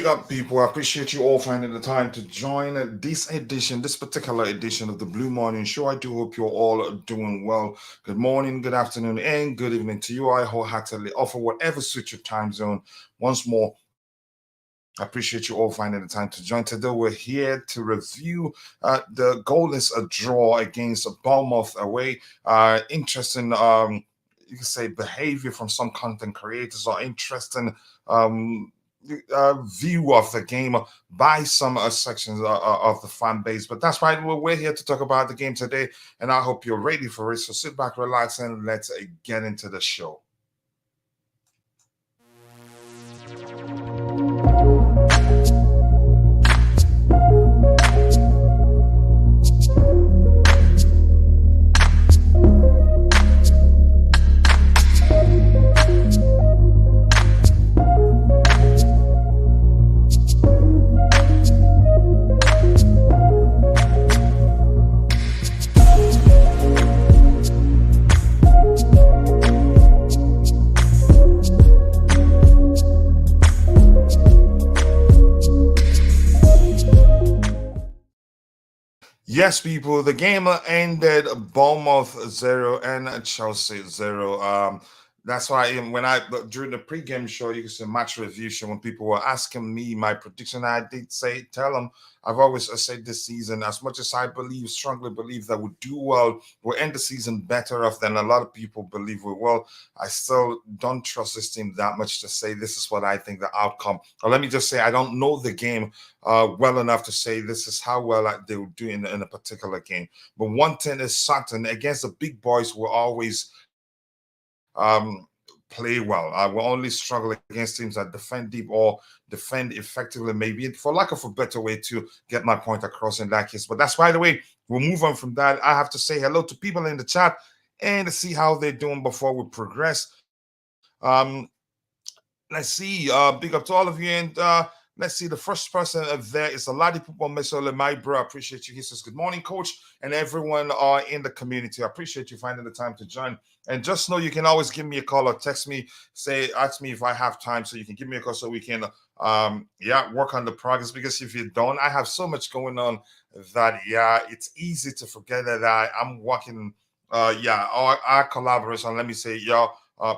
Big up, people. I appreciate you all finding the time to join this particular edition of the Blue Morning Show. I do hope you're all doing well. Good morning, good afternoon, and good evening to you. I wholeheartedly offer whatever suits your time zone. Once more, I appreciate you all finding the time to join. Today, we're here to review the goalless draw against Bournemouth away. Interesting, you can say, behavior from some content creators, or interesting view of the game by some sections of the fan base. But that's right, we're here to talk about the game today, and I hope you're ready for it. So sit back, relax, and let's get into the show. Yes, people, the game ended Bournemouth 0 and Chelsea 0. That's why when during the pregame show, you can see match review show, when people were asking me my prediction, I did tell them, I've always said this season, as much as I strongly believe that we do well, we'll end the season better off than a lot of people believe we will. I still don't trust this team that much to say this is what I think the outcome. Or let me just say, I don't know the game well enough to say this is how well they will do in a particular game. But one thing is certain, against the big boys, we'll always play well. We'll only struggle against teams that defend deep or defend effectively, maybe, for lack of a better way to get my point across in that case. But that's, by the way, we'll move on from that. I have to say hello to people in the chat and see how they're doing before we progress. Let's see. Big up to all of you. And let's see. The first person there is Oladipo Mesole, my bro. I appreciate you. He says, good morning, coach, and everyone in the community. I appreciate you finding the time to join. And just know you can always give me a call or text me, ask me if I have time, so you can give me a call so we can work on the progress. Because if you don't, I have so much going on that it's easy to forget that I'm working our collaboration, let me say, your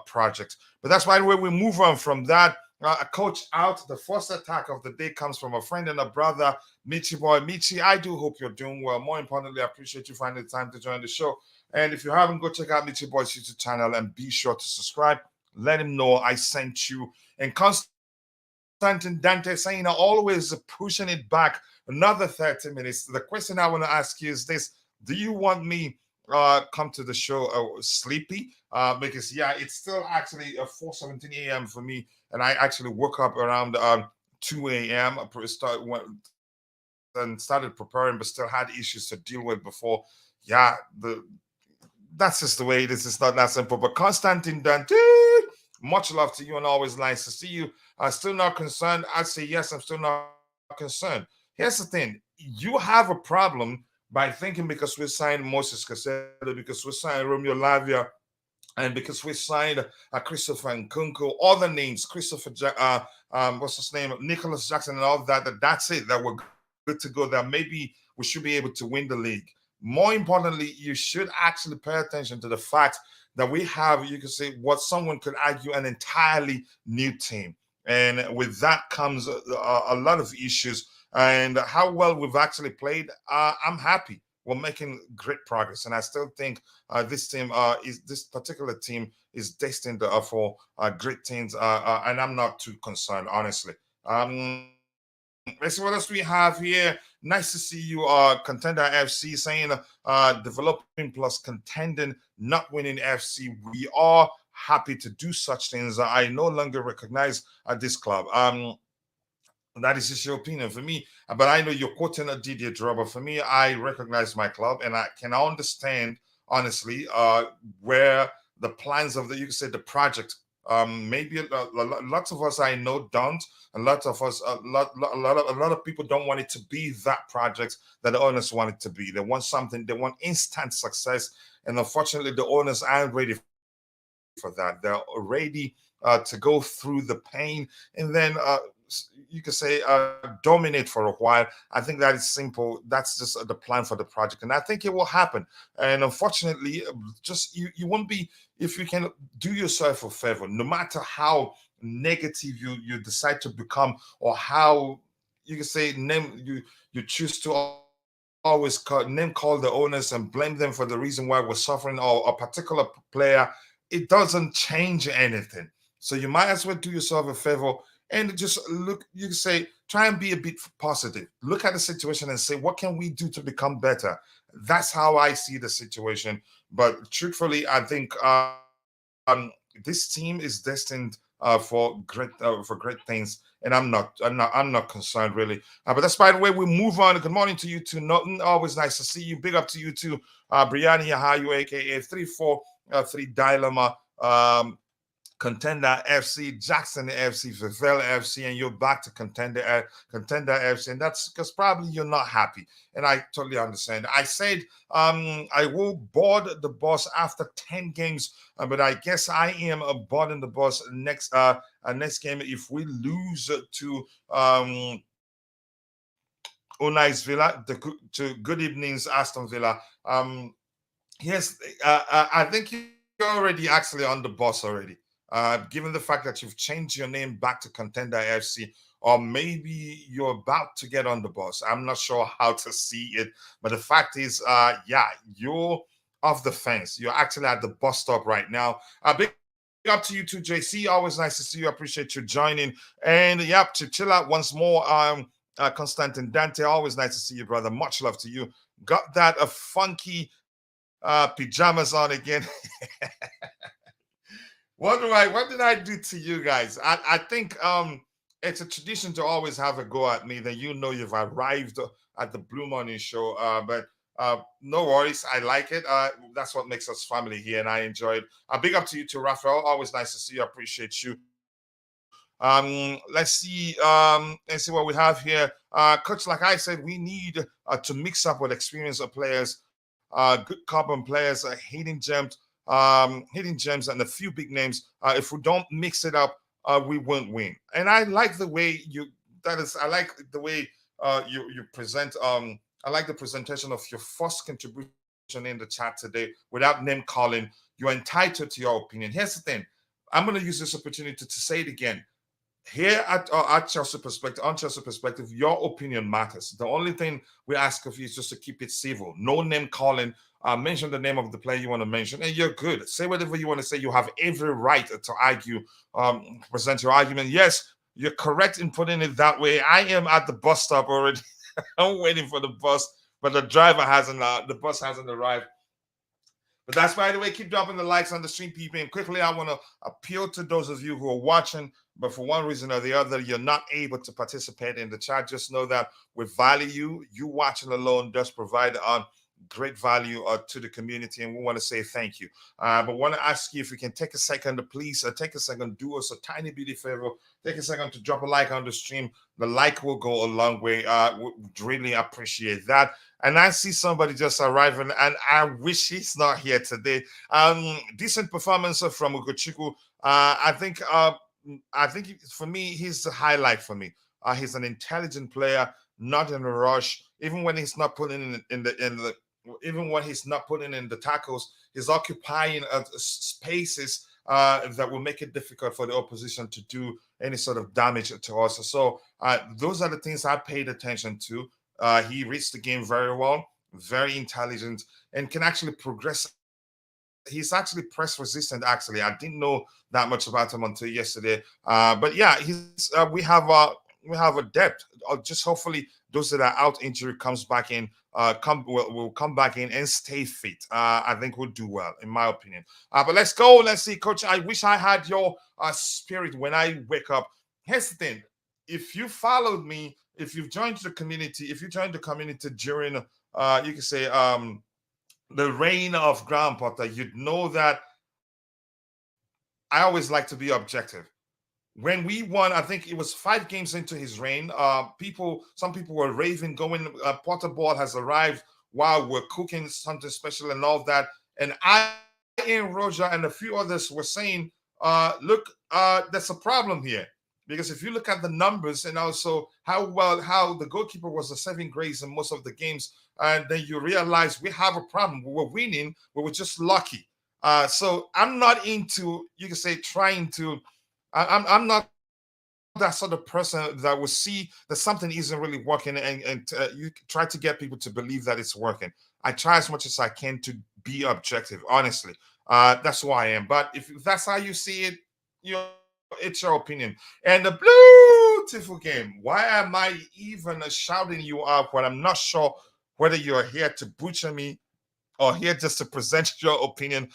project. But that's why we move on from that. A coach out. The first attack of the day comes from a friend and a brother, Michi boy. Michi, I do hope you're doing well. More importantly, I appreciate you finding the time to join the show. And if you haven't, go check out Michi Boy's YouTube channel and be sure to subscribe. Let him know I sent you. And Constantine Dante saying, always pushing it back another 30 minutes. The question I want to ask you is this: do you want me come to the show sleepy? Because it's still actually 4:17 a.m. for me, and I actually woke up around 2 a.m. and started preparing, but still had issues to deal with before. That's just the way it is. It's not that simple. But Constantine Dante, much love to you and always nice to see you. Still not concerned? I'd say yes, I'm still not concerned. Here's the thing: you have a problem by thinking because we signed Moses Casado, because we signed Romeo Lavia, and because we signed Christopher Nkunku, all the names, what's his name, Nicholas Jackson, and all that's it, that we're good to go, that maybe we should be able to win the league. More importantly, you should actually pay attention to the fact that we have, you could say, what someone could argue, an entirely new team. And with that comes a lot of issues. And how well we've actually played, I'm happy. We're making great progress, and I still think this particular team is destined for great things, and I'm not too concerned, honestly. Let's see what else we have here. Nice to see you, Contender FC, saying developing plus contending, not winning FC. We are happy to do such things. I no longer recognize this club. That is just your opinion. For me, but I know you're quoting a Didier Drogba. For me, I recognize my club, and I can understand, honestly, where the plans of you can say the project. Maybe lots of us I know don't. A lot of us, a lot of people don't want it to be that project that the owners want it to be. They want something. They want instant success, and unfortunately, the owners aren't ready for that. They're ready to go through the pain, and then you could say, dominate for a while. I think that is simple. That's just the plan for the project, and I think it will happen. And unfortunately, just you won't be, if you can do yourself a favor, no matter how negative you decide to become, or how you can say you choose to always name call the owners and blame them for the reason why we're suffering, or a particular player. It doesn't change anything. So you might as well do yourself a favor and just look. You say, try and be a bit positive. Look at the situation and say, what can we do to become better? That's how I see the situation. But truthfully, I think this team is destined for great things, and I'm not concerned really. But that's, by the way, we move on. Good morning to you too, Norton. Always nice to see you. Big up to you too, Brianni Yahayu, aka 343 Dilemma. Contender FC, Jackson FC, Vivel FC, and you're back to Contender FC, and that's because probably you're not happy, and I totally understand. I said I will board the bus after 10 games, but I guess I am boarding the bus next game if we lose to Unai's Villa. To good evenings, Aston Villa. Yes, I think you're already actually on the bus already. Given the fact that you've changed your name back to Contender FC, or maybe you're about to get on the bus. I'm not sure how to see it, but the fact is, yeah, you're off the fence. You're actually at the bus stop right now. Big up to you too, JC. Always nice to see you. I appreciate you joining. And yep, to chill out once more. Constantin Dante, always nice to see you, brother. Much love to you. Got that a funky pajamas on again. What did I do to you guys? I think it's a tradition to always have a go at me. Then you know you've arrived at the Blue Morning Show. But no worries, I like it. That's what makes us family here, and I enjoy it. Big up to you too, Raphael. Always nice to see you. I appreciate you. Let's see what we have here. Coach, like I said, we need to mix up with experience of players, good carbon players, hidden gems and a few big names. If we don't mix it up, we won't win. And I like the way I like the way you present. I like the presentation of your first contribution in the chat today without name calling. You're entitled to your opinion. Here's the thing. I'm going to use this opportunity to say it again. Here at Chelsea Perspective, on Chelsea Perspective, your opinion matters. The only thing we ask of you is just to keep it civil. No name calling. Mention the name of the player you want to mention, and you're good. Say whatever you want to say. You have every right to argue, present your argument. Yes, you're correct in putting it that way. I am at the bus stop already. I'm waiting for the bus, but the bus hasn't arrived. But that's, by the way, keep dropping the likes on the stream, people. And quickly, I want to appeal to those of you who are watching, but for one reason or the other, you're not able to participate in the chat. Just know that we value you. You watching alone does provide great value to the community, and we want to say thank you. But want to ask you if you can take a second to please take a second, do us a tiny bitty favor. Take a second to drop a like on the stream. The like will go a long way. Would really appreciate that. And I see somebody just arriving, and I wish he's not here today. Decent performance from Ugochukwu. I think for me, he's the highlight for me. He's an intelligent player, not in a rush. Even when he's not putting even when he's not putting in the tackles, he's occupying spaces that will make it difficult for the opposition to do any sort of damage to us. So those are the things I paid attention to. He reads the game very well, very intelligent, and can actually progress. He's actually press resistant. Actually, I didn't know that much about him until yesterday. But yeah, we have a depth. Just hopefully those that are out injury comes back in. Will come back in and stay fit. I think we'll do well, in my opinion. But let's go. Let's see, Coach. I wish I had your spirit when I wake up. Here's the thing: if you followed me, if you've joined the community, during, you can say, the reign of Graham Potter, you'd know that I always like to be objective. When we won, I think it was 5 games into his reign. Some people were raving, going, Potter ball has arrived. Wow, we're cooking something special and all that. And and Roger and a few others were saying, look, there's a problem here. Because if you look at the numbers and also how the goalkeeper was a saving grace in most of the games, and then you realize we have a problem. We were winning, we were just lucky. So I'm not into, you can say, trying to. I'm not that sort of person that will see that something isn't really working, and you try to get people to believe that it's working. I try as much as I can to be objective, honestly. That's who I am. But if that's how you see it, you know, it's your opinion. And the beautiful game. Why am I even shouting you up when I'm not sure whether you're here to butcher me or here just to present your opinion?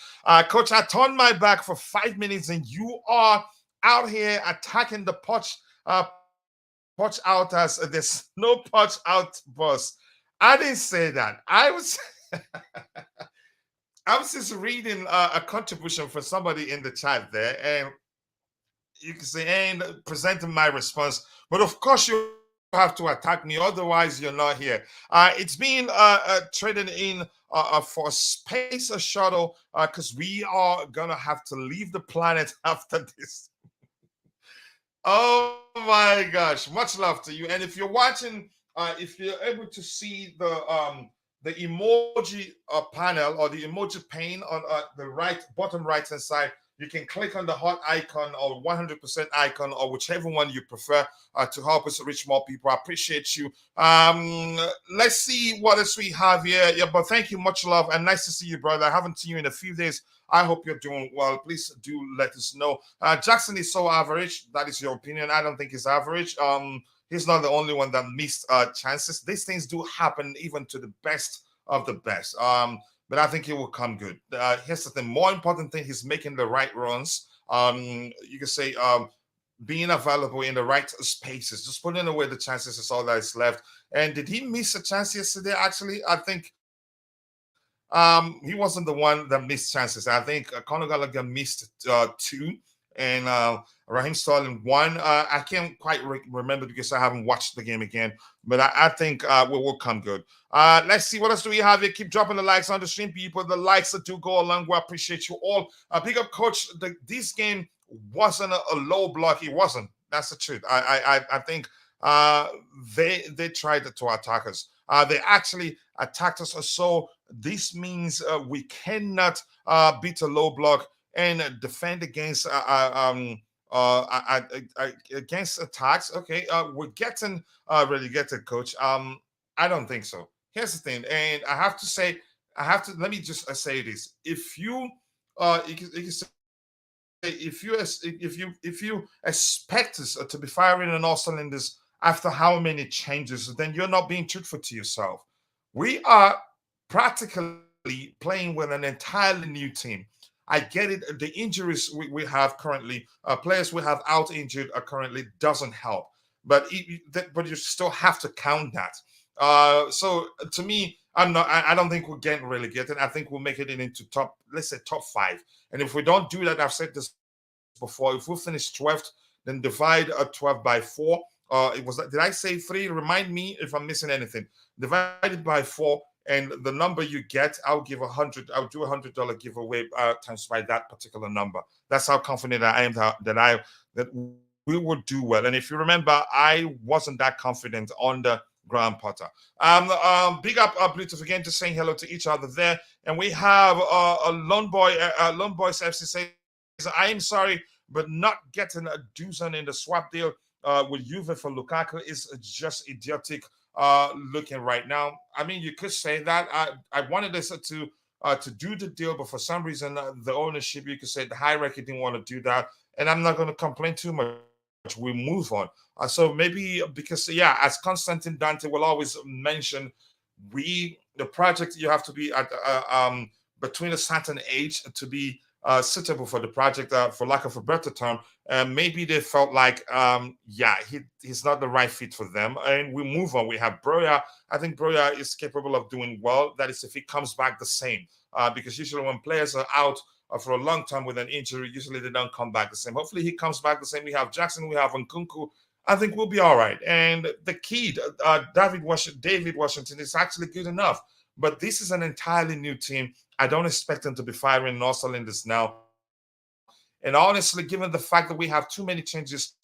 Coach, I turned my back for 5 minutes and you are out here attacking the punch out as there's no punch out boss. I didn't say that. I was just reading a contribution for somebody in the chat there, and you can say, and presenting my response. But of course, you have to attack me, otherwise you're not here. It's been traded in for a space shuttle because we are gonna have to leave the planet after this. Oh my gosh, much love to you. And if you're watching, if you're able to see the emoji panel or the emoji pane on the right bottom right hand side, you can click on the heart icon or 100% icon or whichever one you prefer to help us reach more people. I appreciate you. Let's see what else we have here. Yeah, but thank you, much love, and nice to see you, brother. I haven't seen you in a few days. I hope you're doing well. Please do let us know. Jackson is so average. That is your opinion. I don't think he's average. He's not the only one that missed chances. These things do happen even to the best of the best. But I think he will come good. Here's the thing. More important thing, he's making the right runs. You can say being available in the right spaces, just putting away the chances is all that is left. And did he miss a chance yesterday? Actually, I think he wasn't the one that missed chances. I think Conor Gallagher missed two, and Raheem Sterling one. I can't quite remember because I haven't watched the game again, but I think we will come good. Let's see, what else do we have here? Keep dropping the likes on the stream, people. The likes that do go a long way. I appreciate you all. Pick up, coach. This game wasn't a low block. It wasn't. That's the truth. I think they tried to attack us. They actually attacked us. So this means we cannot beat a low block and defend against against attacks. Okay, we're getting relegated, coach. I don't think so. Here's the thing, and I have to say, let me just say this: if you can say, if you expect us to be firing on all cylinders after how many changes, then you're not being truthful to yourself. We are practically playing with an entirely new team. I get it. The injuries we have currently, players we have out injured currently doesn't help. But you still have to count that. So to me, I don't think we're getting relegated. I think we'll make it into top, let's say top 5. And if we don't do that, I've said this before. If we finish 12th, then divide 12 by 4. It was, did I say 3? Remind me if I'm missing anything. Divided by 4, and the number you get, I'll give 100. I'll do $100 giveaway times by that particular number. That's how confident I am that we will do well. And if you remember, I wasn't that confident on the Graham Potter. Big up Bluetooth again, just saying hello to each other there. And we have a Lone Boys FC says, I am sorry, but not getting a dozen in the swap deal with Juve for Lukaku is just idiotic looking right now. I mean, you could say that. I wanted us to do the deal, but for some reason, the ownership, you could say the hierarchy didn't want to do that. And I'm not going to complain too much. We move on. So maybe because, yeah, as Constantine Dante will always mention, the project, you have to be at between a certain age to be suitable for the project, for lack of a better term. Maybe they felt like, he's not the right fit for them. And we move on. We have Broya. I think Broya is capable of doing well. That is if he comes back the same. Because usually when players are out for a long time with an injury, usually they don't come back the same. Hopefully he comes back the same. We have Jackson, we have Nkunku. I think we'll be all right. And the key, David Washington is actually good enough. But this is an entirely new team. I don't expect them to be firing all cylinders now. And honestly, given the fact that we have too many changes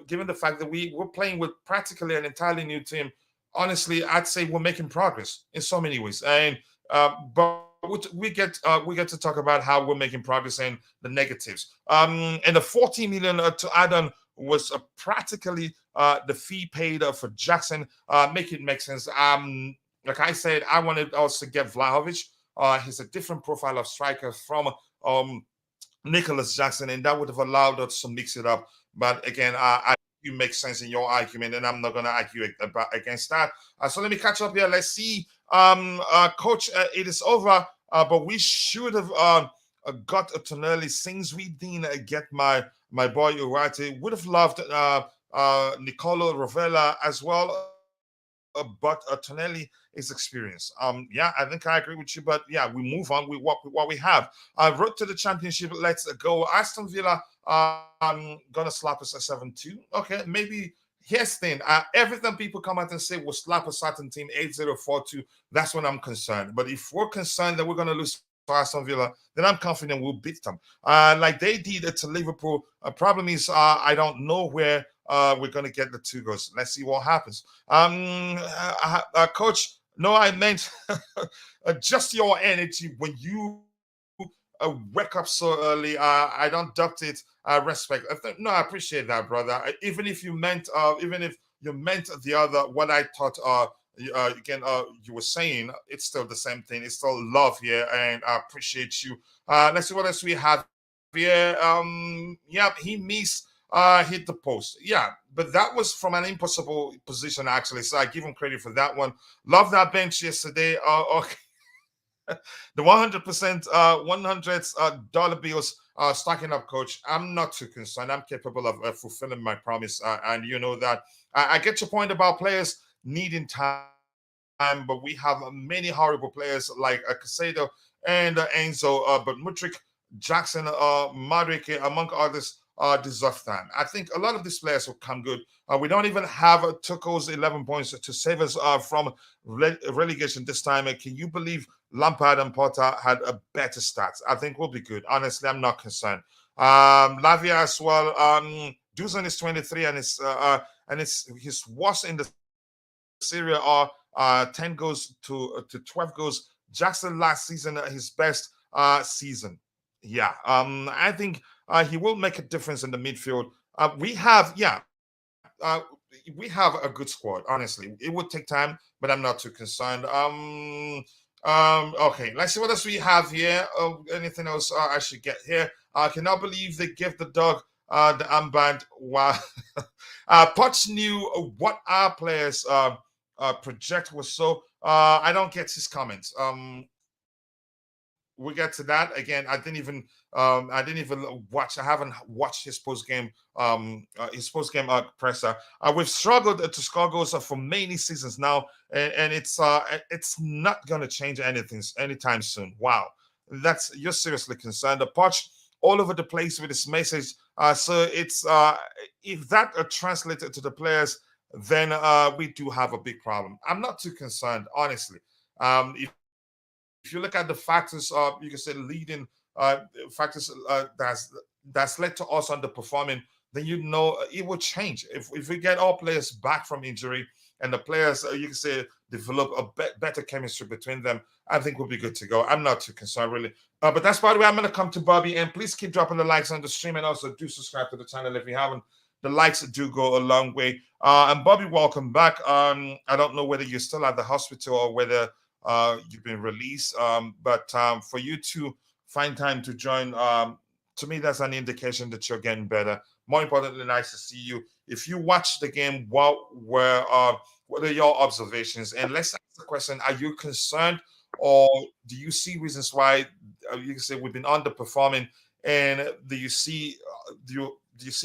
given the fact that we're playing with practically an entirely new team, honestly, I'd say we're making progress in so many ways. And but we get to talk about how we're making progress and the negatives. And the 40 million to add on was practically the fee paid for Jackson. Make it make sense. Like I said, I wanted us to get Vlahovic. He's a different profile of striker from um, Nicholas Jackson, and that would have allowed us to mix it up. But again, you make sense in your argument, and I'm not going to argue against that. So let me catch up here. Let's see, Coach. It is over, but we should have got a Tonelli since we didn't get my boy Urati. Would have loved Nicolo Rovella as well, but Tonelli is experienced. Yeah, I think I agree with you, but yeah, we move on with what we have. Road to the championship. Let's go. Aston Villa gonna slap us at 7-2. Okay, maybe here's the thing. Every time people come out and say we'll slap a certain team 8-0, 4-2, that's when I'm concerned. But if we're concerned that we're gonna lose to Aston Villa, then I'm confident we'll beat them. Like they did it to Liverpool. Problem is I don't know where we're going to get the 2 goals. Let's see what happens. Coach, no, I meant just your energy when you wake up so early. I don't doubt it. Respect. No, I appreciate that, brother. Even if you meant, the other, what I thought. Again, you were saying it's still the same thing. It's still love here, and I appreciate you. Let's see what else we have here. Yeah, he missed. Hit the post. Yeah, but that was from an impossible position, actually. So I give him credit for that one. Love that bench yesterday. Okay. The 100%, $100 bills stacking up, Coach. I'm not too concerned. I'm capable of fulfilling my promise. And you know that. I get your point about players needing time, but we have many horrible players like Casado and Enzo, but Mudryk, Jackson, Madrick, among others, deserve time. I think a lot of these players will come good. We don't even have Tuchel's 11 points to save us from relegation this time. And can you believe Lampard and Potter had a better start? I think we'll be good. Honestly, I'm not concerned. Lavia as well. Dusan is 23 and it's his worst in the Serie A. 10 goals to 12 goals. Jackson last season, his best season. Yeah, I think he will make a difference in the midfield. We have a good squad. Honestly, it would take time, but I'm not too concerned. Okay, let's see what else we have here. Anything else I should get here? I cannot believe they give the dog the armband. Wow. Potts knew what our players project was, so I don't get his comments. We get to that again. I didn't even watch. I haven't watched his post game presser. We've struggled to score goals for many seasons now, and it's not going to change anything anytime soon. Wow, you're seriously concerned. The Poch all over the place with his message. So it's if that translated to the players, then we do have a big problem. I'm not too concerned, honestly. If you look at the factors, you can say leading factors that's led to us underperforming, then you know it will change. If we get all players back from injury and the players, you can say, develop a better chemistry between them, I think we'll be good to go. I'm not too concerned, really. But that's by the way, I'm going to come to Bobby, and please keep dropping the likes on the stream, and also do subscribe to the channel if you haven't. The likes do go a long way. And Bobby, welcome back. I don't know whether you're still at the hospital or whether you've been released, but for you to find time to join, to me, that's an indication that you're getting better. More importantly, nice to see you. If you watch the game, what are your observations? And let's ask the question: are you concerned, or do you see reasons why you can say we've been underperforming? And do you see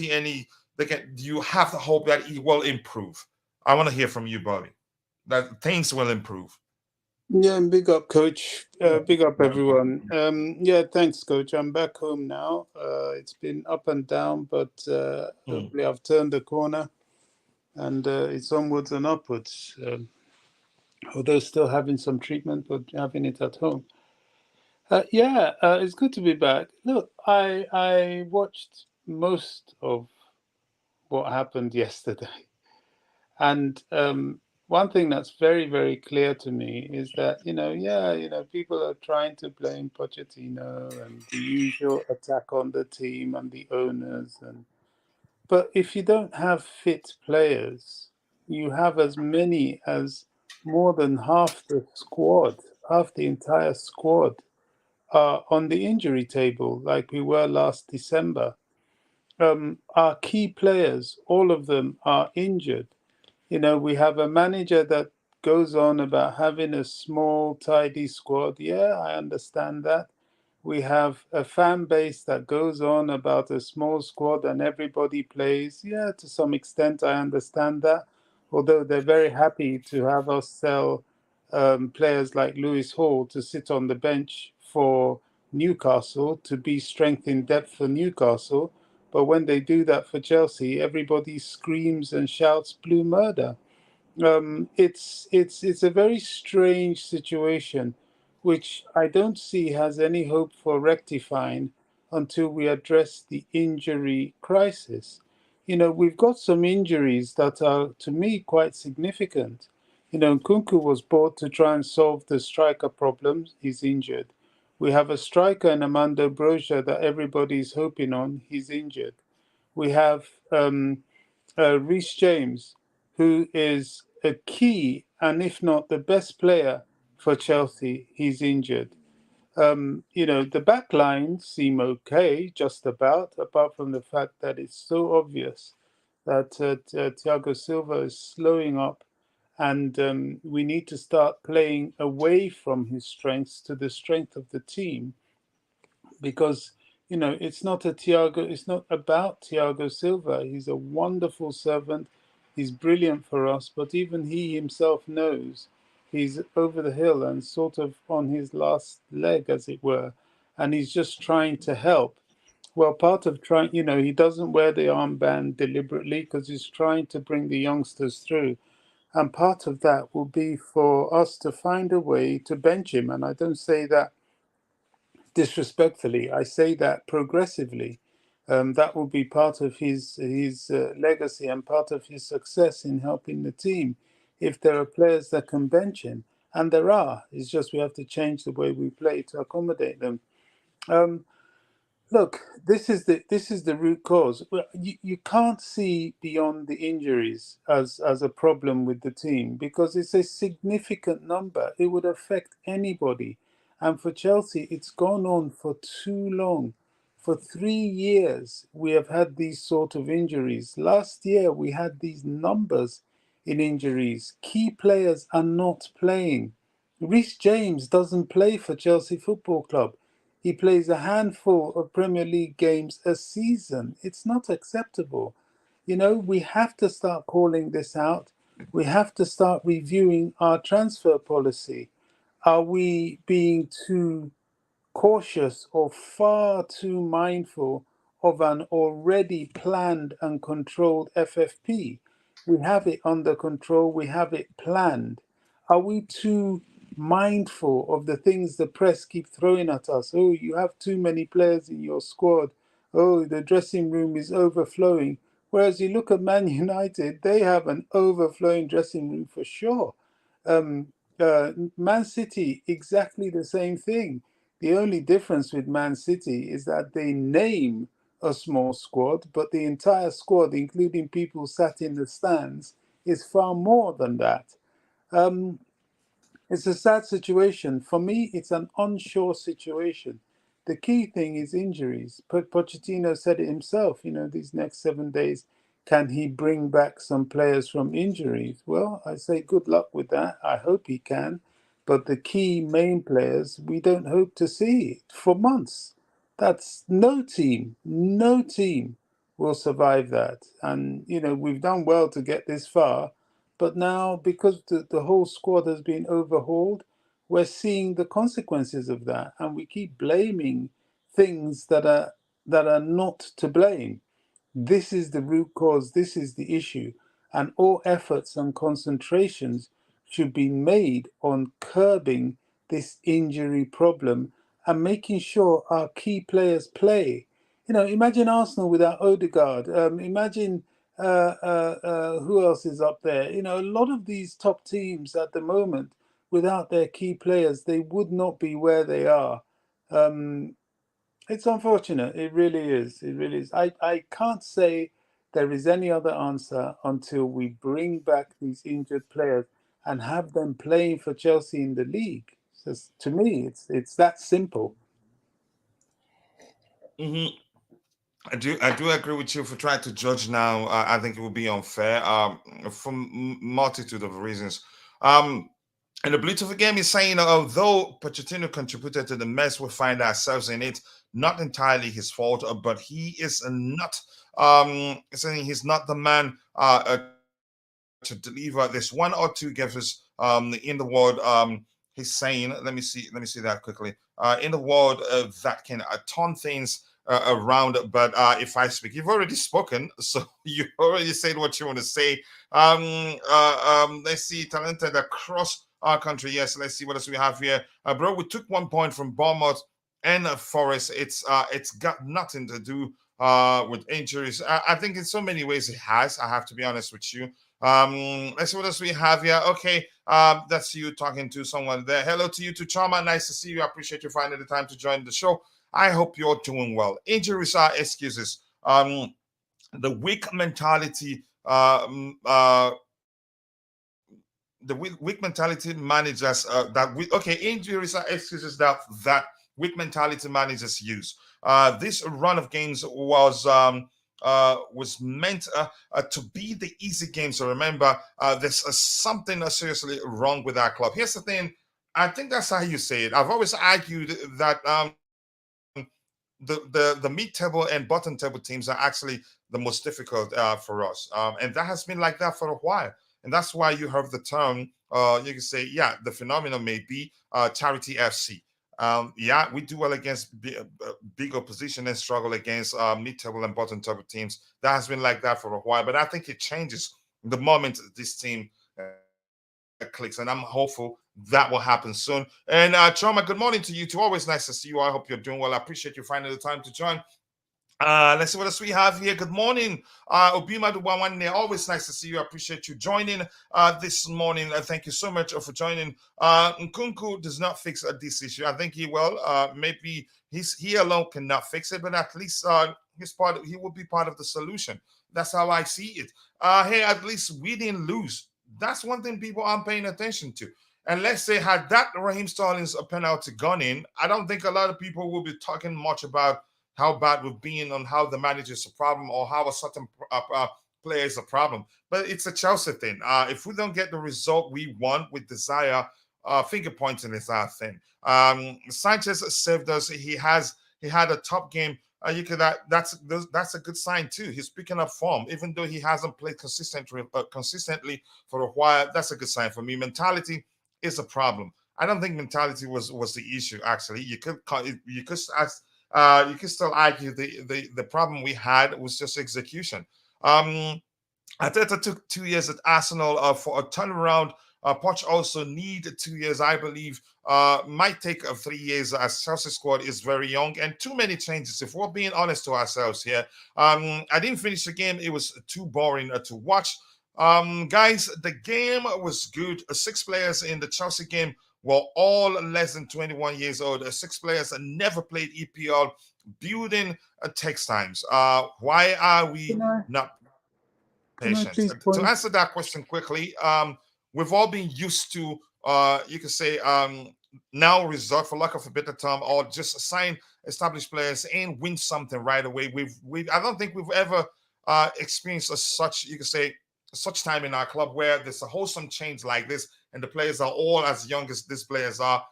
any? Do you have the hope that it will improve? I want to hear from you, Bobby. That things will improve. Yeah, big up, Coach. Big up, everyone. Yeah, thanks, Coach. I'm back home now. It's been up and down, but hopefully I've turned the corner, and it's onwards and upwards. Although still having some treatment, but having it at home. It's good to be back. Look, I watched most of what happened yesterday. And one thing that's very, very clear to me is that, people are trying to blame Pochettino and the usual attack on the team and the owners. But if you don't have fit players, you have as many as more than half the squad, half the entire squad are on the injury table like we were last December. Our key players, all of them are injured. We have a manager that goes on about having a small, tidy squad. Yeah, I understand that. We have a fan base that goes on about a small squad and everybody plays. Yeah, to some extent, I understand that. Although they're very happy to have us sell players like Lewis Hall to sit on the bench for Newcastle, to be strength in depth for Newcastle. But when they do that for Chelsea, everybody screams and shouts blue murder. It's a very strange situation, which I don't see has any hope for rectifying until we address the injury crisis. We've got some injuries that are, to me, quite significant. Nkunku was bought to try and solve the striker problem. He's injured. We have a striker in Amando Broja that everybody's hoping on. He's injured. We have Reece James, who is a key and if not the best player for Chelsea. He's injured. The back lines seem okay, just about, apart from the fact that it's so obvious that Thiago Silva is slowing up, and we need to start playing away from his strengths to the strength of the team, because it's not about Thiago Silva. He's a wonderful servant. He's brilliant for us, but even he himself knows he's over the hill and sort of on his last leg, as it were, and he's just trying to help. Well, part of trying, he doesn't wear the armband deliberately because he's trying to bring the youngsters through. And part of that will be for us to find a way to bench him. And I don't say that disrespectfully. I say that progressively. That will be part of his legacy and part of his success in helping the team. If there are players that can bench him, and there are, it's just we have to change the way we play to accommodate them. Look, this is the root cause. Well, you can't see beyond the injuries as a problem with the team because it's a significant number. It would affect anybody. And for Chelsea, it's gone on for too long. For 3 years, we have had these sort of injuries. Last year, we had these numbers in injuries. Key players are not playing. Reece James doesn't play for Chelsea Football Club. He plays a handful of Premier League games a season. It's not acceptable. We have to start calling this out. We have to start reviewing our transfer policy. Are we being too cautious or far too mindful of an already planned and controlled FFP? We have it under control. We have it planned. Are we too mindful of the things the press keep throwing at us? Oh, you have too many players in your squad. Oh, the dressing room is overflowing. Whereas you look at Man United, they have an overflowing dressing room for sure. Man City, exactly the same thing. The only difference with Man City is that they name a small squad, but the entire squad, including people sat in the stands, is far more than that. It's a sad situation. For me, it's an unsure situation. The key thing is injuries. Pochettino said it himself, these next 7 days, can he bring back some players from injuries? Well, I say good luck with that. I hope he can. But the key main players, we don't hope to see for months. That's no team will survive that. And, we've done well to get this far. But now, because the whole squad has been overhauled, we're seeing the consequences of that. And we keep blaming things that are not to blame. This is the root cause. This is the issue. And all efforts and concentrations should be made on curbing this injury problem and making sure our key players play. Imagine Arsenal without Odegaard. Imagine Who else is up there? You know, a lot of these top teams at the moment, without their key players, they would not be where they are. Um, it's unfortunate. It really is. It really is. I can't say there is any other answer until we bring back these injured players and have them playing for Chelsea in the league. So to me, it's that simple. Mhm. I do agree with you. For trying to judge now, I think it would be unfair. For multitude of reasons. Um, and the beautiful game is saying, although Pochettino contributed to the mess we find ourselves in, it not entirely his fault, but he is not saying he's not the man to deliver this one or two gifts in the world. He's saying, let me see that quickly. In the world that can turn things around. But if I speak, you've already spoken, so you already said what you want to say. Let's see, talented across our country. Yes, let's see what else we have here, bro. We took 1 point from Bournemouth and Forest. It's got nothing to do with injuries. I think in so many ways it has. I have to be honest with you. Let's see what else we have here. Okay, that's you talking to someone there. Hello to you, to Chama. Nice to see you. I appreciate you finding the time to join the show. I hope you're doing well. Injuries are excuses. The weak mentality, the weak mentality managers okay, injuries are excuses that weak mentality managers use. This run of games was meant to be the easy games. So remember, there's something seriously wrong with our club. Here's the thing. I think that's how you say it. I've always argued that the mid-table and bottom table teams are actually the most difficult for us, and that has been like that for a while. And that's why you have the term. You can say, yeah, the phenomenon may be charity FC. Yeah, we do well against big opposition and struggle against mid-table and bottom-table teams. That has been like that for a while, but I think it changes the moment this team clicks, and I'm hopeful that will happen soon. And Choma, good morning to you too. Always nice to see you. I hope you're doing well. I appreciate you finding the time to join. Let's see what else we have here. Good morning, Obima Dubawane. Always nice to see you. I appreciate you joining this morning. Thank you so much for joining. Nkunku does not fix this issue. I think he will. Maybe he alone cannot fix it, but at least he will be part of the solution. That's how I see it. Hey, at least we didn't lose. That's one thing people aren't paying attention to. And let's say, had that Raheem Sterling's penalty gone in, I don't think a lot of people will be talking much about how bad we've been, on how the manager is a problem, or how a certain player is a problem. But it's a Chelsea thing. If we don't get the result we want with desire, finger pointing is our thing. Sanchez saved us. He had a top game. That's a good sign too. He's picking up form, even though he hasn't played consistently for a while. That's a good sign for me. Mentality is a problem. I don't think mentality was the issue. Actually, you could still argue the problem we had was just execution. Arteta took 2 years at Arsenal for a turnaround. Poch also need 2 years, I believe. Might take 3 years, as Chelsea squad is very young and too many changes. If we're being honest to ourselves here, I didn't finish the game. It was too boring to watch. Guys, the game was good. 6 players in the Chelsea game were all less than 21 years old. 6 players never played EPL. Building takes times. Why are we not Can I patient? please To point? answer that question quickly, we've all been used to, you could say, now resort, for lack of a better term, or just sign established players and win something right away. I don't think we've ever experienced such, you could say, such time in our club where there's a wholesome change like this, and the players are all as young as these players are.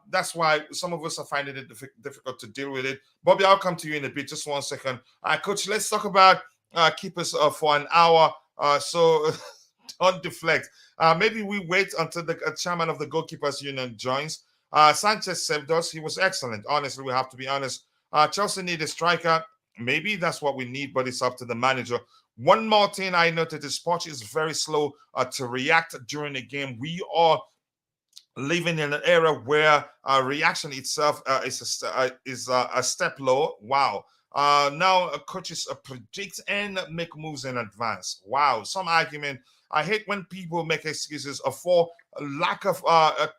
That's why some of us are finding it difficult to deal with it. Bobby, I'll come to you in a bit. Just 1 second. Coach, let's talk about keepers for an hour. So don't deflect. Maybe we wait until the chairman of the goalkeepers union joins. Sanchez saved us. He was excellent. Honestly, we have to be honest. Chelsea need a striker. Maybe that's what we need, but it's up to the manager. One more thing I noted is Poch is very slow to react during the game. We are living in an era where reaction itself is a step low. Wow. Now coaches predict and make moves in advance. Wow, some argument. I hate when people make excuses for a lack of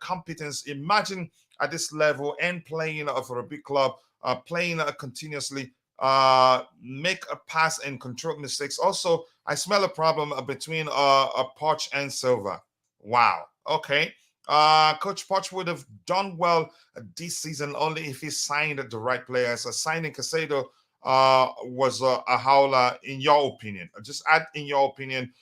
competence. Imagine at this level and playing for a big club, playing continuously, make a pass and control mistakes. Also, I smell a problem between Poch and Silva. Wow. Okay. Coach Poch would have done well this season only if he signed the right players. Signing Casado was a howler, in your opinion. Just add in your opinion.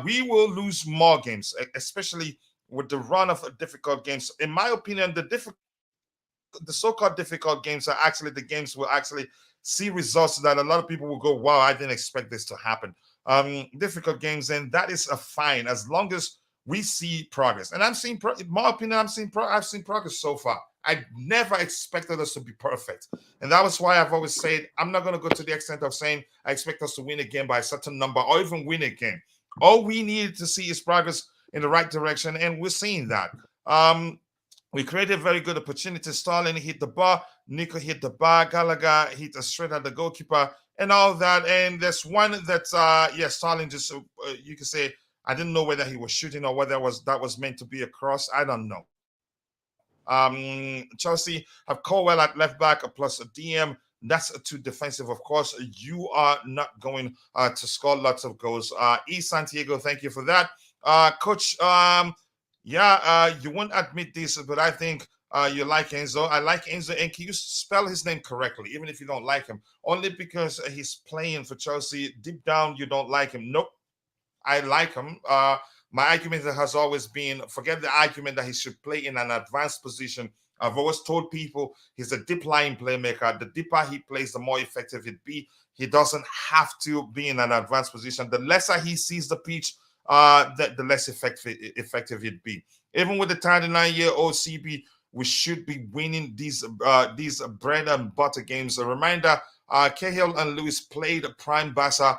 We will lose more games, especially with the run of difficult games. In my opinion, the so-called difficult games are actually the games will actually see results that a lot of people will go, wow, I didn't expect this to happen. Difficult games, and that is a fine as long as we see progress. And I'm seeing, in my opinion, I've seen progress so far. I never expected us to be perfect. And that was why I've always said, I'm not going to go to the extent of saying I expect us to win a game by a certain number or even win a game. All we need to see is progress in the right direction, and we're seeing that. We created very good opportunities. Sterling hit the bar, Nico hit the bar, Gallagher hit a straight at the goalkeeper, and all that. And there's one that, Sterling just, you can say, I didn't know whether he was shooting or whether that was meant to be a cross. I don't know. Chelsea have Colwell at left back plus a DM. That's too defensive. Of course, you are not going to score lots of goals. Santiago, thank you for that. Coach, you won't admit this, but I think you like Enzo. I like Enzo, and can you spell his name correctly, even if you don't like him? Only because he's playing for Chelsea. Deep down, you don't like him. Nope, I like him. My argument has always been, forget the argument that he should play in an advanced position. I've always told people he's a deep lying playmaker. The deeper he plays, the more effective he'd be. He doesn't have to be in an advanced position. The lesser he sees the pitch, the less effective he'd be. Even with the 39-year-old CB, we should be winning these bread and butter games. A reminder, Cahill and Lewis played prime Barca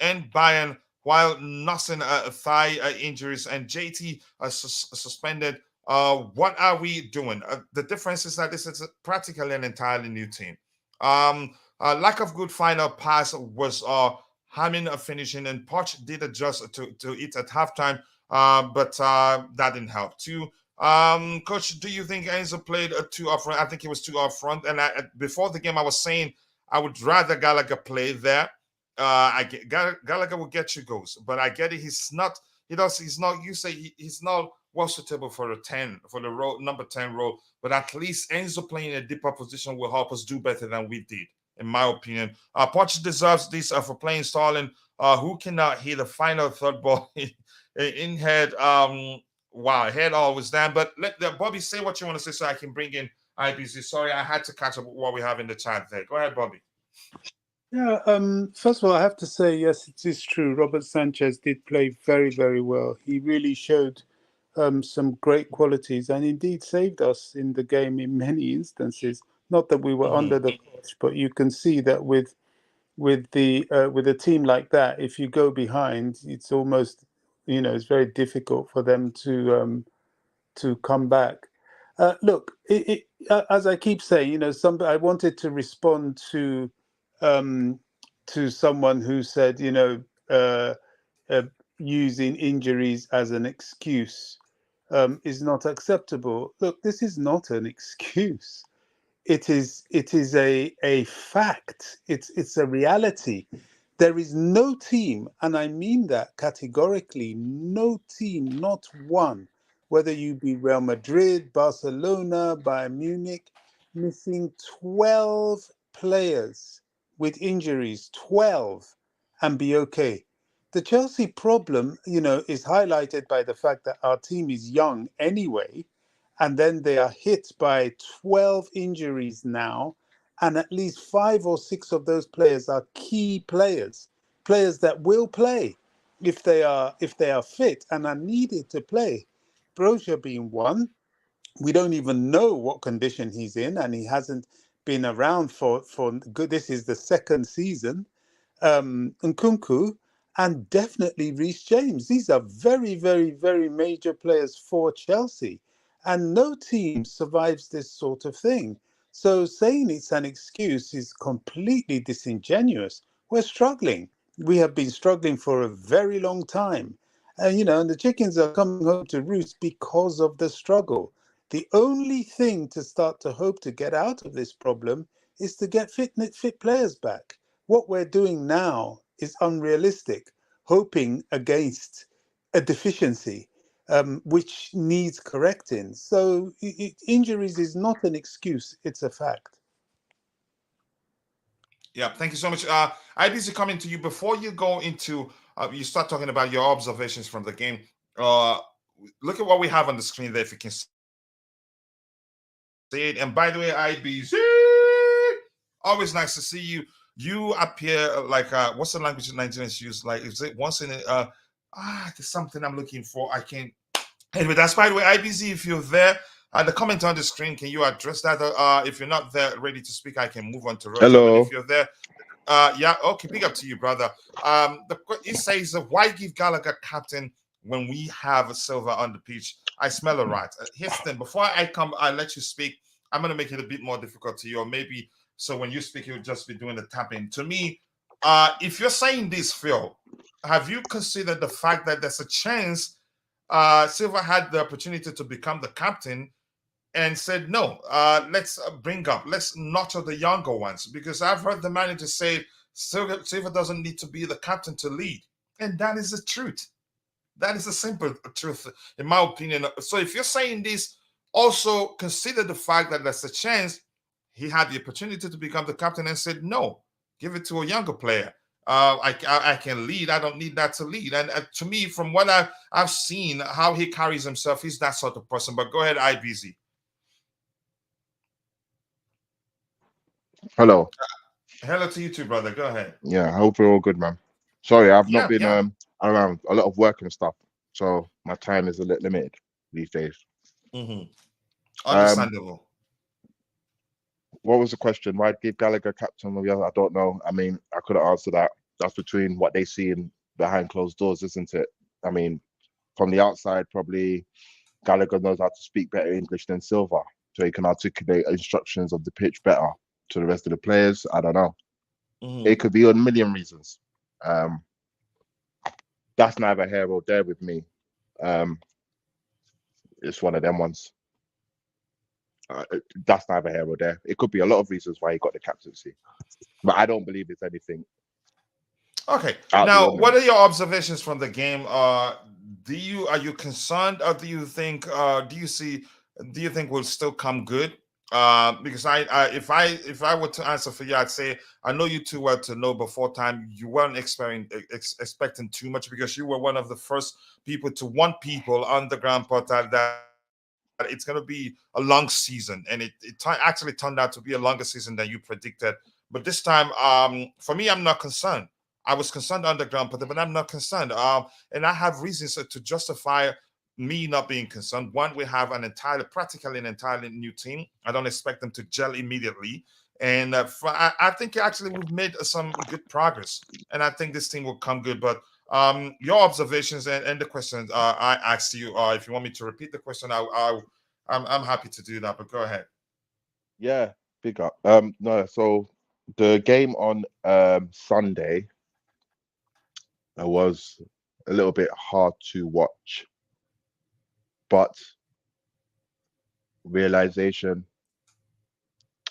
and Bayern while nursing thigh injuries, and JT suspended. What are we doing? The difference is that this is practically an entirely new team. Lack of good final pass was harming finishing, and Poch did adjust to it at halftime, but that didn't help too. Coach, do you think Enzo played too up front? I think he was too up front, and before the game I was saying I would rather Gallagher play there. Gallagher will get you goals, but I get it. He's not. He's not. You say he's not well suitable for the 10 for the role, number 10 role. But at least Enzo playing a deeper position will help us do better than we did, in my opinion. Poch deserves this for playing Sterling, who cannot hit the final third ball in head. Wow, head always down. But let Bobby say what you want to say so I can bring in IBC. Sorry, I had to catch up with what we have in the chat there. Go ahead, Bobby. Yeah, first of all, I have to say, yes, it is true. Robert Sanchez did play very, very well. He really showed some great qualities and indeed saved us in the game in many instances. Not that we were under the coach, but you can see that with a team like that, if you go behind, it's almost, it's very difficult for them to come back. Look, as I keep saying, I wanted to respond to someone who said, using injuries as an excuse is not acceptable. Look, this is not an excuse. It is a fact. It's a reality. There is no team, and I mean that categorically, no team, not one, whether you be Real Madrid, Barcelona, Bayern Munich, missing 12 players with injuries, 12, and be okay. The Chelsea problem, is highlighted by the fact that our team is young anyway, and then they are hit by 12 injuries now, and at least 5 or 6 of those players are key players that will play if they are fit and are needed to play. Brozier being one. We don't even know what condition he's in, and he hasn't been around for good. This is the second season. Nkunku, and definitely Reece James. These are very, very, very major players for Chelsea, and no team survives this sort of thing. So saying it's an excuse is completely disingenuous. We're struggling. We have been struggling for a very long time. And, and the chickens are coming home to roost because of the struggle. The only thing to start to hope to get out of this problem is to get fit players back. What we're doing now is unrealistic, hoping against a deficiency which needs correcting. So injuries is not an excuse; it's a fact. Yeah, thank you so much. IBC, coming to you before you go into you start talking about your observations from the game. Uh, Look at what we have on the screen there. If you can see it. And by the way, IBC, always nice to see you. You appear like what's the language Nigerians use? Like, is it once in a there's something I'm looking for. I can't. Anyway, that's by the way, IBC. If you're there, the comment on the screen, can you address that? If you're not there, ready to speak, I can move on to Roger. Hello. But if you're there, yeah, okay, big up to you, brother. It says, why give Gallagher captain when we have Silva on the pitch? I smell a rat. Here's the thing. Before I let you speak, I'm going to make it a bit more difficult to you, or maybe so when you speak, you'll just be doing the tapping. To me, if you're saying this, Phil, have you considered the fact that there's a chance Silva had the opportunity to become the captain and said, no, let's let's nurture the younger ones? Because I've heard the manager say Silva doesn't need to be the captain to lead. And that is the truth. That is the simple truth, in my opinion. So if you're saying this, also consider the fact that there's a chance he had the opportunity to become the captain and said, no, give it to a younger player. I can lead. I don't need that to lead. And to me, from what I've seen, how he carries himself, he's that sort of person. But go ahead, IBZ. Hello. Hello to you too, brother. Go ahead. Yeah, I hope we're all good, man. Sorry, I've not been Yeah. around a lot of work and stuff, so my time is a little limited these days. Understandable. What was the question? Why give Gallagher captain of the other? I don't know. I mean, I couldn't answer that. That's between what they see in behind closed doors, isn't it? I mean, from the outside, probably Gallagher knows how to speak better English than Silva, so he can articulate instructions of the pitch better to the rest of the players. I don't know. It could be a million reasons. That's neither here or there with me. It's one of them ones. That's neither here or there. It could be a lot of reasons why he got the captaincy, but I don't believe it's anything. Okay. Now, what are your observations from the game? Are you concerned, or do you think we'll still come good? Because if I were to answer for you, I'd say I know you too well to know before time you weren't expecting too much, because you were one of the first people to warn people on the ground portal that it's going to be a long season, and it actually turned out to be a longer season than you predicted. But this time, for me, I'm not concerned. I was concerned on the ground portal, but I'm not concerned. And I have reasons to justify me not being concerned. One, we have practically an entirely new team. I don't expect them to gel immediately. And I think actually we've made some good progress. And I think this team will come good. But your observations and the questions I asked you, if you want me to repeat the question, I'm happy to do that. But go ahead. Yeah, big up. No, so the game on Sunday was a little bit hard to watch, but realization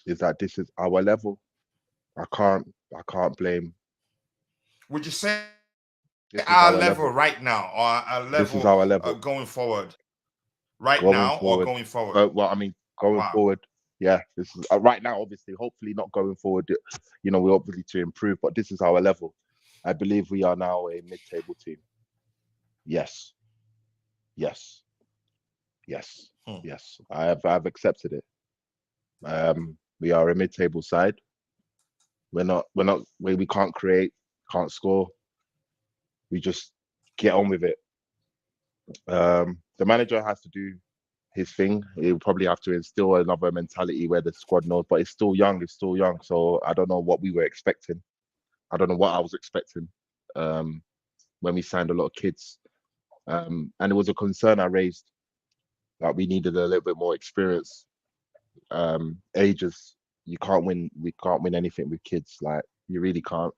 is that this is our level. I can't blame. Would you say This is our our level level right now, or our level This is our level going forward? Right going now or forward. going forward? Well, I mean, going Wow. forward. Yeah, this is right now. Obviously, hopefully not going forward. We're obviously to improve, but this is our level. I believe we are now a mid-table team. Yes, yes, yes, yes. I've accepted it. We are a mid-table side. We can't create, can't score. We just get on with it. The manager has to do his thing. He'll probably have to instill another mentality where the squad knows, but it's still young. So I don't know what we were expecting. I don't know what I was expecting when we signed a lot of kids. And it was a concern I raised that we needed a little bit more experience Ages, you can't win. We can't win anything with kids. Like, you really can't.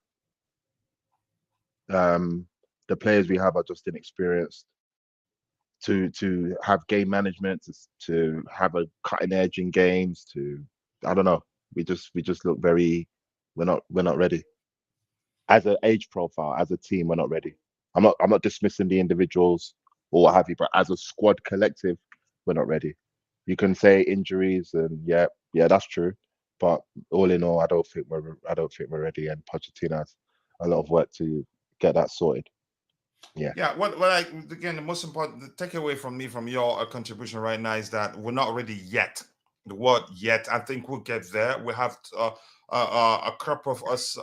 The players we have are just inexperienced to have game management, to have a cutting edge in games. I don't know. We just look very. We're not ready. As an age profile, as a team, we're not ready. I'm not dismissing the individuals or what have you, but as a squad collective, we're not ready. You can say injuries, and yeah, that's true. But all in all, I don't think we're ready. And Pochettino has a lot of work to get that sorted. Yeah. Yeah, again, the most important the takeaway from me from your contribution right now is that we're not ready yet. The word yet, I think we'll get there. We have a crop of us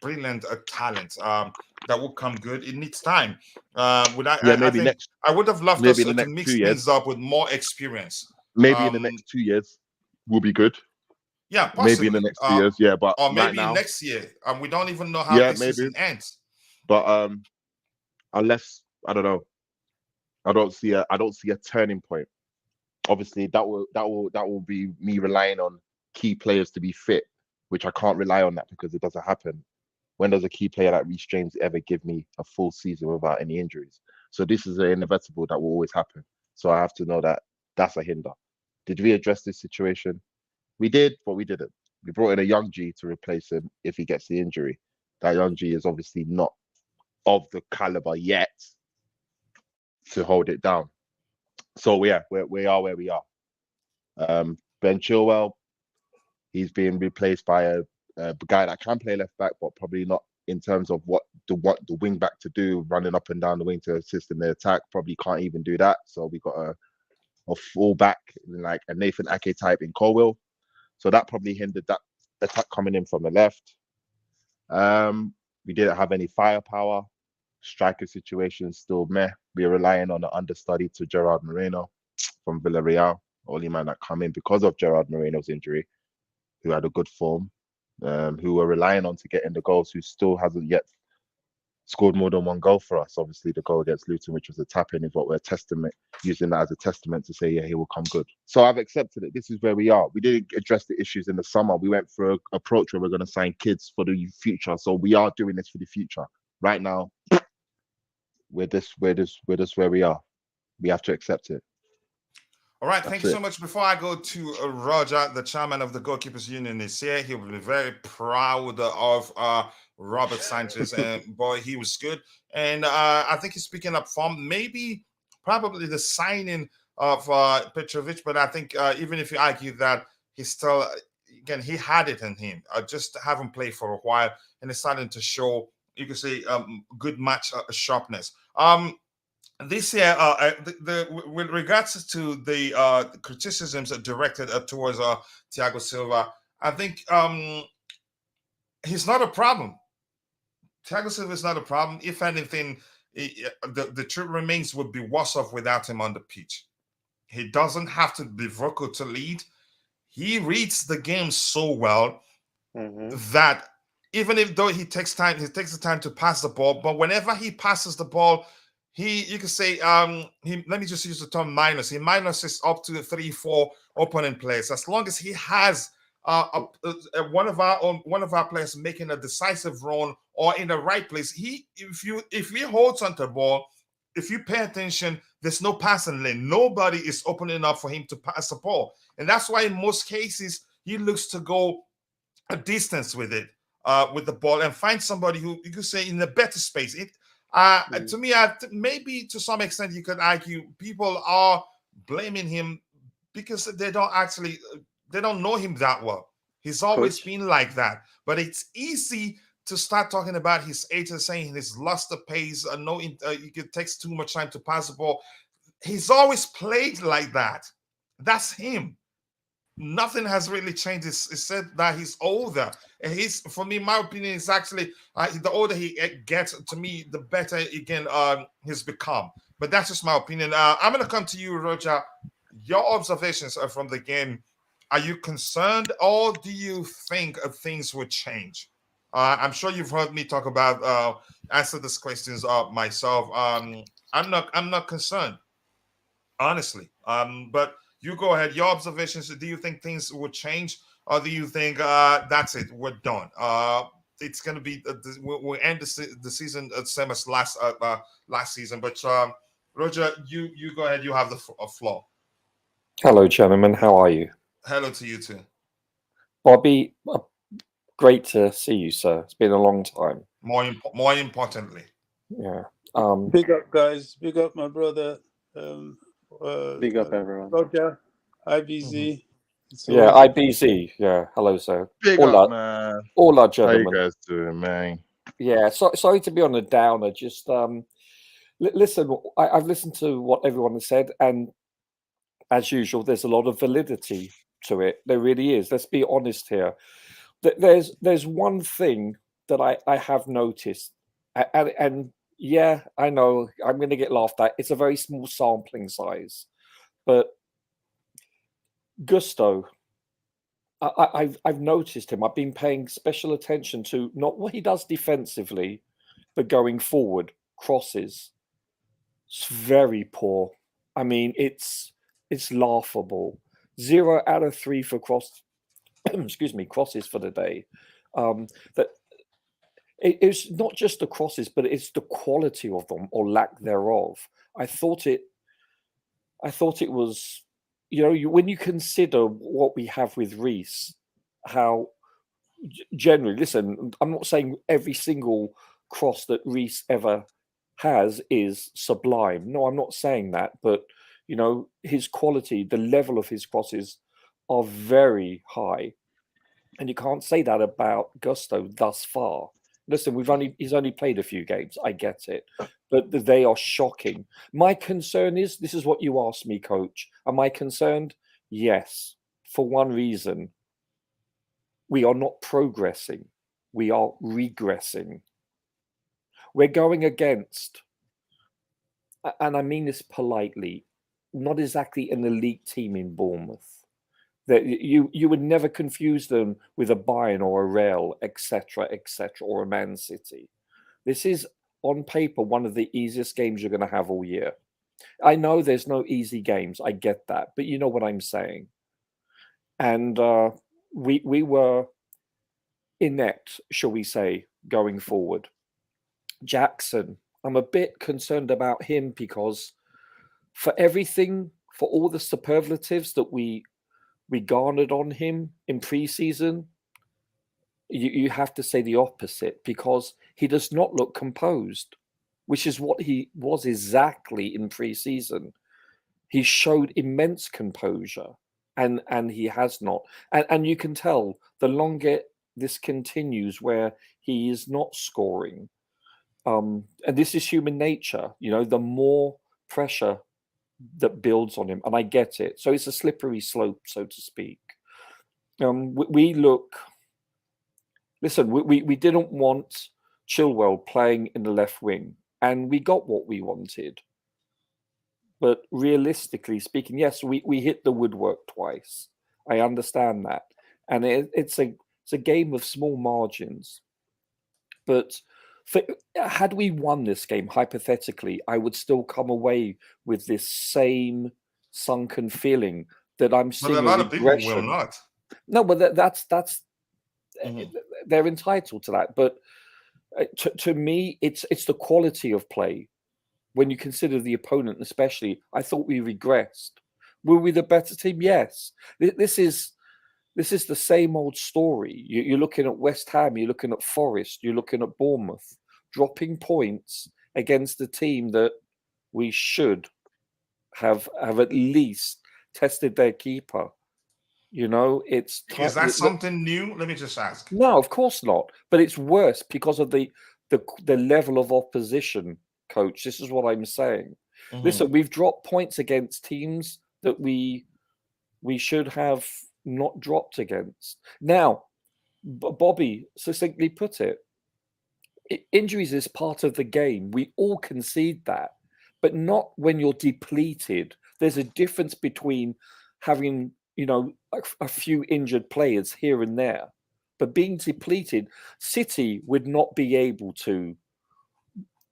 brilliant talent that will come good. It needs time. I Maybe think I would have loved us maybe in the to next mix 2 years. things up with more experience. Maybe in the next 2 years we'll be good. Yeah, possibly. Maybe in the next 2 years, yeah, but or maybe right now, next year. We don't even know how this season ends. But unless I don't know, I don't see a turning point. Obviously, that will be me relying on key players to be fit, which I can't rely on that because it doesn't happen. When does a key player like Reece James ever give me a full season without any injuries? So this is an inevitable that will always happen. So I have to know that that's a hinder. Did we address this situation? We did, but we didn't. We brought in a young G to replace him if he gets the injury. That young G is obviously not of the caliber yet to hold it down. So we are where we are. Ben Chilwell, he's being replaced by a guy that can play left back, but probably not in terms of what the wing back to do, running up and down the wing to assist in the attack. Probably can't even do that. So we got a full back, like a Nathan Ake type in Colwill. So that probably hindered that attack coming in from the left. We didn't have any firepower. Striker situation still meh. We're relying on an understudy to Gerard Moreno from Villarreal. Only man that come in because of Gerard Moreno's injury, who had a good form, who we're relying on to get in the goals, who still hasn't yet scored more than one goal for us. Obviously, the goal against Luton, which was a tap-in, is what we're using that as a testament to say, yeah, he will come good. So I've accepted it. This is where we are. We didn't address the issues in the summer. We went for an approach where we're going to sign kids for the future. So we are doing this for the future. Right now, we're just where we are. We have to accept it. All right, thank you so much. Before I go to Roger, the chairman of the Goalkeepers Union is here. He will be very proud of Robert Sanchez. And boy, he was good. And I think he's picking up form. Probably the signing of Petrovic. But I think even if you argue that he's still, again, he had it in him. Just haven't played for a while. And it's starting to show, you could say, good match sharpness. This year, with regards to the criticisms directed towards Thiago Silva, I think he's not a problem. Thiago Silva is not a problem. If anything, the truth remains would be worse off without him on the pitch. He doesn't have to be vocal to lead. He reads the game so well that even though he takes the time to pass the ball, but whenever he passes the ball, you can say let me just use the term minus. He minuses up to 3-4 opponent players. As long as he has one of our players making a decisive run or in the right place, if he holds onto the ball, if you pay attention, there's no passing lane. Nobody is opening up for him to pass the ball, and that's why in most cases he looks to go a distance with it, with the ball, and find somebody who you could say in a better space. To me, maybe to some extent you could argue people are blaming him because they don't know him that well. He's always been like that. But it's easy to start talking about his age and saying he's lost the pace. It takes too much time to pass the ball. He's always played like that. That's him. Nothing has really changed. It's said that he's older. And for me, my opinion is actually the older he gets, to me, the better again he's become. But that's just my opinion. I'm going to come to you, Roger. Your observations from the game. Are you concerned, or do you think things would change? I'm sure you've heard me talk about answer these questions myself. I'm not concerned, honestly. But You go ahead. Your observations. Do you think things will change, or do you think that's it? We're done. It's going to be we'll end the season same as last season. But Roger, you go ahead. You have the floor. Hello, gentlemen. How are you? Hello to you too, Bobby. Great to see you, sir. It's been a long time. More importantly, yeah. Big up, guys. Big up, my brother. Big up, everyone. Roger, IBZ. Yeah, IBZ. Yeah. Hello, sir. Big all up, our, man. All our How gentlemen. you guys doing, man? Yeah. Sorry to be on a downer. Just listen. I've listened to what everyone has said, and as usual, there's a lot of validity to it. There really is. Let's be honest here. There's one thing that I have noticed, and yeah, I know I'm going to get laughed at. It's a very small sampling size, but Gusto, I've noticed him. I've been paying special attention to not what he does defensively, but going forward, crosses. It's very poor. I mean, it's laughable. 0 out of 3 for excuse me, crosses for the day. That it's not just the crosses, but it's the quality of them or lack thereof. I thought it was, when you consider what we have with Reece, how generally, listen, I'm not saying every single cross that Reece ever has is sublime. No, I'm not saying that, but his quality, the level of his crosses are very high. And you can't say that about Gusto thus far. Listen, he's only played a few games. I get it, but they are shocking. My concern is, this is what you asked me, Coach. Am I concerned? Yes, for one reason. We are not progressing. We are regressing. We're going against, and I mean this politely, not exactly an elite team in Bournemouth. That you would never confuse them with a Bayern or a Real, etc., or a Man City. This is, on paper, one of the easiest games you're going to have all year. I know there's no easy games. I get that. But you know what I'm saying. And we were inept, shall we say, going forward. Jackson, I'm a bit concerned about him because for everything, for all the superlatives that we garnered on him in pre-season, you have to say the opposite, because he does not look composed, which is what he was exactly in pre-season. He showed immense composure, and he has not. And you can tell the longer this continues where he is not scoring, and this is human nature, the more pressure that builds on him, and I get it. So it's a slippery slope, so to speak. We look. Listen, we didn't want Chilwell playing in the left wing, and we got what we wanted. But realistically speaking, yes, we hit the woodwork twice. I understand that, and it's a game of small margins. But had we won this game, hypothetically, I would still come away with this same sunken feeling that I'm seeing. But a lot of people will not. No, but that's they're entitled to that. But to me, it's the quality of play. When you consider the opponent, especially, I thought we regressed. Were we the better team? Yes. This is the same old story. You're looking at West Ham, you're looking at Forest, you're looking at Bournemouth, dropping points against a team that we should have at least tested their keeper. Is that something new? Let me just ask. No, of course not. But it's worse because of the level of opposition, Coach. This is what I'm saying. Listen, we've dropped points against teams that we should have not dropped against. Now, Bobby succinctly put it, injuries is part of the game. We all concede that, but not when you're depleted. There's a difference between having, a few injured players here and there, but being depleted. City would not be able to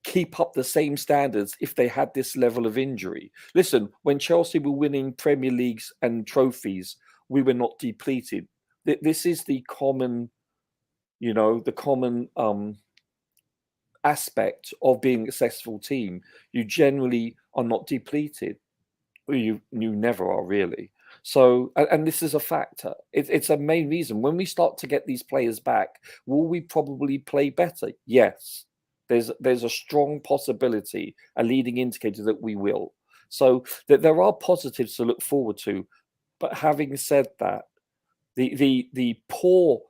keep up the same standards if they had this level of injury. Listen, when Chelsea were winning Premier Leagues and trophies, we were not depleted. This is the common, aspect of being a successful team. You generally are not depleted. You never are, really. So, and this is a factor. It's a main reason. When we start to get these players back, will we probably play better? Yes. There's a strong possibility, a leading indicator that we will. So that there are positives to look forward to. But having said that, the poor,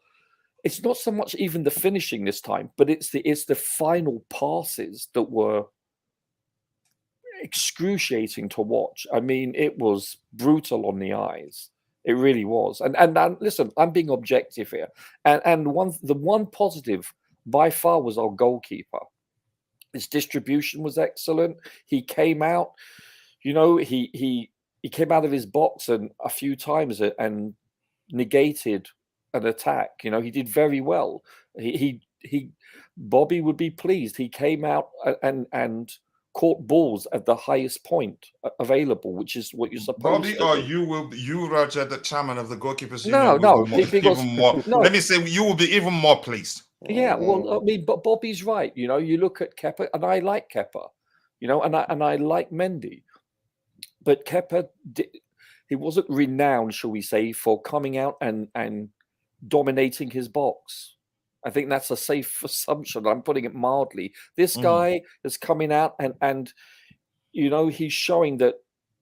it's not so much even the finishing this time, but it's the final passes that were excruciating to watch. I mean, it was brutal on the eyes. It really was. And listen, I'm being objective here. And the one positive by far was our goalkeeper. His distribution was excellent. He came out, he came out of his box and a few times and negated an attack. He did very well. Bobby would be pleased. He came out and caught balls at the highest point available, which is what you're supposed Bobby, to or do. you, Roger, the chairman of the goalkeepers No, union, because even more. no. Let me say, you will be even more pleased. Yeah, well, I mean, but Bobby's right. You look at Kepa, and I like Kepa, and I like Mendy, but Kepa, he wasn't renowned, shall we say, for coming out and dominating his box. I think that's a safe assumption. I'm putting it mildly. This guy is coming out and he's showing that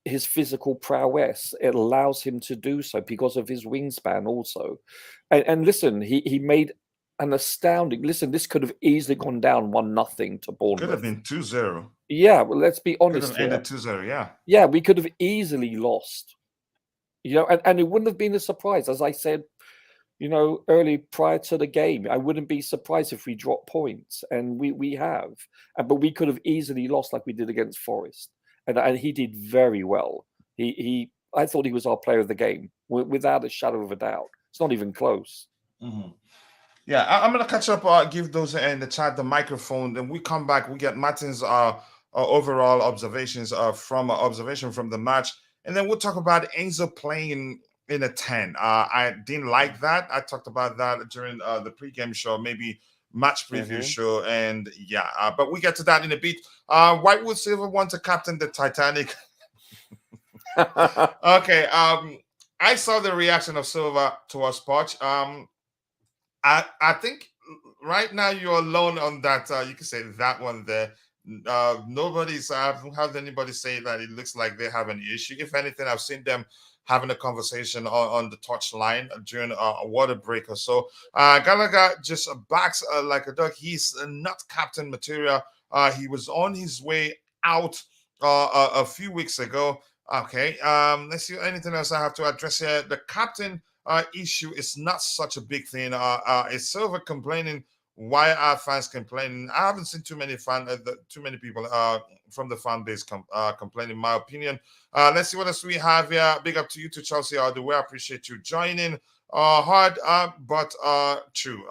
his physical prowess, it allows him to do so because of his wingspan also. And listen, he made an astounding, this could have easily gone down 1-0 to Bournemouth. Could have been 2-0. Yeah, well, let's be honest. Could have ended 2-0, yeah. Yeah, we could have easily lost. And it wouldn't have been a surprise. As I said, early prior to the game, I wouldn't be surprised if we drop points, and we have. But we could have easily lost like we did against Forest. And he did very well. I thought he was our player of the game, without a shadow of a doubt. It's not even close. Mm-hmm. Yeah, I'm going to catch up, give those in the chat the microphone. Then we come back, we get Martin's overall observations from the match. And then we'll talk about Enzo playing in a 10. I didn't like that. I talked about that during the pregame show, maybe match preview show. And yeah, but we get to that in a bit. Whitewood Silver wants to captain the Titanic. Okay. I saw the reaction of Silva towards Poch. I think right now you're alone on that. You can say that one there. Nobody's I haven't had anybody say that it looks like they have an issue. If anything, I've seen them having a conversation on the touch line during a water break or so. Gallagher just backs like a duck. He's not captain material. He was on his way out a few weeks ago. Okay. Let's see anything else I have to address here. The captain issue is not such a big thing. It's Silver complaining. Why are fans complaining? I haven't seen too many people from the fan base complaining, in my opinion. Let's see what else we have here. Big up to you, to Chelsea all the way. I appreciate you joining. Hard, but true.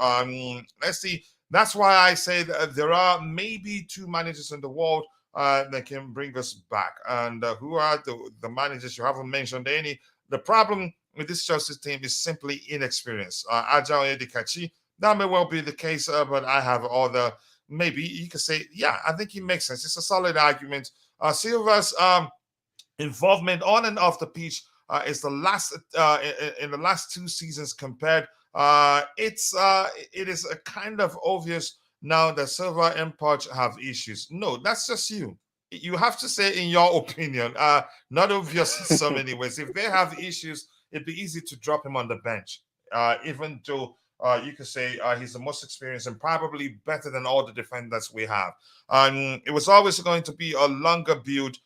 Let's see. That's why I say that there are maybe 2 managers in the world that can bring us back. And who are the managers? You haven't mentioned any. The problem with this Chelsea team is simply inexperience. Agile Edikachi, that may well be the case, but I have all the, maybe you could say, yeah, I think it makes sense. It's a solid argument. Silva's involvement on and off the pitch is the last in the last 2 seasons compared. It is a kind of obvious now that Silva and Poch have issues. No, that's just you. You have to say in your opinion, not obvious in so many ways. If they have issues, it'd be easy to drop him on the bench, even though you could say he's the most experienced and probably better than all the defenders we have. It was always going to be a longer build.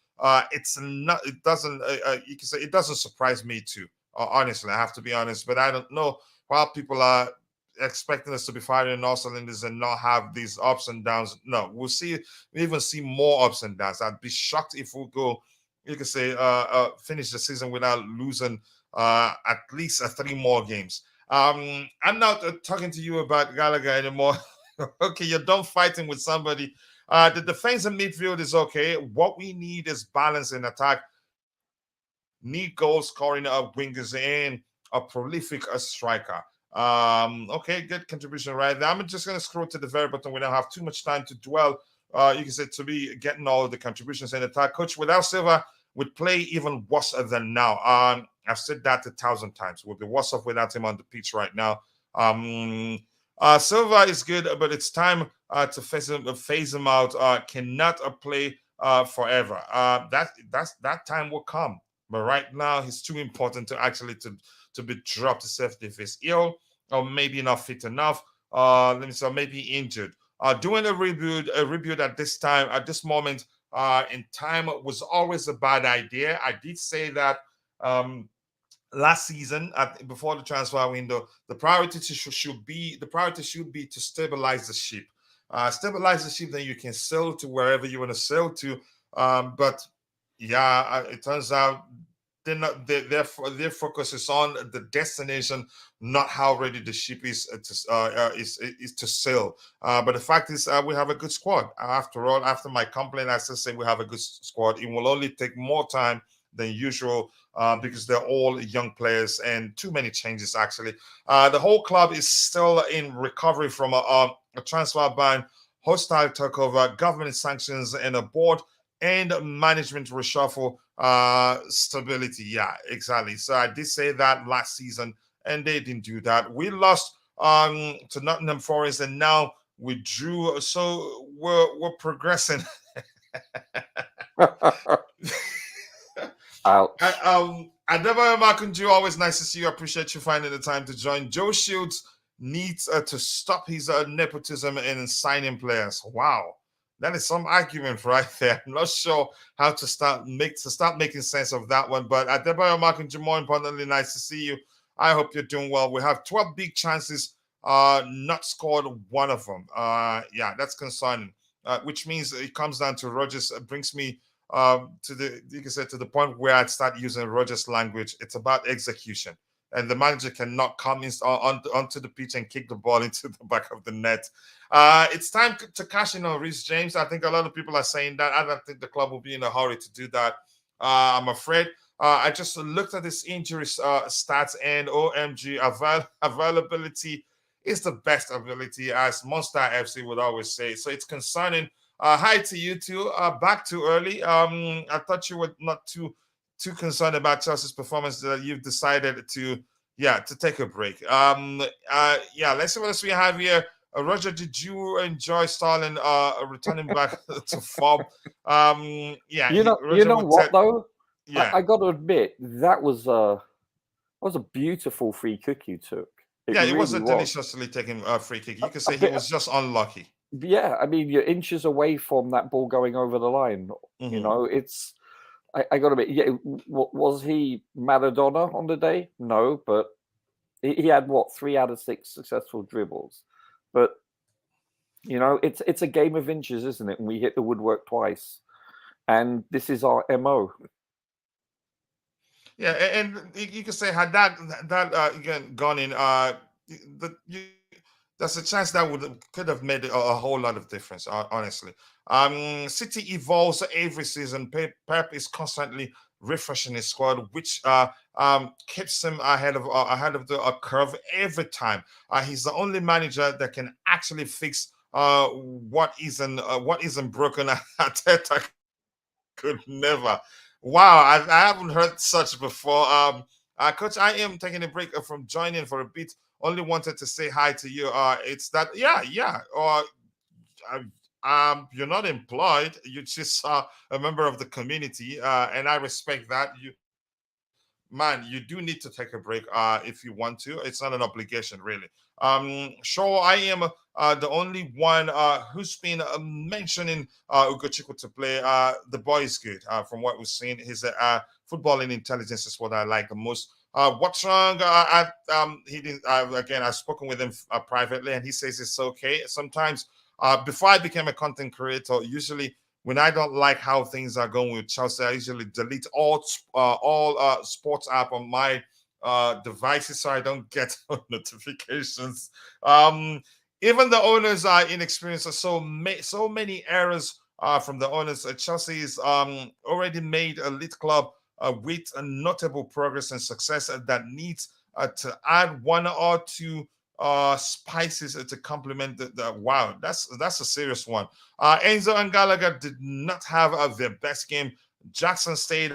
It's not. It doesn't. You can say it doesn't surprise me too. Honestly, I have to be honest. But I don't know why people are expecting us to be firing in all cylinders and not have these ups and downs. No, we'll see. We even see more ups and downs. I'd be shocked if we go. You can say finish the season without losing at least 3 more games. I'm not talking to you about Gallagher anymore. Okay, you're done fighting with somebody. The defense and midfield is okay. What we need is balance in attack. Need goal scoring wingers and a prolific striker. Okay, good contribution right there. I'm just going to scroll to the very bottom. We don't have too much time to dwell. You can say to be getting all of the contributions in attack. Coach, without Silva, would play even worse than now. I've said that 1,000 times. We'll be worse off without him on the pitch right now. Silva is good, but it's time to phase him out. Cannot play forever. That time will come. But right now, he's too important to actually to be dropped, except if he's ill or maybe not fit enough. Let me say, maybe injured. Doing a rebuild at this time, at this moment in time, was always a bad idea. I did say that last season, before the transfer window, the priority should be to stabilize the ship. Stabilize the ship, then you can sail to wherever you want to sail to. But yeah, it turns out their focus is on the destination, not how ready the ship is to sail. But the fact is, we have a good squad. After all, after my complaint, I still say we have a good squad. It will only take more time than usual because they're all young players and too many changes. Actually, the whole club is still in recovery from a transfer ban, hostile takeover, government sanctions, and a board and management reshuffle. Stability, yeah, exactly. So I did say that last season, and they didn't do that. We lost to Nottingham Forest, and now we drew. So we're progressing. Ouch. Adebayo Makunju, always nice to see you. I appreciate you finding the time to join. Joe Shields needs to stop his nepotism in signing players. Wow. That is some argument right there. I'm not sure how to start making sense of that one. But Adebayo Makunju, more importantly, nice to see you. I hope you're doing well. We have 12 big chances, not scored one of them. Yeah, that's concerning. Which means it comes down to Rodgers. Brings me to the point where I'd start using Rodgers' language. It's about execution. And the manager cannot come onto the pitch and kick the ball into the back of the net. It's time to cash in on Reece James. I think a lot of people are saying that. I don't think the club will be in a hurry to do that. I'm afraid. I just looked at this injury stats, and OMG, availability is the best ability, as Monster FC would always say. So it's concerning. Hi to you two. Back too early. I thought you were not too concerned about Chelsea's performance that you've decided to take a break. Let's see what else we have here. Roger, did you enjoy Sterling returning back to form? You know what though? Yeah, I got to admit that was a beautiful free kick you took. It was a deliciously taken free kick. You could say he was just unlucky. Yeah, I mean, you're inches away from that ball going over the line. Mm-hmm. You know, it's. I got to admit, yeah, was he Maradona on the day? No, but he had 3 out of 6 successful dribbles. But you know, it's a game of inches, isn't it? And we hit the woodwork twice, and this is our MO. Yeah, and you can say had that again gone in, there's a chance that could have made a whole lot of difference, honestly. City evolves every season. Pep is constantly refreshing his squad, which keeps him ahead of the curve every time. He's the only manager that can actually fix what isn't broken. Arteta could never. Wow, I haven't heard such before. Coach, I am taking a break from joining for a bit. Only wanted to say hi to you. It's that, or you're not employed. You just a member of the community, and I respect that. You do need to take a break if you want to. It's not an obligation, really. Sure, I am the only one who's been mentioning Ugochukwu to play. The boy is good from what we've seen. His footballing intelligence is what I like the most. What's wrong? He didn't. Again, I've spoken with him privately, and he says it's okay. Sometimes, before I became a content creator, usually when I don't like how things are going with Chelsea, I usually delete all sports app on my devices so I don't get notifications. even the owners are inexperienced. So many errors from the owners. Chelsea's already made a lead club with a notable progress and success that needs to add one or two spices to complement the wow. That's a serious one. Enzo and Gallagher did not have their best game. Jackson stayed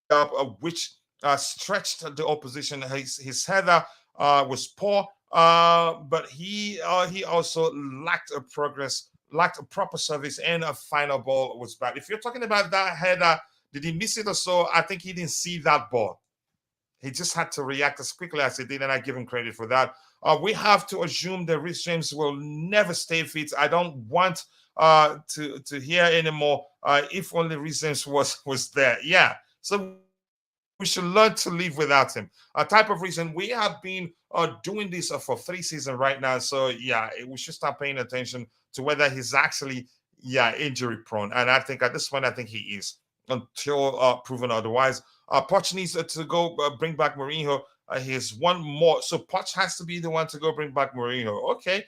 up, which stretched the opposition. His header was poor, but he also lacked a proper service, and a final ball was bad. If you're talking about that header, did he miss it or so? I think he didn't see that ball. He just had to react as quickly as he did, and I give him credit for that. We have to assume that Reece James will never stay fit. I don't want to hear anymore. If only Reece James was there, yeah. So we should learn to live without him. A type of reason we have been doing this for 3 seasons right now. So yeah, we should start paying attention to whether he's actually injury prone. And I think at this point, I think he is, until proven otherwise. Poch needs to go bring back Mourinho. He's one more. So Poch has to be the one to go bring back Mourinho. Okay.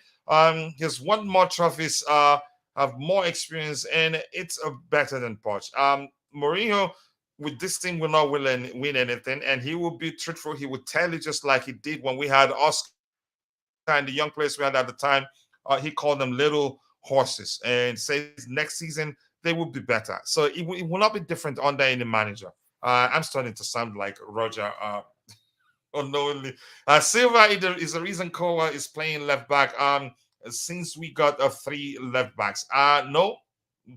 He's one more trophies, have more experience, and it's better than Poch. Mourinho with this team will not win anything, and he will be truthful. He would tell you, just like he did when we had Oscar and the young players we had at the time. He called them little horses, and says next season they will be better. So it will not be different under any manager. I'm starting to sound like Roger unknowingly. Silva is the reason Kowa is playing left back. Since we got 3 left backs. No,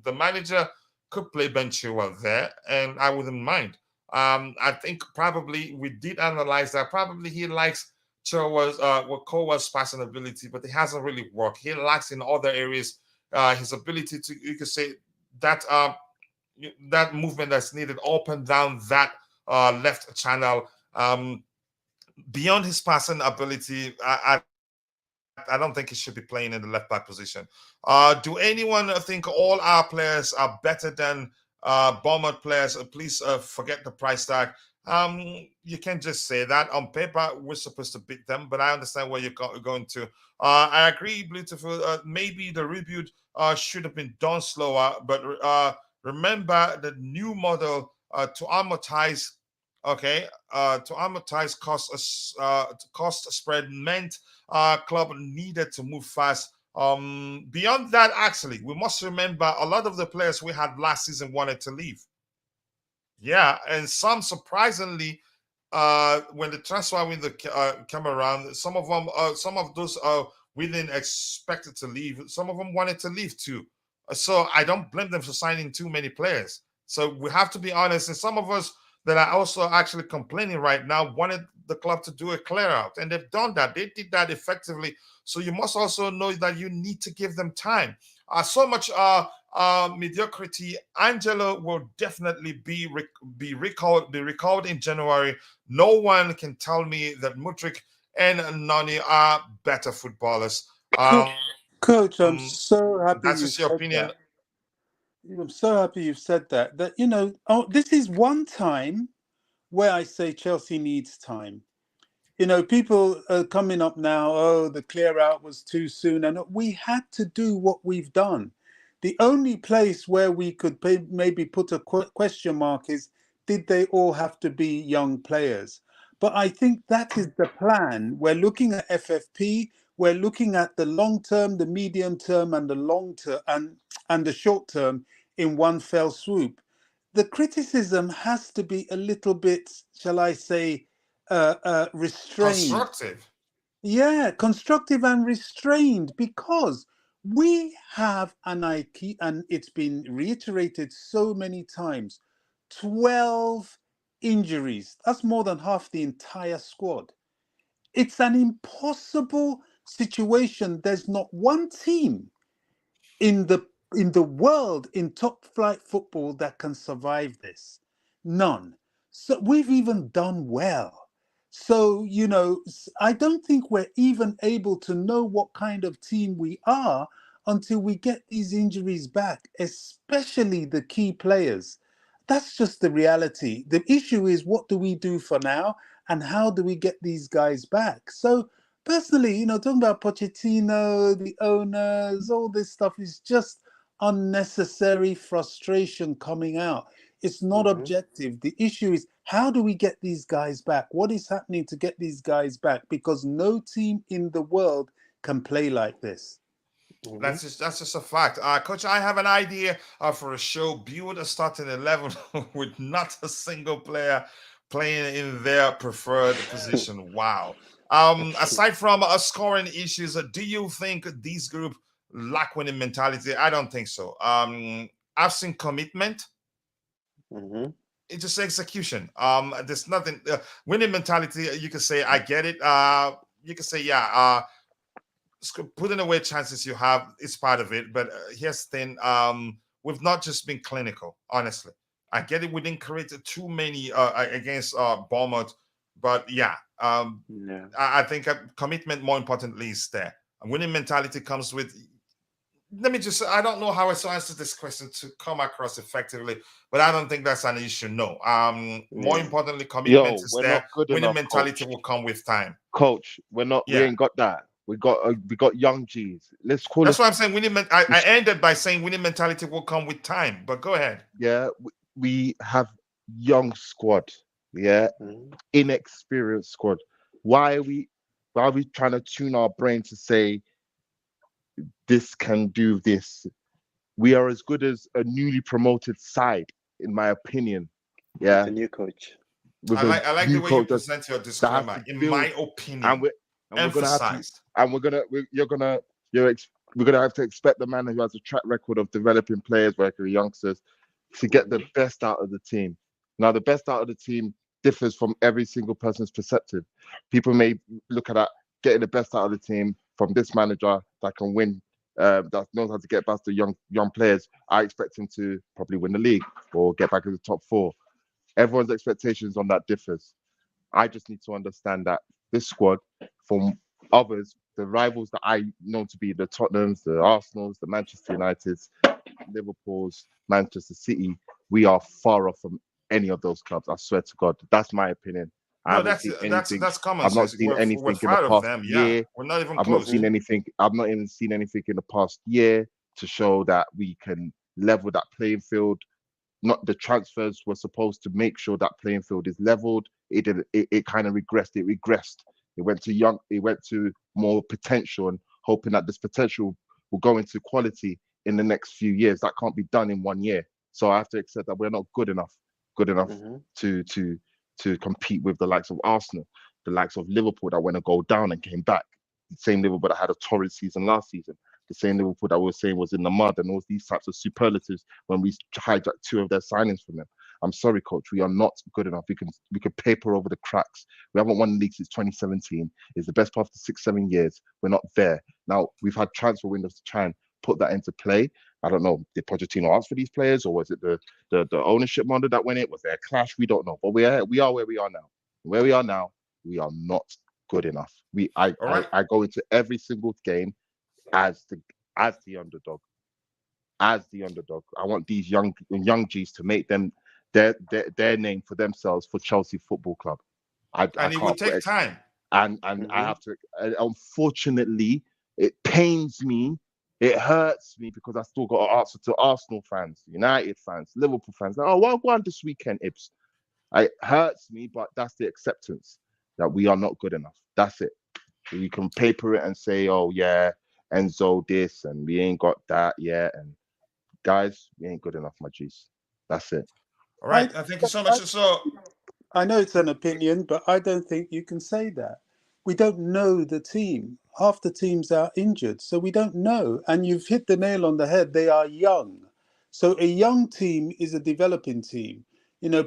the manager could play Ben Chilwell there, and I wouldn't mind. I think probably we did analyze that. Probably he likes Kowa's passing ability, but it hasn't really worked. He lacks in other areas. His ability to, you could say, that movement that's needed up and down that left channel. Beyond his passing ability, I don't think he should be playing in the left back position. Do anyone think all our players are better than Bournemouth players? Please forget the price tag. You can't just say that. On paper, we're supposed to beat them, but I understand where you're going to. I agree, Beautiful. Maybe the rebuild should have been done slower, but remember the new model to amortize. Okay, to amortize cost spread meant club needed to move fast. Beyond that, actually, we must remember a lot of the players we had last season wanted to leave. Yeah, and some surprisingly, when the transfer window came around, some of those we didn't expect it to leave. Some of them wanted to leave too. So I don't blame them for signing too many players. So we have to be honest, and some of us that are also actually complaining right now wanted the club to do a clear out, and they've done that. They did that effectively. So you must also know that you need to give them time. So much mediocrity. Angelo will definitely be recalled in January. No one can tell me that Mudryk and Nani are better footballers. Coach, I'm so happy. That's just your opinion. That. I'm so happy you've said that. That this is one time where I say Chelsea needs time. People are coming up now. Oh, the clear out was too soon, and we had to do what we've done. The only place where we could maybe put a question mark is, did they all have to be young players? But I think that is the plan. We're looking at FFP. We're looking at the long term, the medium term, and the long term, and the short term in one fell swoop. The criticism has to be a little bit, shall I say, restrained. Constructive. Yeah, constructive and restrained, because we have and it's been reiterated so many times, 12 injuries. That's more than half the entire squad. It's an impossible situation. There's not one team in the world in top flight football that can survive this. None. So we've even done well. So, I don't think we're even able to know what kind of team we are until we get these injuries back, especially the key players. That's just the reality. The issue is, what do we do for now, and how do we get these guys back? So personally, talking about Pochettino, the owners, all this stuff is just unnecessary frustration coming out. It's not objective. The issue is, how do we get these guys back? What is happening to get these guys back? Because no team in the world can play like this. That's just a fact. Coach, I have an idea for a show. Build a starting 11 with not a single player playing in their preferred position. Wow. Aside from scoring issues, do you think these group lack winning mentality? I don't think so. I've seen commitment. It's just execution. There's nothing winning mentality. You can say I get it. You can say putting away chances you have is part of it. But here's the thing: we've not just been clinical. Honestly, I get it. We didn't create too many against Bournemouth, but I think commitment, more importantly, is there. Winning mentality comes with. I don't know how I should answer this question to come across effectively, but I don't think that's an issue. No. More importantly, commitment is there. Winning mentality will come with time. Coach, we ain't got that. We got young G's. Let's call That's why I'm saying winning. I ended by saying winning mentality will come with time. But go ahead. Yeah, we have young squad. Yeah, inexperienced squad. Why are we trying to tune our brain to say this can do this? We are as good as a newly promoted side, in my opinion. Yeah, the new coach. I like the way you present your disclaimer. In my opinion, we're gonna have to expect the man who has a track record of developing players, working with youngsters, to get the best out of the team. Now, the best out of the team differs from every single person's perspective. People may look at that getting the best out of the team from this manager that can win, that knows how to get past the young players. I expect him to probably win the league or get back in the top 4. Everyone's expectations on that differs. I just need to understand that this squad, from others, the rivals that I know to be the Tottenhams, the Arsenals, the Manchester Uniteds, Liverpool's, Manchester City, we are far off from any of those clubs. I swear to God, that's my opinion. No, that's common. I've not seen anything in the past year. We're not even I've not seen anything. I've not even seen anything in the past year to show that we can level that playing field. Not the transfers were supposed to make sure that playing field is leveled. It did. It kind of regressed. It regressed. It went to young. It went to more potential, and hoping that this potential will go into quality in the next few years. That can't be done in 1 year. So I have to accept that we're not good enough to compete with the likes of Arsenal, the likes of Liverpool that went to go down and came back. The same Liverpool that had a torrid season last season. The same Liverpool that we were saying was in the mud, and all these types of superlatives when we hijacked 2 of their signings from them. I'm sorry, coach, we are not good enough. We can paper over the cracks. We haven't won the league since 2017. It's the best part of the 6-7 years. We're not there. Now, we've had transfer windows to try and put that into play. I don't know, did Pochettino ask for these players, or was it the ownership model that went in? Was there a clash? We don't know. But we are where we are now. Where we are now, we are not good enough. I go into every single game as the underdog. As the underdog. I want these young G's to make them their name for themselves for Chelsea Football Club. And it will take time. And I have to, unfortunately, it pains me. It hurts me because I still got to answer to Arsenal fans, United fans, Liverpool fans. Oh, well, go on this weekend, Ibs. It hurts me, but that's the acceptance that we are not good enough. That's it. You can paper it and say, oh, yeah, Enzo this, and we ain't got that yet. And guys, we ain't good enough, my G's. That's it. All right. Thank you so much. I know it's an opinion, but I don't think you can say that. We don't know the team. Half the teams are injured, so we don't know. And you've hit the nail on the head. They are young. So a young team is a developing team.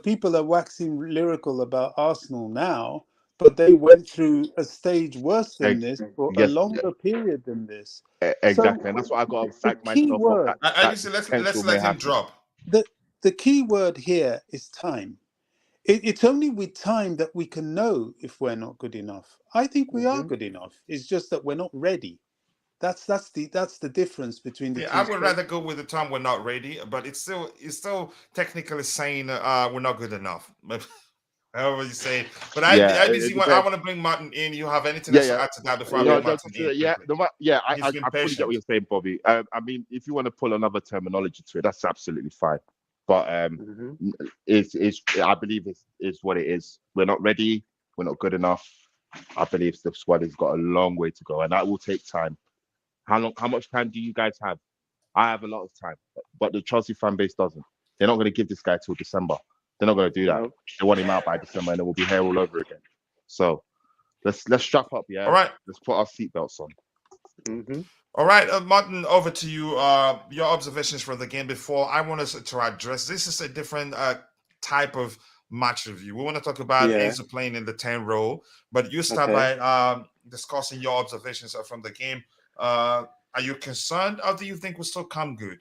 People are waxing lyrical about Arsenal now, but they went through a stage worse than this for a longer period than this. Exactly. So, and that's what I got to thank myself for. Let's let him drop. The key word here is time. It's only with time that we can know if we're not good enough. I think we are good enough. It's just that we're not ready. That's the difference between the two. I would rather go with the time we're not ready, but it's still technically saying we're not good enough. however you say it. But Yeah, I it want to bring Martin in. You have anything Yeah, else yeah. to add to that before I No, bring Martin in? yeah, He's I been fully get patient. what you're saying, Bobby. I mean, if you want to pull another terminology to it, that's absolutely fine. But it's I believe it's what it is. We're not ready. We're not good enough. I believe the squad has got a long way to go, and that will take time. How much time do you guys have? I have a lot of time, but the Chelsea fan base doesn't. They're not going to give this guy till December. They're not going to do that. Nope. They want him out by December, and then we'll be here all over again. So let's strap up, yeah. All right. Let's put our seatbelts on. All right, Martin, over to you. Your observations from the game before. I want us to address, this is a different type of match review. We want to talk about Enzo playing in the 10 role, but you start by discussing your observations from the game. Are you concerned, or do you think we'll still come good?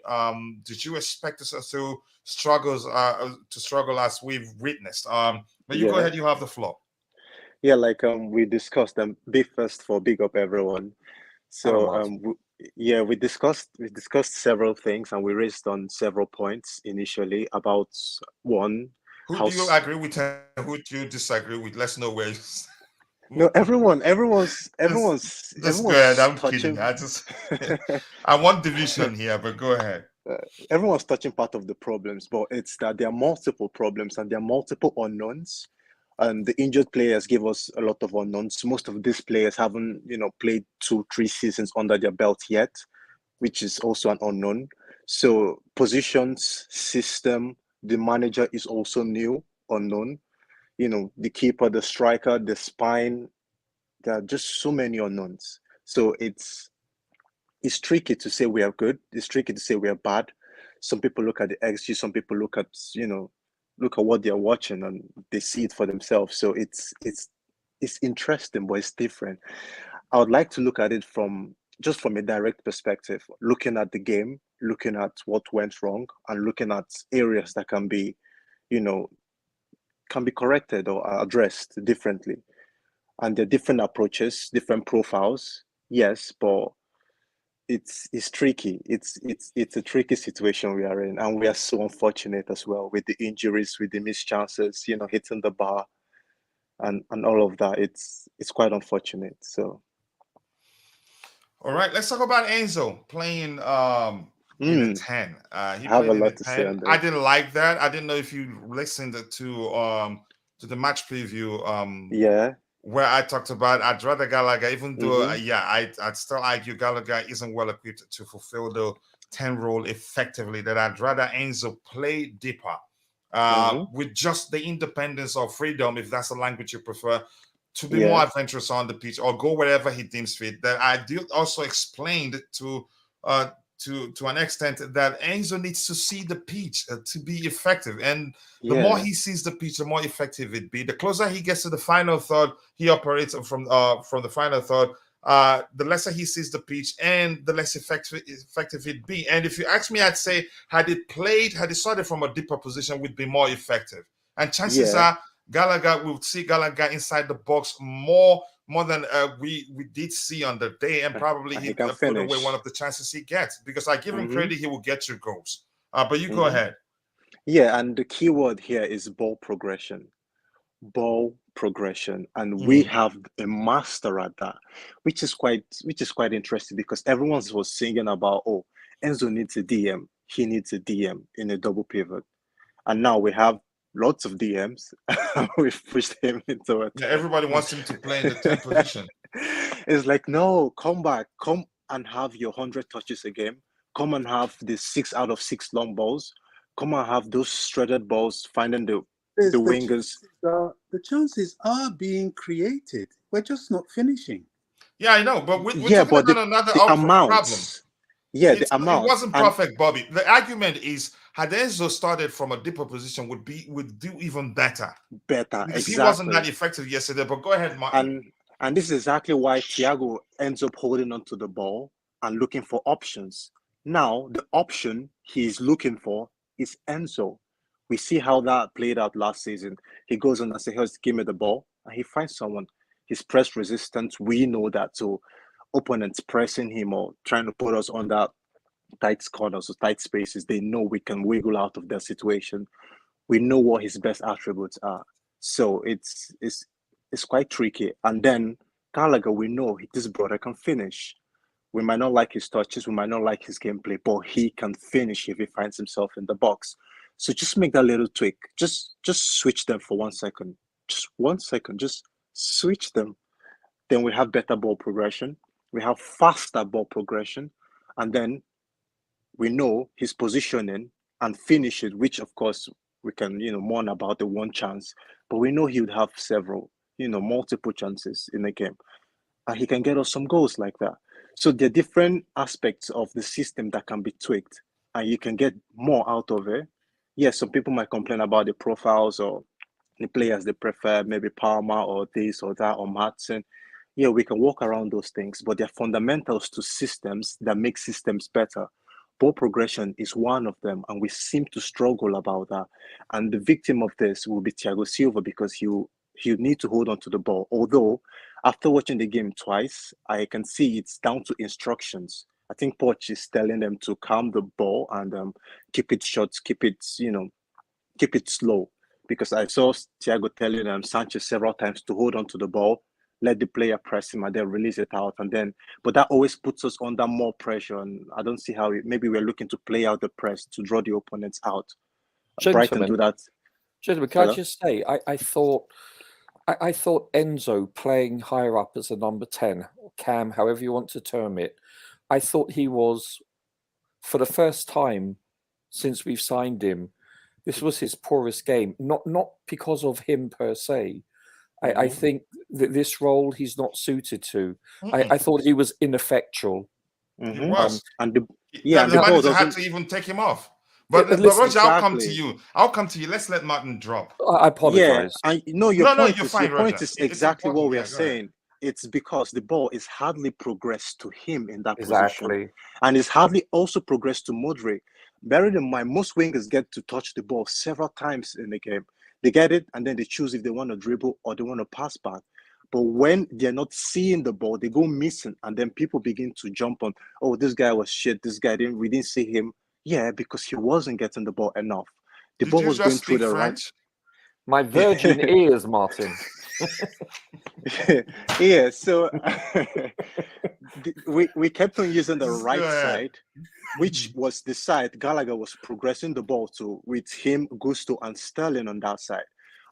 Did you expect us to struggle as we've witnessed? But you go ahead, you have the floor. Yeah, like we discussed, big up everyone. So we discussed several things, and we raised on several points initially about one. Who do you agree with and who do you disagree with? Let's know where. No, everyone's That's good. I'm kidding. I want division here, but go ahead. Everyone's touching part of the problems, but it's that there are multiple problems and there are multiple unknowns. And the injured players give us a lot of unknowns. Most of these players haven't, played 2-3 seasons under their belt yet, which is also an unknown. So positions, system, the manager is also new, unknown. The keeper, the striker, the spine. There are just so many unknowns. So it's tricky to say we are good. It's tricky to say we are bad. Some people look at the XG. Some people look at what they're watching and they see it for themselves. So it's interesting, but it's different. I would like to look at it from a direct perspective, looking at the game, looking at what went wrong, and looking at areas that can be corrected or addressed differently. And there are different approaches, different profiles, yes, but it's tricky. It's a tricky situation we are in, and we are so unfortunate as well with the injuries, with the missed chances, hitting the bar, and all of that. It's quite unfortunate. So, all right, let's talk about Enzo playing in the 10. He have played a in lot the to 10. say on that. I didn't like that. I didn't know if you listened to the match preview. Where I talked about I'd rather Gallagher, even though I'd still argue Gallagher isn't well equipped to fulfill the 10 role effectively, that I'd rather Enzo play deeper with just the independence or freedom, if that's the language you prefer, to be more adventurous on the pitch or go wherever he deems fit. That I did also explained to an extent that Enzo needs to see the pitch to be effective. And the more he sees the pitch, the more effective it be. The closer he gets to the final third, he operates from the final third, the lesser he sees the pitch and the less effective it be. And if you ask me, I'd say had he started from a deeper position, would be more effective. And chances are Gallagher, we'll see Gallagher inside the box more than we did see on the day, and probably he put away one of the chances he gets, because I give him credit, he will get you goals. But you go ahead. Yeah, and the key word here is ball progression. And we have a master at that, which is quite interesting, because everyone was singing about, Enzo needs a DM, he needs a DM in a double pivot, and now we have lots of DMs. We've pushed him into it. Yeah, everybody wants him to play in the 10th position. It's like, no, come back, come and have your 100 touches a game, come and have the 6 out of 6 long balls, come and have those shredded balls, finding the wingers. The chances are being created. We're just not finishing. Yeah, I know, but we're talking about another problem. Yeah, the amount. It wasn't perfect, Bobby. The argument is, had Enzo started from a deeper position, would do even better. Because exactly. He wasn't that effective yesterday. But go ahead, Martin. And this is exactly why Thiago ends up holding onto the ball and looking for options. Now, the option he's looking for is Enzo. We see how that played out last season. He goes on and says, "Here's, give me the ball," and he finds someone. He's press resistant. We know that. So opponents pressing him or trying to put us on that tight corners or tight spaces, they know we can wiggle out of their situation. We know what his best attributes are. So it's quite tricky. And then Gallagher, we know this brother can finish. We might not like his touches, we might not like his gameplay, but he can finish if he finds himself in the box. So just make that little tweak. Just switch them for 1 second. Just 1 second. Just switch them. Then we have better ball progression. We have faster ball progression. And then we know his positioning and finish it, which of course we can, mourn about the one chance, but we know he would have several, multiple chances in a game. And he can get us some goals like that. So there are different aspects of the system that can be tweaked and you can get more out of it. Yes, some people might complain about the profiles or the players they prefer, maybe Palmer or this or that or Martin. Yeah, we can walk around those things, but they're fundamentals to systems that make systems better. Ball progression is one of them, and we seem to struggle about that. And the victim of this will be Thiago Silva because he'll need to hold on to the ball. Although, after watching the game twice, I can see it's down to instructions. I think Poch is telling them to calm the ball and keep it short, keep it slow. Because I saw Thiago telling Sanchez several times to hold on to the ball, let the player press him and then release it out. But that always puts us under more pressure. And I don't see how maybe we're looking to play out the press to draw the opponents out. Brighton do that. Gentlemen, can I just say, I thought Enzo playing higher up as a number 10, or Cam, however you want to term it, I thought he was, for the first time since we've signed him, this was his poorest game. Not because of him per se. I think that this role he's not suited to. I thought he was ineffectual. He was. The manager had to even take him off. But Roger, exactly. I'll come to you. Let's let Martin drop. I apologize. Yeah, your point is exactly what we are saying. It's because the ball is hardly progressed to him in that position. And it's hardly also progressed to Modric. Bearing in mind, most wingers get to touch the ball several times in the game. They get it, and then they choose if they want to dribble or they want to pass back. But when they're not seeing the ball, they go missing, and then people begin to jump on, oh, this guy was shit, we didn't see him. Yeah, because he wasn't getting the ball enough. The ball was going through the French? My virgin ears, Martin. Yeah, so we kept on using the right side, which was the side Gallagher was progressing the ball to, with him, Gusto, and Sterling on that side.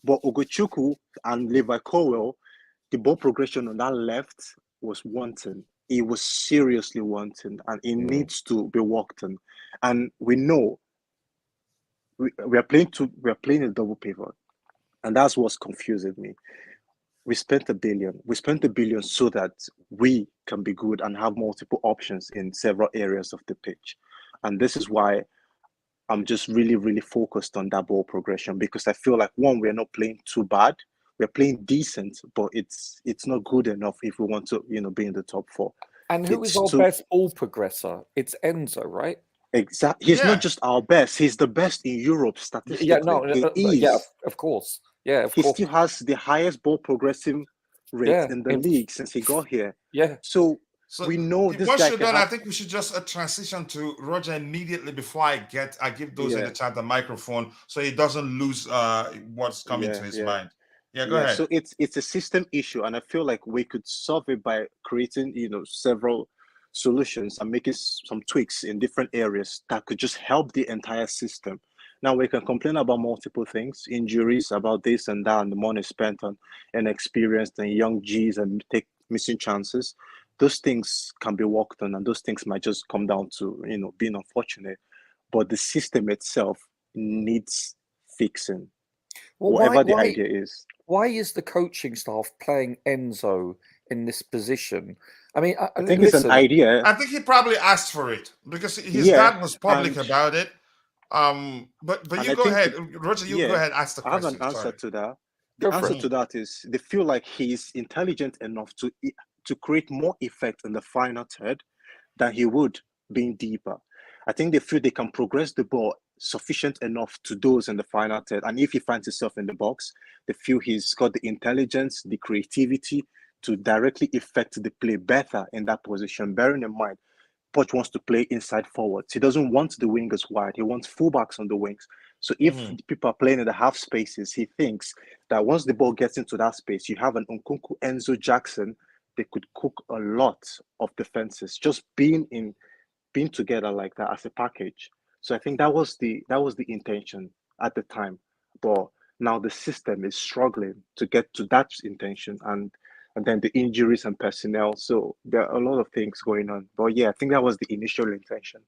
But Ugochukwu and Levi Colwell, the ball progression on that left was wanting. It was seriously wanting, and it needs to be worked on. And we know we are playing a double pivot, and that's what's confusing me. We spent $1 billion. We spent $1 billion so that we can be good and have multiple options in several areas of the pitch. And this is why I'm just really, really focused on that ball progression, because I feel like, one, we're not playing too bad. We're playing decent, but it's not good enough if we want to, be in the top 4. And who is our best ball progressor? It's Enzo, right? Exactly. He's not just our best. He's the best in Europe statistically. Yeah, of course. Yeah, of course. He still has the highest ball progressing rate in the league since he got here. Yeah. So we know this guy I think we should just transition to Roger immediately before I give those in the chat the microphone so he doesn't lose what's coming to his mind. Yeah, go ahead. So it's a system issue, and I feel like we could solve it by creating, several solutions and making some tweaks in different areas that could just help the entire system. Now we can complain about multiple things, injuries, about this and that, and the money spent on inexperienced and young G's and take missing chances. Those things can be worked on, and those things might just come down to, being unfortunate. But the system itself needs fixing, whatever the idea is. Why is the coaching staff playing Enzo in this position? I mean, I think it's an idea. I think he probably asked for it because his dad was public about it. But you go ahead, Roger. You go ahead. Ask the question. I have an answer to that. The answer to that is they feel like he's intelligent enough to create more effect in the final third than he would being deeper. I think they feel they can progress the ball sufficient enough to those in the final third. And if he finds himself in the box, they feel he's got the intelligence, the creativity to directly affect the play better in that position. Bearing in mind, Poch wants to play inside forwards. He doesn't want the wingers wide. He wants fullbacks on the wings. So if people are playing in the half spaces, he thinks that once the ball gets into that space, you have an Nkunku, Enzo, Jackson, they could cook a lot of defenses just being together like that as a package. So I think that was the intention at the time. But now the system is struggling to get to that intention, and then the injuries and personnel. So there are a lot of things going on. But yeah, I think that was the initial intention.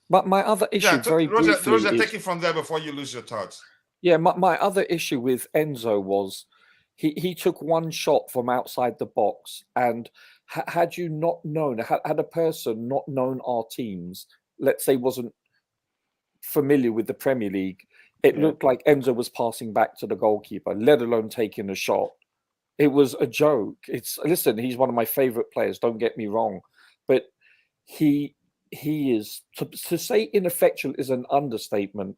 But my other issue, very briefly, Roger, is, take it from there before you lose your thoughts. Yeah, my other issue with Enzo was he took one shot from outside the box, and had you not known, had a person not known our teams, let's say wasn't familiar with the Premier League, it looked like Enzo was passing back to the goalkeeper, let alone taking a shot. It was a joke. Listen, he's one of my favorite players, don't get me wrong, but he is, to say ineffectual is an understatement.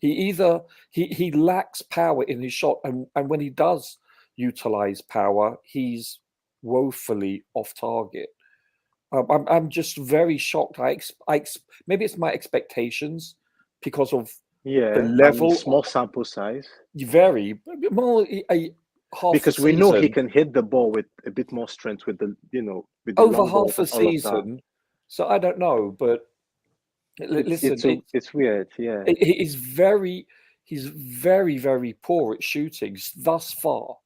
He lacks power in his shot, and when he does utilize power, he's woefully off target. I'm just very shocked. Maybe it's my expectations because of the level, small sample size. Very more half because we know he can hit the ball with a bit more strength with the with the over half a season. So I don't know, but listen, it's weird. Yeah, he's very, very poor at shooting thus far.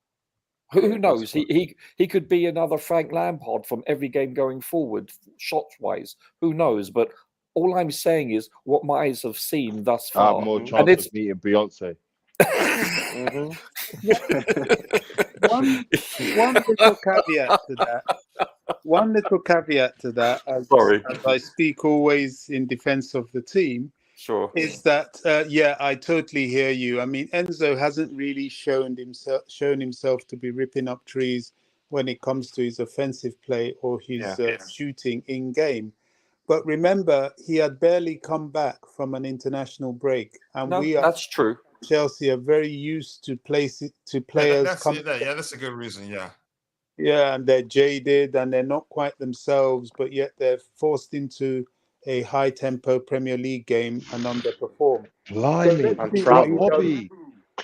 Who knows? He could be another Frank Lampard from every game going forward, shots wise. Who knows? But all I'm saying is what my eyes have seen thus far. I have more chance of beating Beyonce. One little caveat to that. One little caveat to that, as I speak always in defense of the team, is that I totally hear you. I mean, Enzo hasn't really shown himself to be ripping up trees when it comes to his offensive play or his shooting in game. But remember, he had barely come back from an international break, and that's true. Chelsea are very used to players. That's a good reason. Yeah, and they're jaded and they're not quite themselves, but yet they're forced into a high-tempo Premier League game and underperform. Blimey,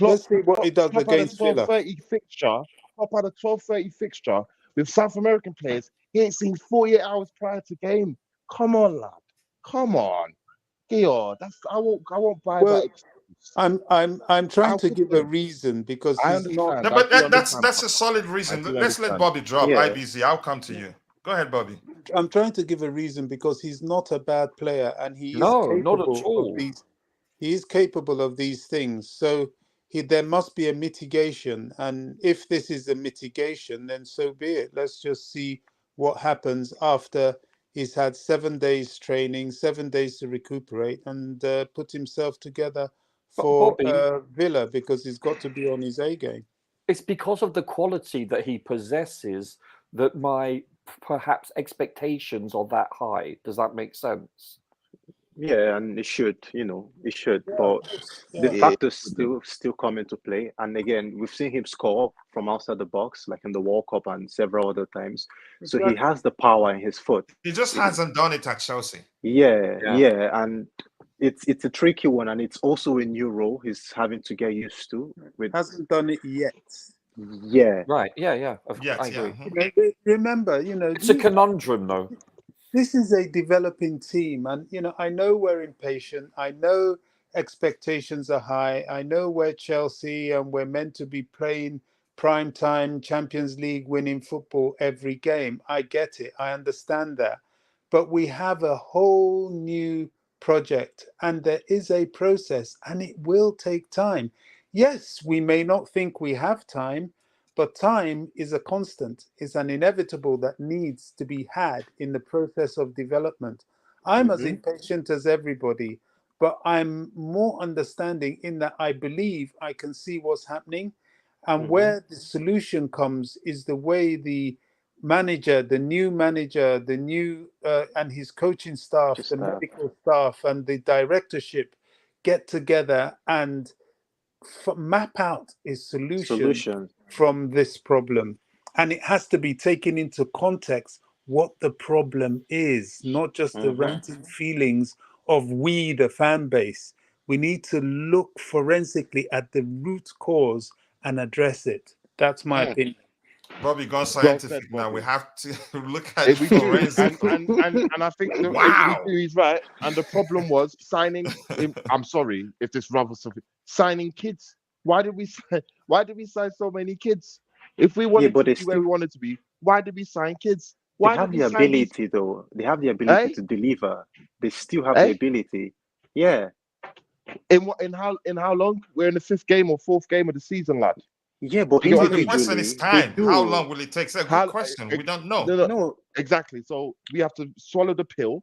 Let's see what he does against Villa. Klopp had a 12:30 fixture with South American players. He ain't seen 48 hours prior to game. Come on, lad. Come on. Gio, I won't buy that excuse. I'm trying to give a reason because he's not. No, but that's a solid reason. Let's let Bobby drop. IBZ, I'll come to you. Go ahead, Bobby. I'm trying to give a reason because he's not a bad player and he is not at all. He is capable of these things. So there must be a mitigation, and if this is a mitigation, then so be it. Let's just see what happens after he's had 7 days training, 7 days to recuperate and put himself together for Villa, because he's got to be on his A game. It's because of the quality that he possesses that my perhaps expectations are that high. Does that make sense? Yeah, and it should, it should. But the factors still come into play. And again, we've seen him score from outside the box, like in the World Cup and several other times. So he has the power in his foot. He just hasn't done it at Chelsea. Yeah. And it's a tricky one, and it's also a new role he's having to get used to. Hasn't done it yet. Yeah. Right. Yeah. I agree. Remember, it's a conundrum, though. This is a developing team, and I know we're impatient. I know expectations are high. I know we're Chelsea, and we're meant to be playing prime time Champions League winning football every game. I get it. I understand that, but we have a whole new project, and there is a process, and it will take time. Yes, we may not think we have time, but time is a constant, is an inevitable that needs to be had in the process of development. I'm as impatient as everybody, but I'm more understanding in that I believe I can see what's happening. And where the solution comes is the way the manager, the new and his coaching staff, the medical staff and the directorship get together and map out a solution from this problem. And it has to be taken into context what the problem is, not just the ranting feelings of we, the fan base. We need to look forensically at the root cause and address it. That's my opinion. Bobby gone Well scientific said, now. Bobby. We have to look at it We do, forensically. and I think we Wow. do. He's right. And the problem was signing. I'm sorry if this rather something. Signing kids. Why did we sign? Why did we sign so many kids? If we Yeah, wanted but to they be where we still wanted to be, why did we sign kids? they Why have did we the sign these? ability though. They have the ability Hey, to deliver. They still have the hey. ability. Yeah. In how long? We're in the 5th game or 4th game of the season, lad. Yeah, but You get what So I the mean? question is individually, they time. How do. long will it take? It's a good How? question. We don't know. No, No, exactly. So we have to swallow the pill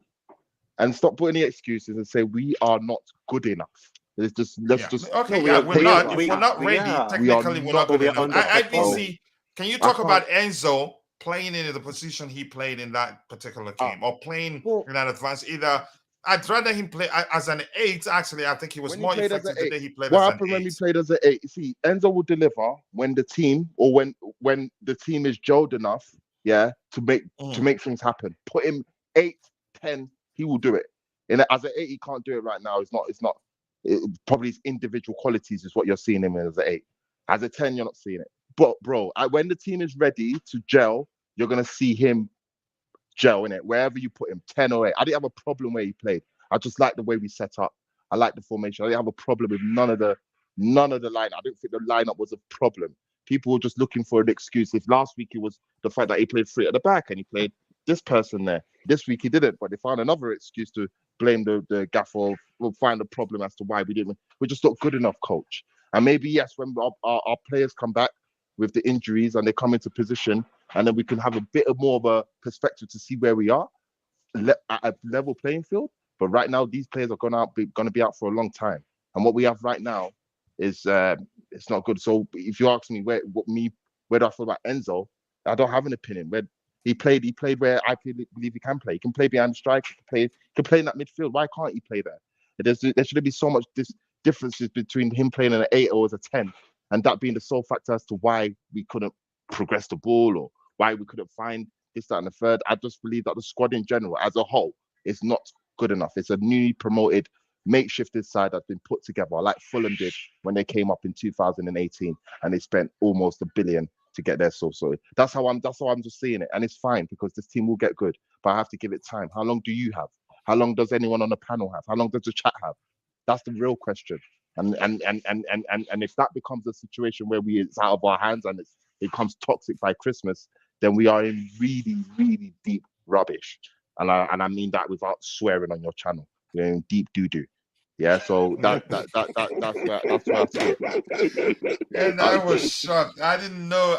and stop putting the excuses and say we are not good enough. Let's just Okay, no, we yeah, are we're take not. the If we're facts. not we ready, are, We are technically we're not not but good we are enough. underperforming. IBC, can you I talk about can't. Enzo playing in the position he played in that particular game, or playing Well, in an advance? Either I'd rather him play as an 8. Actually, I think he was when he more played as an effective the 8, day he played what as an happened when 8. we played as an 8? You see, Enzo will deliver when the team or when the team is gelled enough, yeah, to make things happen. Put him 8, 10, he will do it. And as an 8, he can't do it right now. Probably his individual qualities is what you're seeing him as an 8. As a 10, you're not seeing it. But bro, when the team is ready to gel, you're gonna see him gel in it wherever you put him. 10 or 8. I didn't have a problem where he played. I just like the way we set up. I like the formation. I didn't have a problem with none of the line. I didn't think the lineup was a problem. People were just looking for an excuse. If last week it was the fact that he played 3 at the back and he played this person there. This week he didn't, but they found another excuse to blame the gaffer. We'll find a problem as to why we didn't. We're just not good enough, coach. And maybe yes, when our players come back with the injuries and they come into position, and then we can have a bit more of a perspective to see where we are at a level playing field. But right now, these players are going to be out for a long time, and what we have right now is it's not good. So if you ask me where do I feel about Enzo, I don't have an opinion. Where he played where I believe he can play. He can play behind the strike. He can play in that midfield. Why can't he play there? There should be so much differences between him playing an 8 or as a 10, and that being the sole factor as to why we couldn't progress the ball or why we couldn't find this, that, and the third. I just believe that the squad in general, as a whole, is not good enough. It's a newly promoted, makeshifted side that's been put together, like Fulham did when they came up in 2018, and they spent almost $1 billion to get there. So that's how I'm just seeing it, and it's fine because this team will get good, but I have to give it time. How long do you have? How long does anyone on the panel have? How long does the chat have? That's the real question. And if that becomes a situation where it's out of our hands and it becomes toxic by Christmas, then we are in really, really deep rubbish. And I mean that without swearing on your channel. We're in deep doo-doo. Yeah, so that's where I see it. And I was shocked. I didn't know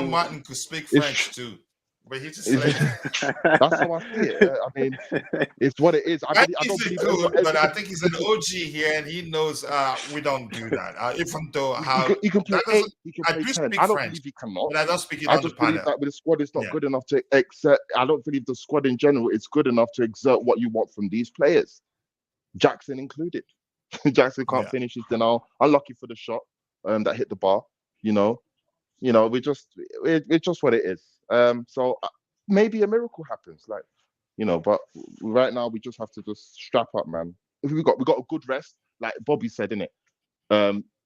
Martin could speak French too. But he just like that's how I see it. I mean, it's what it is. I don't believe good, but I think he's an OG here, and he knows we don't do that. Even though he can play 8, he can I play do 10. speak I don't French, believe he cannot. but I don't speak it I on the just believe panel. that with the squad, it's not good enough to exert. I don't believe the squad in general is good enough to exert what you want from these players, Jackson included. Jackson can't finish his denial. Unlucky for the shot that hit the bar. It's just what it is. So maybe a miracle happens, but right now we just have to just strap up, man. If we got a good rest, like Bobby said, innit?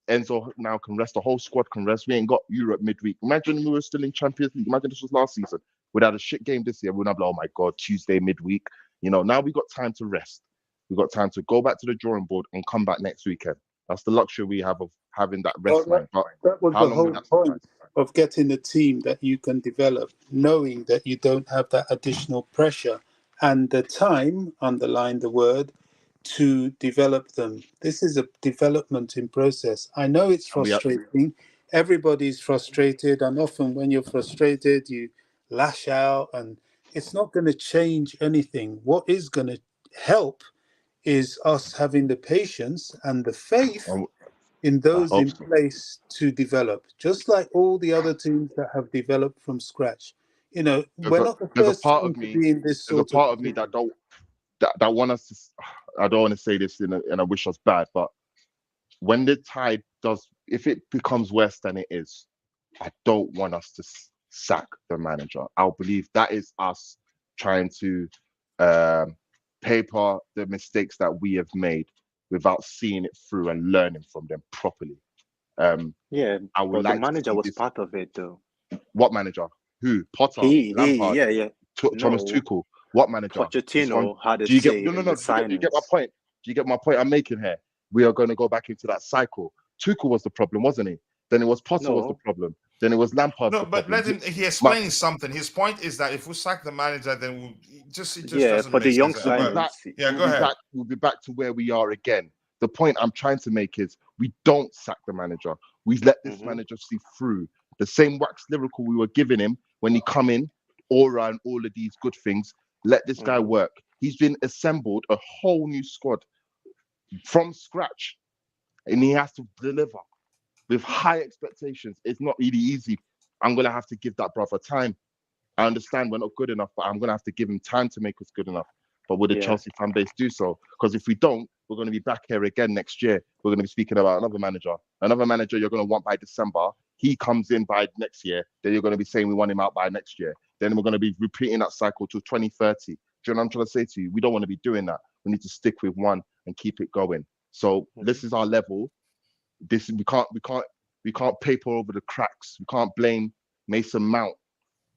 Enzo now can rest. The whole squad can rest. We ain't got Europe midweek. Imagine we were still in Champions League. Imagine this was last season. We'd had a shit game this year. We'd have like, oh my God, Tuesday midweek. Now we got time to rest. We got time to go back to the drawing board and come back next weekend. That's the luxury we have of having that rest, man. But That was how the long whole will that point suffice? of getting a team that you can develop, knowing that you don't have that additional pressure and the time, underline the word, to develop them. This is a development in process. I know it's frustrating. Everybody's frustrated, and often when you're frustrated, you lash out, and it's not going to change anything. What is going to help is us having the patience and the faith in I those hope in so. place to develop, just like all the other teams that have developed from scratch. We're not the There's a first part team of to me. be in this There's a sort of part of me that don't that want us to. I don't want to say this and I wish us bad, but when the tide does, if it becomes worse than it is, I don't want us to sack the manager. I'll believe that is us trying to paper the mistakes that we have made without seeing it through and learning from them properly. Yeah, I would but like the to manager see was this. part of it, though. What manager? Who? Potter, He, Lampard, yeah. Thomas No, Tuchel. What manager? This one? Pochettino had a Do you get? say No. in the Do you get my signings. point? Do you get my point I'm making here? We are going to go back into that cycle. Tuchel was the problem, wasn't he? Then it was Potter was the No, problem. Then it was Lampard No, the but problem. let him. He explains something. His point is that if we sack the manager, then it just yeah, doesn't for make the young sense. We'll be But back. signings. yeah, We'll go be ahead. back. We'll be back to where we are again. The point I'm trying to make is we don't sack the manager. We let this manager see through the same wax lyrical we were giving him when he come in, aura and all of these good things. Let this guy work. He's been assembled a whole new squad from scratch, and he has to deliver with high expectations. It's not really easy. I'm gonna have to give that brother time. I understand we're not good enough, but I'm gonna have to give him time to make us good enough. But will the Chelsea fan base do so? Because if we don't, we're going to be back here again next year. We're going to be speaking about another manager you're going to want by December. He comes in by next year. Then you're going to be saying we want him out by next year. Then we're going to be repeating that cycle till 2030. Do you know what I'm trying to say to you? We don't want to be doing that. We need to stick with one and keep it going. So this is our level. We can't paper over the cracks. We can't blame Mason Mount,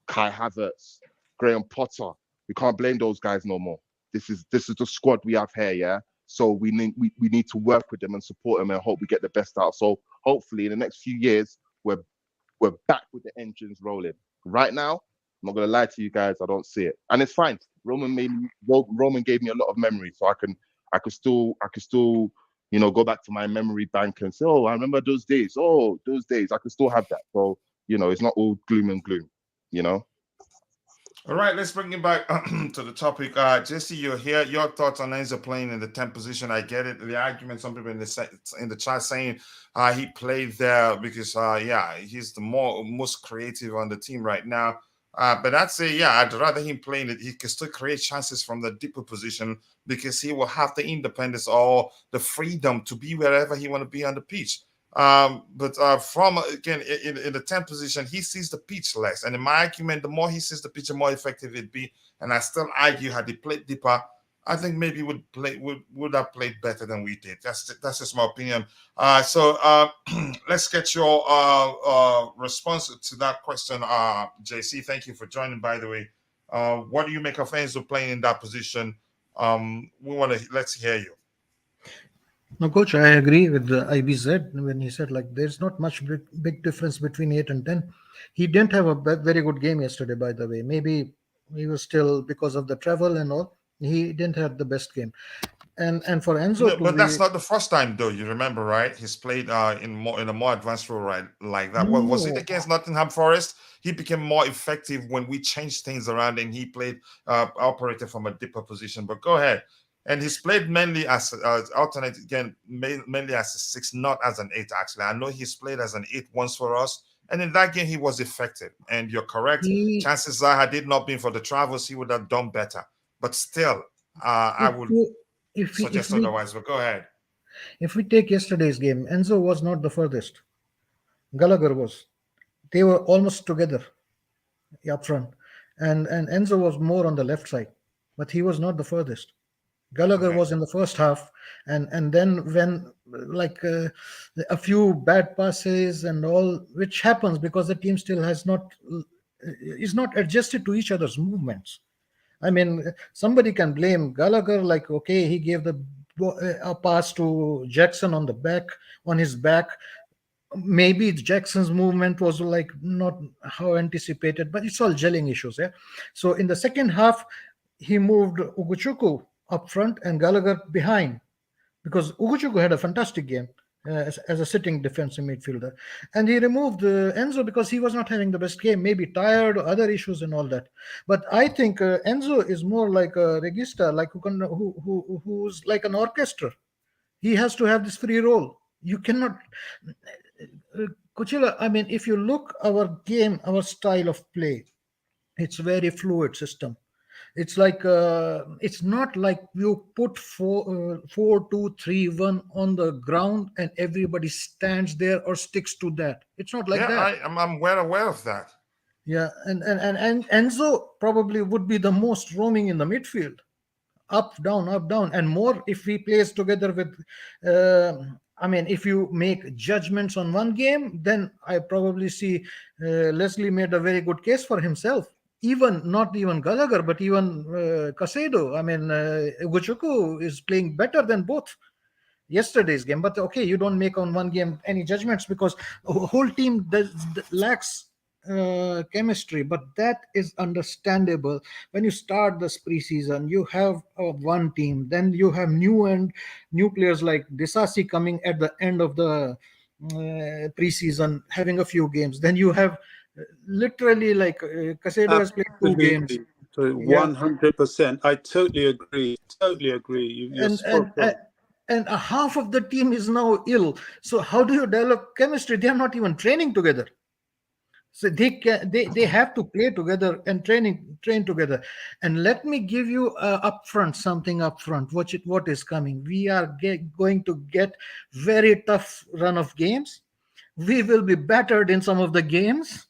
Kai Havertz, Graham Potter. We can't blame those guys no more. This is the squad we have here, yeah. So we need to work with them and support them and hope we get the best out. So hopefully in the next few years we're back with the engines rolling. Right now, I'm not gonna lie to you guys, I don't see it, and it's fine. Roman gave me a lot of memory, so I could still go back to my memory bank and say, oh, I remember those days. Oh, those days. I could still have that. So it's not all gloom and gloom. All right, let's bring it back to the topic. Jesse, you're here. Your thoughts on Enzo playing in the 10th position? I get it. The argument, some people in the chat saying he played there because, he's the most creative on the team right now. But I'd say, I'd rather him playing it. He can still create chances from the deeper position because he will have the independence or the freedom to be wherever he want to be on the pitch. But from again in the 10th position, he sees the pitch less. And in my argument, the more he sees the pitch, the more effective it'd be. And I still argue, had he played deeper, I think maybe would have played better than we did. That's just my opinion. So let's get your response to that question, JC. Thank you for joining, by the way. What do you make of Enzo playing in that position? Let's hear you. No, Coach, I agree with the IBZ when he said there's not much big difference between 8 and 10. He didn't have a very good game yesterday, by the way.Maybe he was still, because of the travel and all, he didn't have the best game. And for Enzo, but that's not the first time, though. You remember, right? He's played in a more advanced role, right? Like that. Well, was it against Nottingham Forest? He became more effective when we changed things around and he played operated from a deeper position. But go ahead. And he's played mainly as alternate again, mainly as a 6, not as an 8. Actually, I know he's played as an 8 once for us, and in that game he was effective. And you're correct. Chances are, had it not been for the travels, he would have done better. But still, I would suggest otherwise. But go ahead. If we take yesterday's game, Enzo was not the furthest. Gallagher was. They were almost together up front, and Enzo was more on the left side, but he was not the furthest. Gallagher was in the first half, and then when a few bad passes and all, which happens because the team still is not adjusted to each other's movements. I mean, somebody can blame Gallagher, okay, he gave a pass to Jackson on his back. Maybe Jackson's movement was not how anticipated, but it's all gelling issues. Yeah. So in the second half, he moved Ugochukwu up front and Gallagher behind, because Ugochukwu had a fantastic game as a sitting defensive midfielder, and he removed Enzo because he was not having the best game, maybe tired or other issues and all that. But I think Enzo is more like a regista, who's like an orchestra. He has to have this free role. You cannot. Kuchila, I mean, if you look our game, our style of play, it's a very fluid system. It's it's not like you put 4-2-3-1 on the ground and everybody stands there or sticks to that. It's not like that. I'm well aware of that. Yeah, and Enzo probably would be the most roaming in the midfield. up, down, and more if we plays together with. If you make judgments on one game, then I probably see Lesley made a very good case for himself. Even not even Gallagher, but even Casado. Ugochukwu is playing better than both yesterday's game. But okay, you don't make on one game any judgments because the whole team lacks chemistry. But that is understandable. When you start this preseason, you have one team, then you have new players like Disasi coming at the end of the preseason, having a few games. Then you have literally like Casado has played 2 games. 100%. I totally agree. You're spot on. And half of the team is now ill. So how do you develop chemistry? They are not even training together. So they have to play together and train together. And let me give you something upfront. What is coming? We are going to get very tough run of games. We will be battered in some of the games,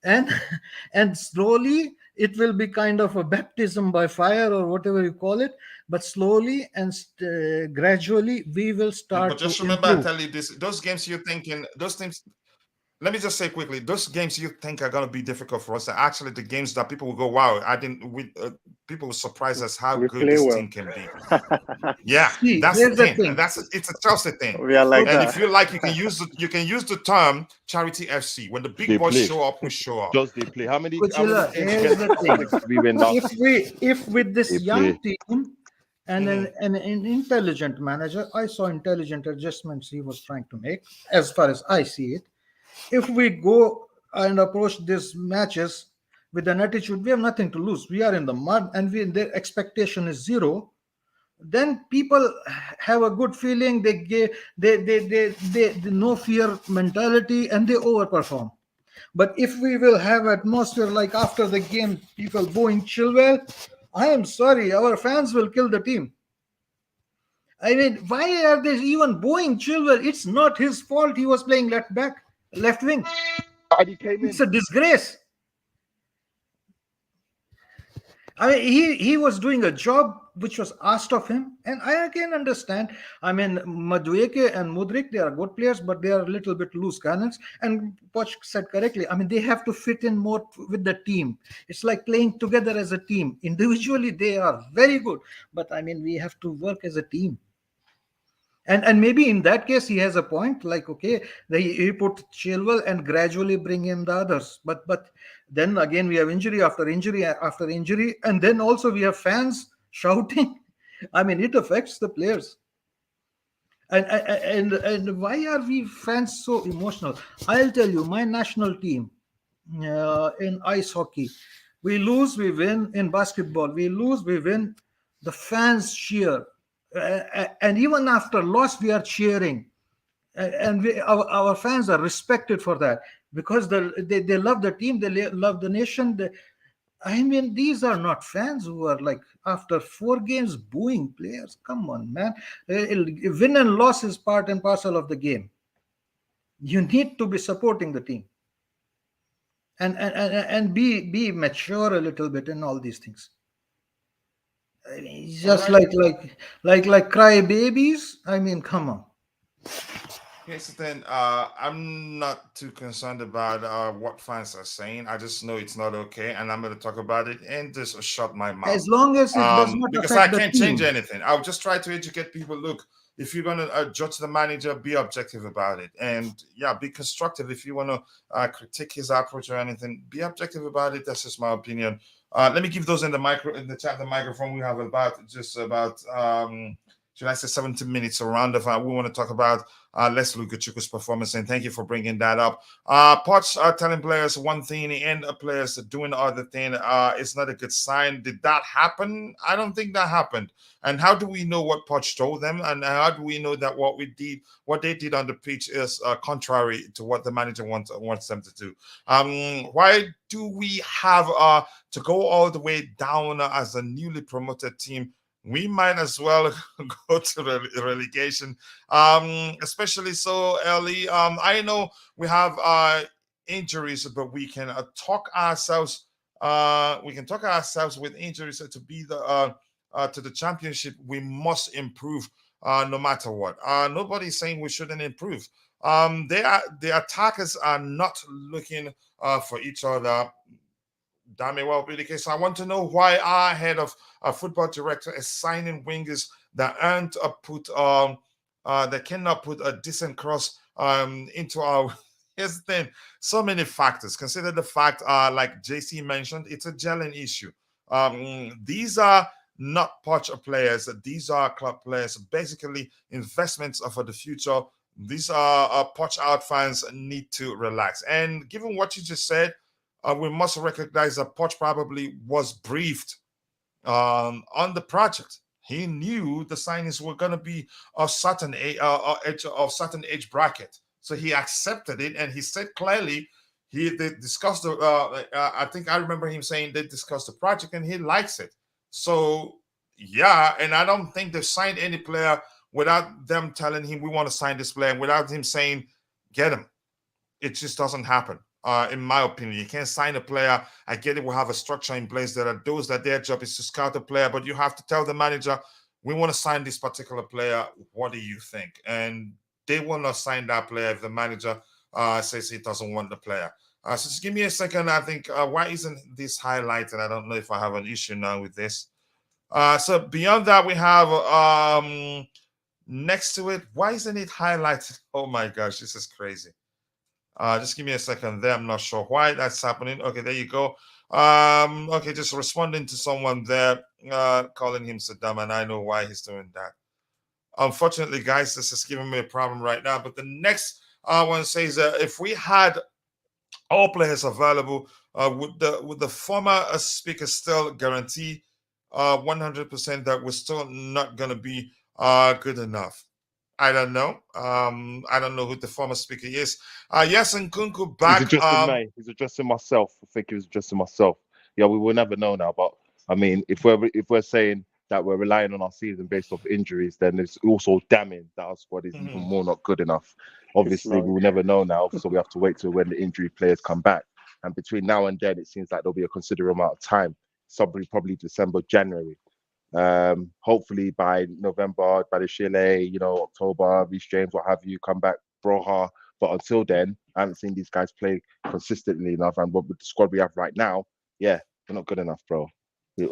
and slowly it will be kind of a baptism by fire or whatever you call it. But slowly and gradually we will start. But just remember, I tell you this: those games you're thinking, those things. Let me just say quickly, those games you think are going to be difficult for us are actually the games that people will go, wow, people will surprise us how good this team can be. Yeah, See, that's the thing. And it's a Chelsea thing. We are like and that. if you like, you can use the term charity FC. When the big boys show up, we show up. Does they play? How many here's the thing. we win now? If with this young team and an intelligent manager, I saw intelligent adjustments he was trying to make, as far as I see it. If we go and approach these matches with an attitude, we have nothing to lose. We are in the mud, and their expectation is 0. Then people have a good feeling. They no fear mentality, and they overperform. But if we will have atmosphere like after the game, people booing Chilwell, I am sorry, our fans will kill the team. I mean, why are they even booing Chilwell? It's not his fault. He was playing left wing. It's a disgrace. I mean, he was doing a job which was asked of him, and I again understand. I mean, Madueke and Mudrik, they are good players, but they are a little bit loose cannons. And Poch said correctly, I mean, they have to fit in more with the team. It's like playing together as a team. Individually, they are very good, but I mean, we have to work as a team. And maybe in that case, he has a point. Like, okay, he put Chilwell and gradually bring in the others. But then again, we have injury after injury after injury. And then also we have fans shouting. I mean, it affects the players. And why are we fans so emotional? I'll tell you, my national team in ice hockey, we lose, we win. In basketball, we lose, we win. The fans cheer. And even after loss, we are cheering, and our fans are respected for that because they love the team, they love the nation. I mean, these are not fans who are like after 4 games booing players. Come on, man. Win and loss is part and parcel of the game. You need to be supporting the team and be mature a little bit in all these things. I mean, just like cry babies. I mean, come on. Okay, so then I'm not too concerned about what fans are saying. I just know it's not okay, and I'm going to talk about it and just shut my mouth. As long as it does not because affect I can't the team. change anything. I'll just try to educate people. Look, if you're going to judge the manager, be objective about it, and be constructive. If you want to critique his approach or anything, be objective about it. That's just my opinion. Let me give those in the chat the microphone. We have about should I say 17 minutes around of we want to talk about Lesley Ugochukwu's performance, and thank you for bringing that up. Poch telling players one thing and players doing the other thing is not a good sign. Did that happen? I don't think that happened. And how do we know what Poch told them? And how do we know that what they did on the pitch is contrary to what the manager wants them to do? Why do we have to go all the way down as a newly promoted team? We might as well go to the relegation, especially so early. I know we have injuries, but we can talk ourselves. We can talk ourselves with injuries to be the to the championship, we must improve no matter what. Nobody's saying we shouldn't improve. The attackers are not looking for each other. That may well be the case. I want to know why our head of football director is signing wingers that aren't put that cannot put a decent cross into our. Here's the thing: so many factors. Consider the fact, like JC mentioned, it's a gelling issue. These are not poacher players; these are club players. Basically, investments are for the future. These are poach out fans need to relax. And given what you just said, we must recognize that Poch probably was briefed on the project. He knew the signings were going to be of certain age bracket, so he accepted it, and he said clearly they discussed the. I think I remember him saying they discussed the project, and he likes it. So yeah, and I don't think they've signed any player without them telling him we want to sign this player, and without him saying get him. It just doesn't happen. In my opinion, you can't sign a player. I get it. We'll have a structure in place that are those that their job is to scout a player, but you have to tell the manager, we want to sign this particular player. What do you think? And they will not sign that player if the manager says he doesn't want the player. So just give me a second. I think, why isn't this highlighted? I don't know if I have an issue now with this. So beyond that, we have next to it. Why isn't it highlighted? Oh my gosh, this is crazy. Just give me a second there. I'm not sure why that's happening. Okay, there you go. Okay, just responding to someone there, calling him Saddam, and I know why he's doing that. Unfortunately, guys, this is giving me a problem right now. But the next one says, if we had all players available, would the former speaker still guarantee 100% that we're still not going to be good enough? I don't know. I don't know who the former speaker is. Yes, and Nkunku back. He's addressing myself. I think he was addressing myself. Yeah, we will never know now. But I mean, if we're saying that we're relying on our season based off injuries, then it's also damning that our squad is even more not good enough. Obviously, we will never know now, so we have to wait till when the injury players come back. And between now and then, it seems like there'll be a considerable amount of time. Probably December, January. Hopefully by November, by the Chile, October, Reece James, what have you, come back, Broha. But until then, I haven't seen these guys play consistently enough. And with the squad we have right now, yeah, we're not good enough, bro.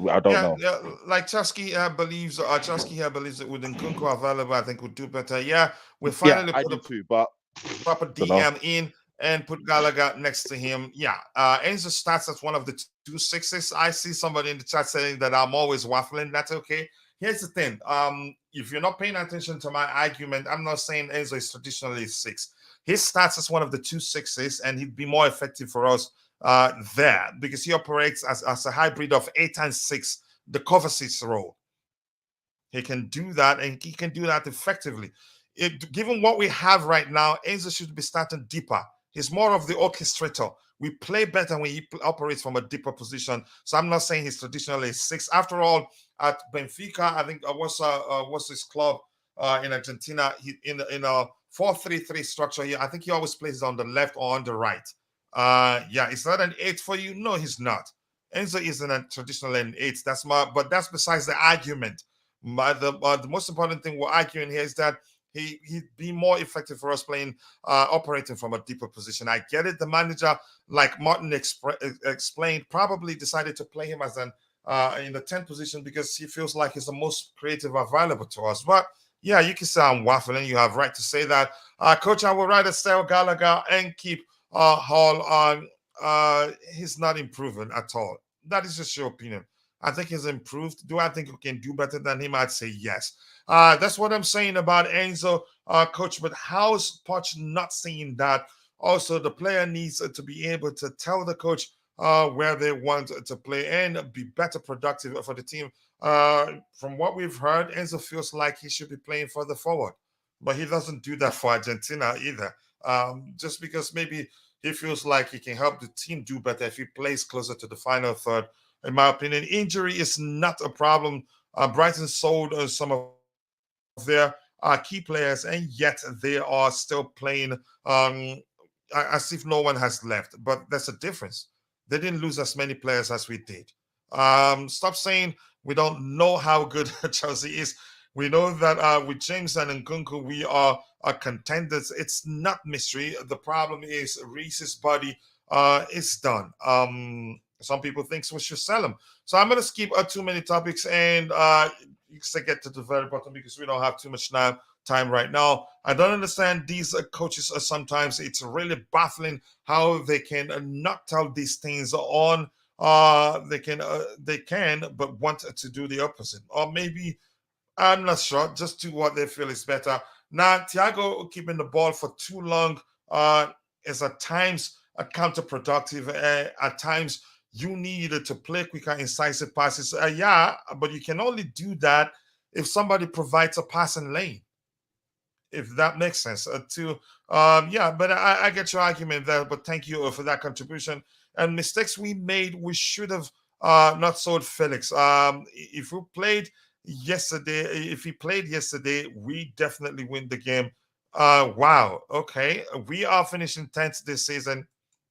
I don't know. Yeah, like Chusky believes that with Nkunku available, I think we'll do better. Yeah, we finally I do too, but proper DM in and put Gallagher next to him. Yeah, Enzo starts as one of the 2 6s. I see somebody in the chat saying that I'm always waffling. That's okay. Here's the thing. If you're not paying attention to my argument, I'm not saying Enzo is traditionally 6. He starts as one of the 2 6s, and he'd be more effective for us there because he operates as a hybrid of 8 and 6, the cover 6 role. He can do that, and he can do that effectively. Given what we have right now, Enzo should be starting deeper. He's more of the orchestrator. We play better when he operates from a deeper position. So I'm not saying he's traditionally 6. After all, at Benfica, I think what's his club in Argentina? He in a 4-3-3 structure here. I think he always plays on the left or on the right. Yeah, it's not an 8 for you. No, he's not. Enzo isn't a traditional an 8. But that's besides the argument. The most important thing we're arguing here is that he'd be more effective for us playing, operating from a deeper position. I get it. The manager, like Martin explained, probably decided to play him as in the 10th position because he feels like he's the most creative available to us. But yeah, you can say I'm waffling. You have right to say that. Coach, I would rather sell Gallagher and keep Hall on. He's not improving at all. That is just your opinion. I think he's improved. Do I think we can do better than him? I'd say yes. That's what I'm saying about Enzo, coach. But how's Poch not seeing that? Also, the player needs to be able to tell the coach where they want to play and be better productive for the team. From what we've heard, Enzo feels like he should be playing further forward, but he doesn't do that for Argentina either. Just because maybe he feels like he can help the team do better if he plays closer to the final third. In my opinion, injury is not a problem. Brighton sold some of their key players, and yet they are still playing as if no one has left. But there's a difference. They didn't lose as many players as we did. Stop saying we don't know how good Chelsea is. We know that with James and Nkunku, we are contenders. It's not mystery. The problem is Reese's body is done. Some people think we should sell him. So I'm going to skip too many topics and you can get to the very bottom because we don't have too much time right now. I don't understand these coaches. Sometimes it's really baffling how they can not tell these things on. They can, but want to do the opposite, or maybe I'm not sure. Just do what they feel is better. Now, Thiago keeping the ball for too long is at times counterproductive. At times, you need to play quicker, incisive passes. Yeah, but you can only do that if somebody provides a passing lane. If that makes sense. Yeah, but I get your argument there. But thank you for that contribution. And mistakes we made, we should have not sold Felix. If he played yesterday, we definitely win the game. Wow. Okay, we are finishing 10th this season.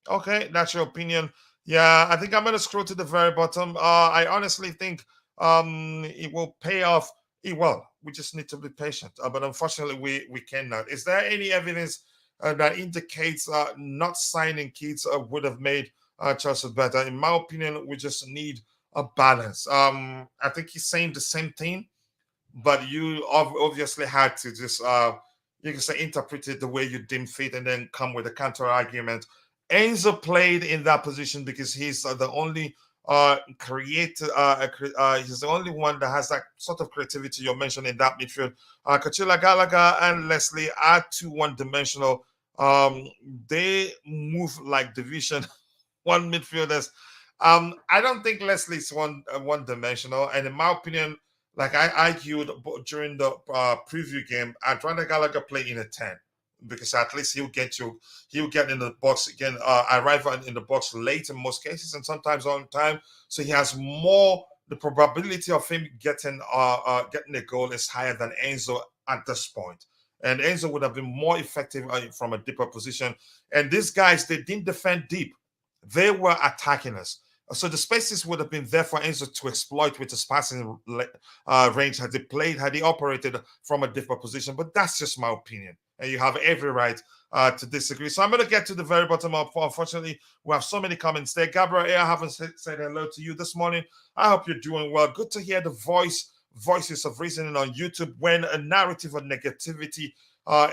Okay, that's your opinion. Yeah, I think I'm gonna scroll to the very bottom. I honestly think it will pay off. Well, we just need to be patient. But unfortunately, we cannot. Is there any evidence that indicates not signing Keats would have made Chelsea better? In my opinion, we just need a balance. I think he's saying the same thing, but you obviously had to just you can say interpret it the way you deem fit and then come with a counter argument. Enzo played in that position because he's the only creator. He's the only one that has that sort of creativity you're mentioning in that midfield. Kachila Gallagher and Lesley are too one-dimensional. They move like Division 1 midfielders. I don't think Lesley's one-dimensional, and in my opinion, like I argued during the preview game, I'd rather Gallagher play in a 10 because at least he'll get in the box again, arrive in the box late in most cases and sometimes on time. So he has more, the probability of him getting a goal is higher than Enzo at this point. And Enzo would have been more effective from a deeper position. And these guys, they didn't defend deep. They were attacking us. So the spaces would have been there for Enzo to exploit with his passing range had he operated from a different position. But that's just my opinion. And you have every right to disagree. So I'm going to get to the very bottom of, unfortunately, we have so many comments there. Gabriel, I haven't said hello to you this morning. I hope you're doing well. Good to hear the voices of reasoning on YouTube when a narrative of negativity,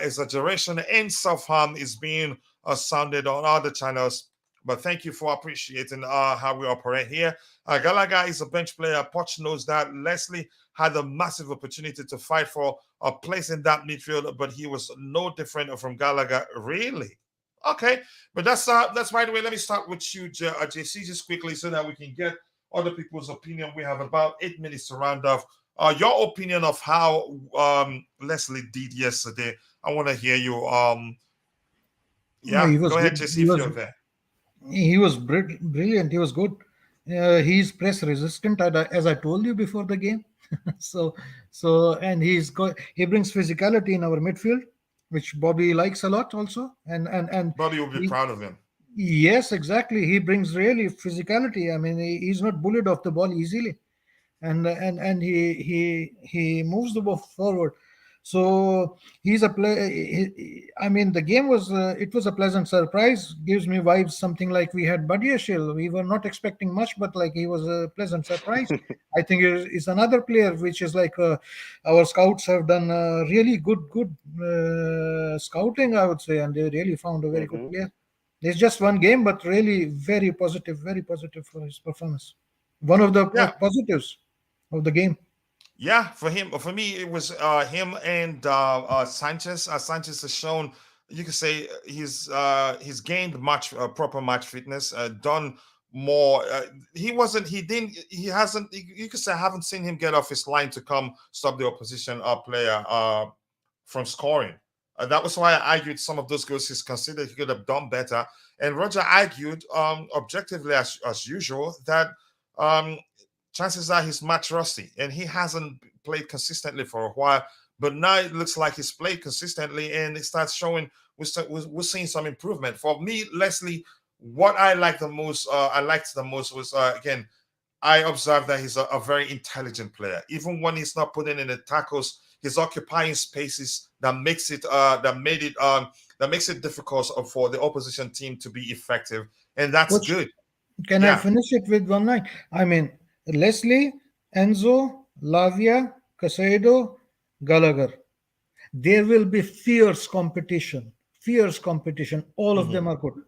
exaggeration, and self-harm is being sounded on other channels. But thank you for appreciating how we operate here. Gallagher is a bench player. Poch knows that. Lesley had a massive opportunity to fight for a place in that midfield, but he was no different from Gallagher. Really? Okay. But that's by the way. Let me start with you, JC, just quickly so that we can get other people's opinion. We have about 8 minutes to round off. Your opinion of how Lesley did yesterday. I want to hear you. Yeah, go ahead, JC, if you're there. He was brilliant. He was good. He's press resistant, as I told you before the game. And he brings physicality in our midfield, which Bobby likes a lot also. And Bobby will be proud of him. Yes, exactly. He brings really physicality. I mean, he's not bullied off the ball easily, and he moves the ball forward. So he's a play. I mean, the game was it was a pleasant surprise. Gives me vibes something like we had Badiashil. We were not expecting much, but like he was a pleasant surprise. I think it's another player which is like our scouts have done really good scouting, I would say, and they really found a very good player. It's just one game, but really very positive for his performance. One of the positives of the game. Yeah, for me, it was him and Sanchez. Sanchez has shown, you could say, he's gained proper match fitness, done more. You could say I haven't seen him get off his line to come stop the opposition player from scoring. That was why I argued some of those goals he's considered he could have done better. And Roger argued objectively as usual that chances are he's match rusty and he hasn't played consistently for a while. But now it looks like he's played consistently and it starts showing we're seeing some improvement. For me, Lesley, what I liked the most was again, I observed that he's a very intelligent player. Even when he's not putting in the tackles, he's occupying spaces that makes it difficult for the opposition team to be effective, and that's Coach, good. can I Yeah. finish it with one line? I mean, Lesley, Enzo, Lavia, Casado, Gallagher. There will be fierce competition. Fierce competition. All of them are good.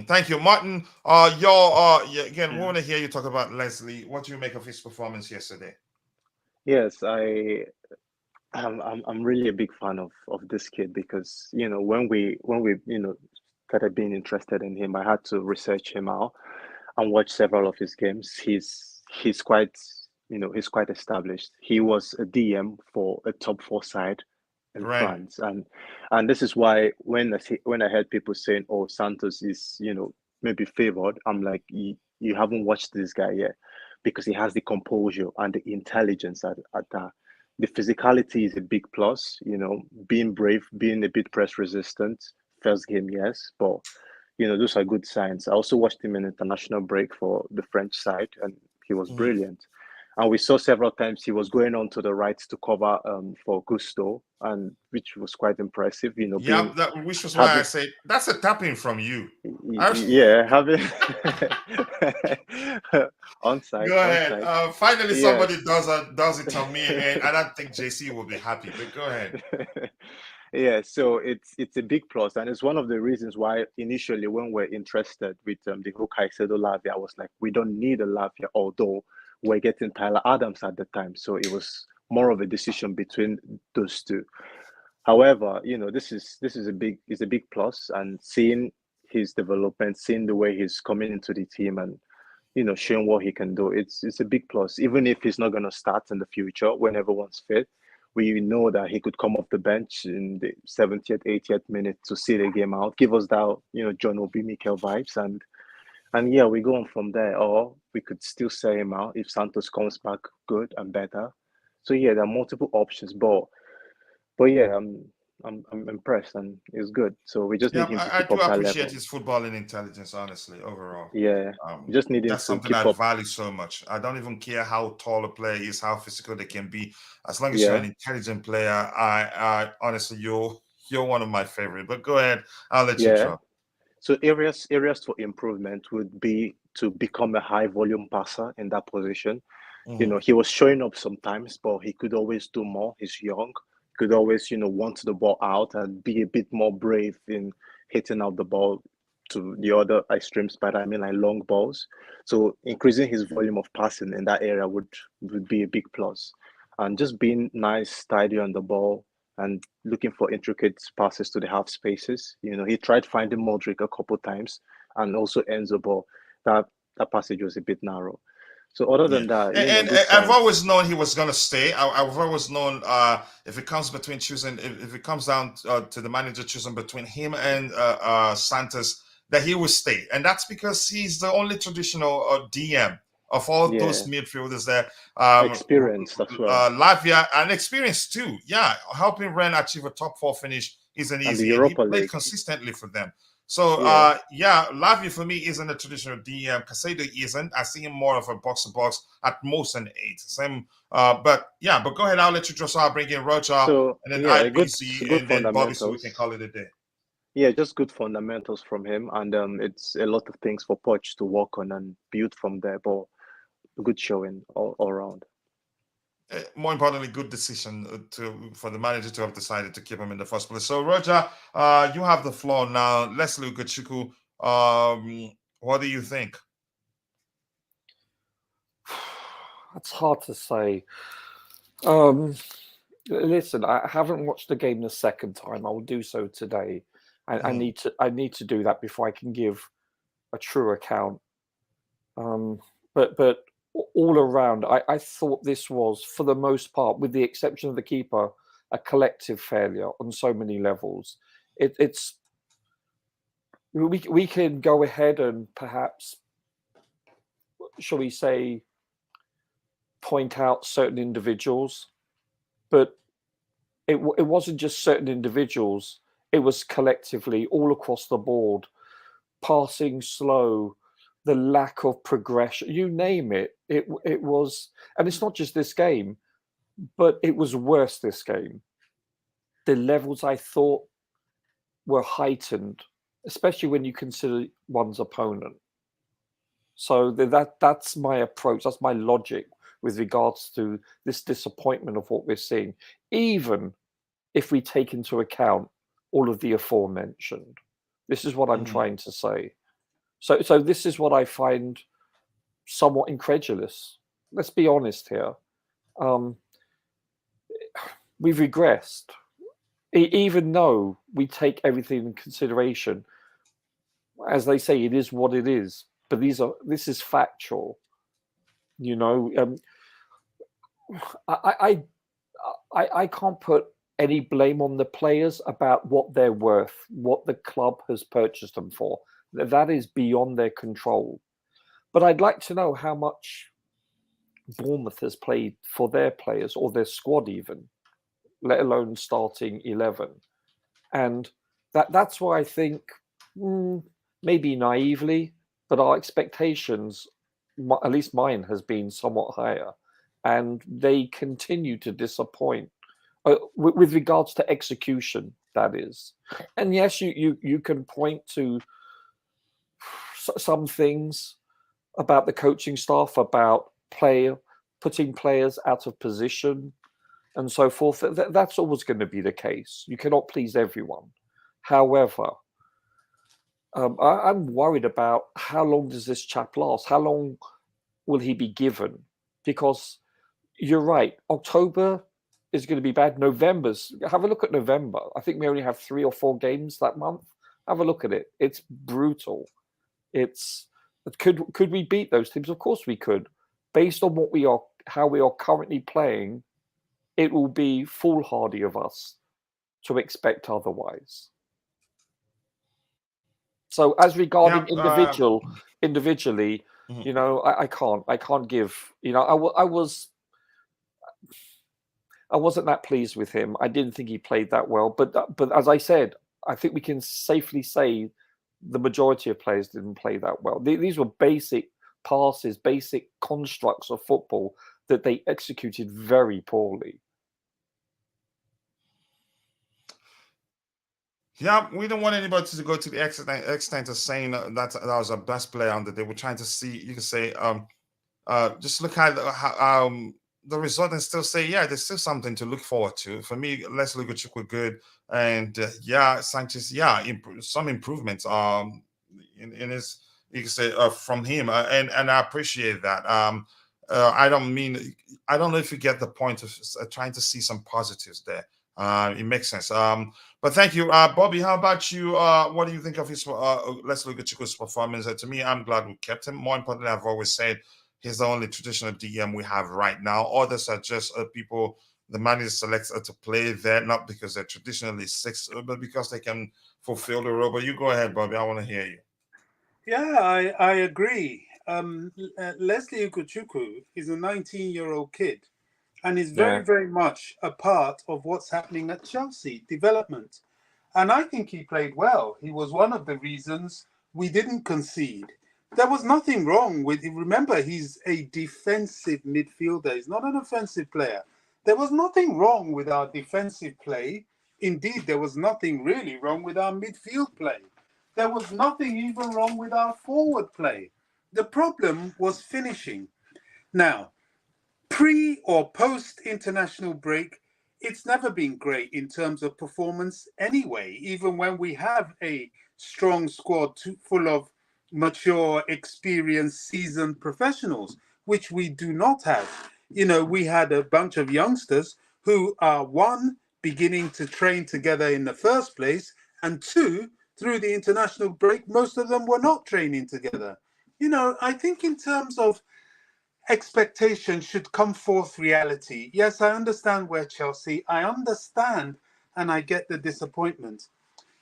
Thank you, Martin. Again, we want to hear you talk about Lesley. What do you make of his performance yesterday? Yes, I'm really a big fan of this kid because when we started being interested in him, I had to research him out and watch several of his games. He's quite he's quite established. He was a DM for a top 4 side in Right. France, and this is why when I heard people saying, "Oh, Santos is maybe favored," I'm like, you haven't watched this guy yet, because he has the composure and the intelligence at that. The physicality is a big plus, being brave, being a bit press resistant. First game, yes, but those are good signs. I also watched him in international break for the French side, and he was brilliant. And we saw several times he was going on to the right to cover for Gusto, and which was quite impressive. Yeah, which was why I say that's a tapping from you. Yeah, having onside. Go ahead. Onside. Finally, somebody does it on me, and I don't think JC will be happy. But go ahead. Yeah, so it's a big plus, and it's one of the reasons why initially when we're interested with the whole Caicedo Lavia, I was like, we don't need a Lavia, although we're getting Tyler Adams at the time, so it was more of a decision between those two. However, this is a big plus, and seeing his development, seeing the way he's coming into the team, and showing what he can do, it's a big plus. Even if he's not going to start in the future when everyone's fit, we know that he could come off the bench in the 70th, 80th minute to see the game out, give us that John Obi Mikel vibes, and yeah, we go on from there. Or we could still sell him out if Santos comes back good and better. So yeah, there are multiple options, but yeah, I'm impressed, and it's good. So we just need him to I keep do up that appreciate level. his footballing intelligence, honestly, overall. Yeah, just need him that's to something keep I up. value so much. I don't even care how tall a player is, how physical they can be, as long as you're an intelligent player. I honestly, you're one of my favorite. But go ahead, I'll let you drop. So areas for improvement would be to become a high volume passer in that position. He was showing up sometimes, but he could always do more. He's young, could always want the ball out and be a bit more brave in hitting out the ball to the other extremes, but I mean like long balls. So increasing his volume of passing in that area would be a big plus, and just being nice, tidy on the ball, and looking for intricate passes to the half spaces. He tried finding Modric a couple times, and also Enzo, but that passage was a bit narrow. So other than that, and I've always known he was going to stay. I've always known if it comes between choosing, if it comes down to the manager choosing between him and Santos, that he will stay, and that's because he's the only traditional DM of all those midfielders there. Experienced as well. Lavia, and experience too. Yeah, helping Rennes achieve a top 4 finish isn't easy. And he played consistently for them. So, Lavia for me isn't a traditional DM. Casado isn't. I see him more of a box-to-box, at most an 8. Same, but go ahead. I'll let you draw. So I'll bring in Roger, and then IBC, and then Bobby, so we can call it a day. Yeah, just good fundamentals from him, and it's a lot of things for Poch to work on and build from there. But a good showing all around. More importantly, good decision for the manager to have decided to keep him in the first place. So, Roger, you have the floor now. Lesley Ugochukwu, what do you think? It's hard to say. Listen, I haven't watched the game the second time. I will do so today. I need to do that before I can give a true account. But all around, I thought this was, for the most part, with the exception of the keeper, a collective failure on so many levels. We can go ahead and perhaps, shall we say, point out certain individuals, but it wasn't just certain individuals. It was collectively all across the board, passing slow, the lack of progression, you name it. It was, and it's not just this game, but it was worse this game. The levels I thought were heightened, especially when you consider one's opponent. So that's my approach. That's my logic with regards to this disappointment of what we're seeing, even if we take into account all of the aforementioned. This is what I'm trying to say. So this is what I find somewhat incredulous. Let's be honest here. We've regressed. Even though we take everything in consideration, as they say, it is what it is. But this is factual. You know, I can't put any blame on the players about what they're worth, what the club has purchased them for. That is beyond their control. But I'd like to know how much Bournemouth has played for their players or their squad even, let alone starting 11. And that's why I think, maybe naively, but our expectations, at least mine, has been somewhat higher. And they continue to disappoint with regards to execution, that is. And yes, you can point to some things about the coaching staff, about putting players out of position and so forth. That's always going to be the case. You cannot please everyone. However, I'm worried about how long does this chap last? How long will he be given? Because you're right, October is going to be bad. Have a look at November. I think we only have 3 or 4 games that month. Have a look at it. It's brutal. Could we beat those teams? Of course we could. Based on how we are currently playing, it will be foolhardy of us to expect otherwise. So as regarding individually, you know, I can't give, you know, I wasn't that pleased with him. I didn't think he played that well, but as I said, I think we can safely say the majority of players didn't play that well. These were basic passes, basic constructs of football that they executed very poorly. Yeah, we don't want anybody to go to the extent of saying that was our best player on the day. We're trying to see, you can say, just look at the result and still say, yeah, there's still something to look forward to. For me, Lesley Ugochukwu good, and Sanchez, some improvements in his, you can say, from him, and I appreciate that. I don't know if you get the point of trying to see some positives there. It makes sense. But thank you, Bobby. How about you? What do you think of his Lesley Ugochukwu's performance? To me, I'm glad we kept him. More importantly, I've always said he's the only traditional DM we have right now. Others are just people the manager selects to play there, not because they're traditionally 6, but because they can fulfill the role. But you go ahead, Bobby. I want to hear you. Yeah, I agree. Lesley Ugochukwu is a 19-year-old kid and is very, very much a part of what's happening at Chelsea, development. And I think he played well. He was one of the reasons we didn't concede. There was nothing wrong with him. Remember, he's a defensive midfielder. He's not an offensive player. There was nothing wrong with our defensive play. Indeed, there was nothing really wrong with our midfield play. There was nothing even wrong with our forward play. The problem was finishing. Now, pre or post international break, it's never been great in terms of performance anyway, even when we have a strong squad full of mature, experienced, seasoned professionals, which we do not have. You know, we had a bunch of youngsters who are, 1, beginning to train together in the first place, and 2, through the international break, most of them were not training together. You know, I think in terms of expectation should come forth reality. Yes, I understand we're Chelsea. I understand and I get the disappointment.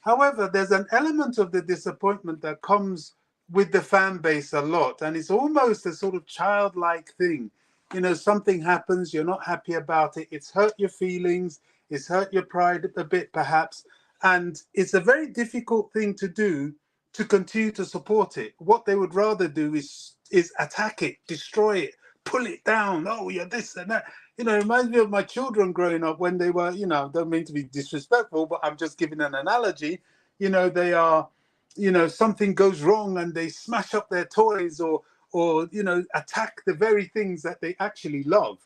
However, there's an element of the disappointment that comes with the fan base a lot. And it's almost a sort of childlike thing. You know, something happens, you're not happy about it. It's hurt your feelings. It's hurt your pride a bit, perhaps. And it's a very difficult thing to do to continue to support it. What they would rather do is attack it, destroy it, pull it down. Oh, you're this and that. It reminds me of my children growing up when they were, don't mean to be disrespectful, but I'm just giving an analogy. They are, something goes wrong and they smash up their toys or attack the very things that they actually love.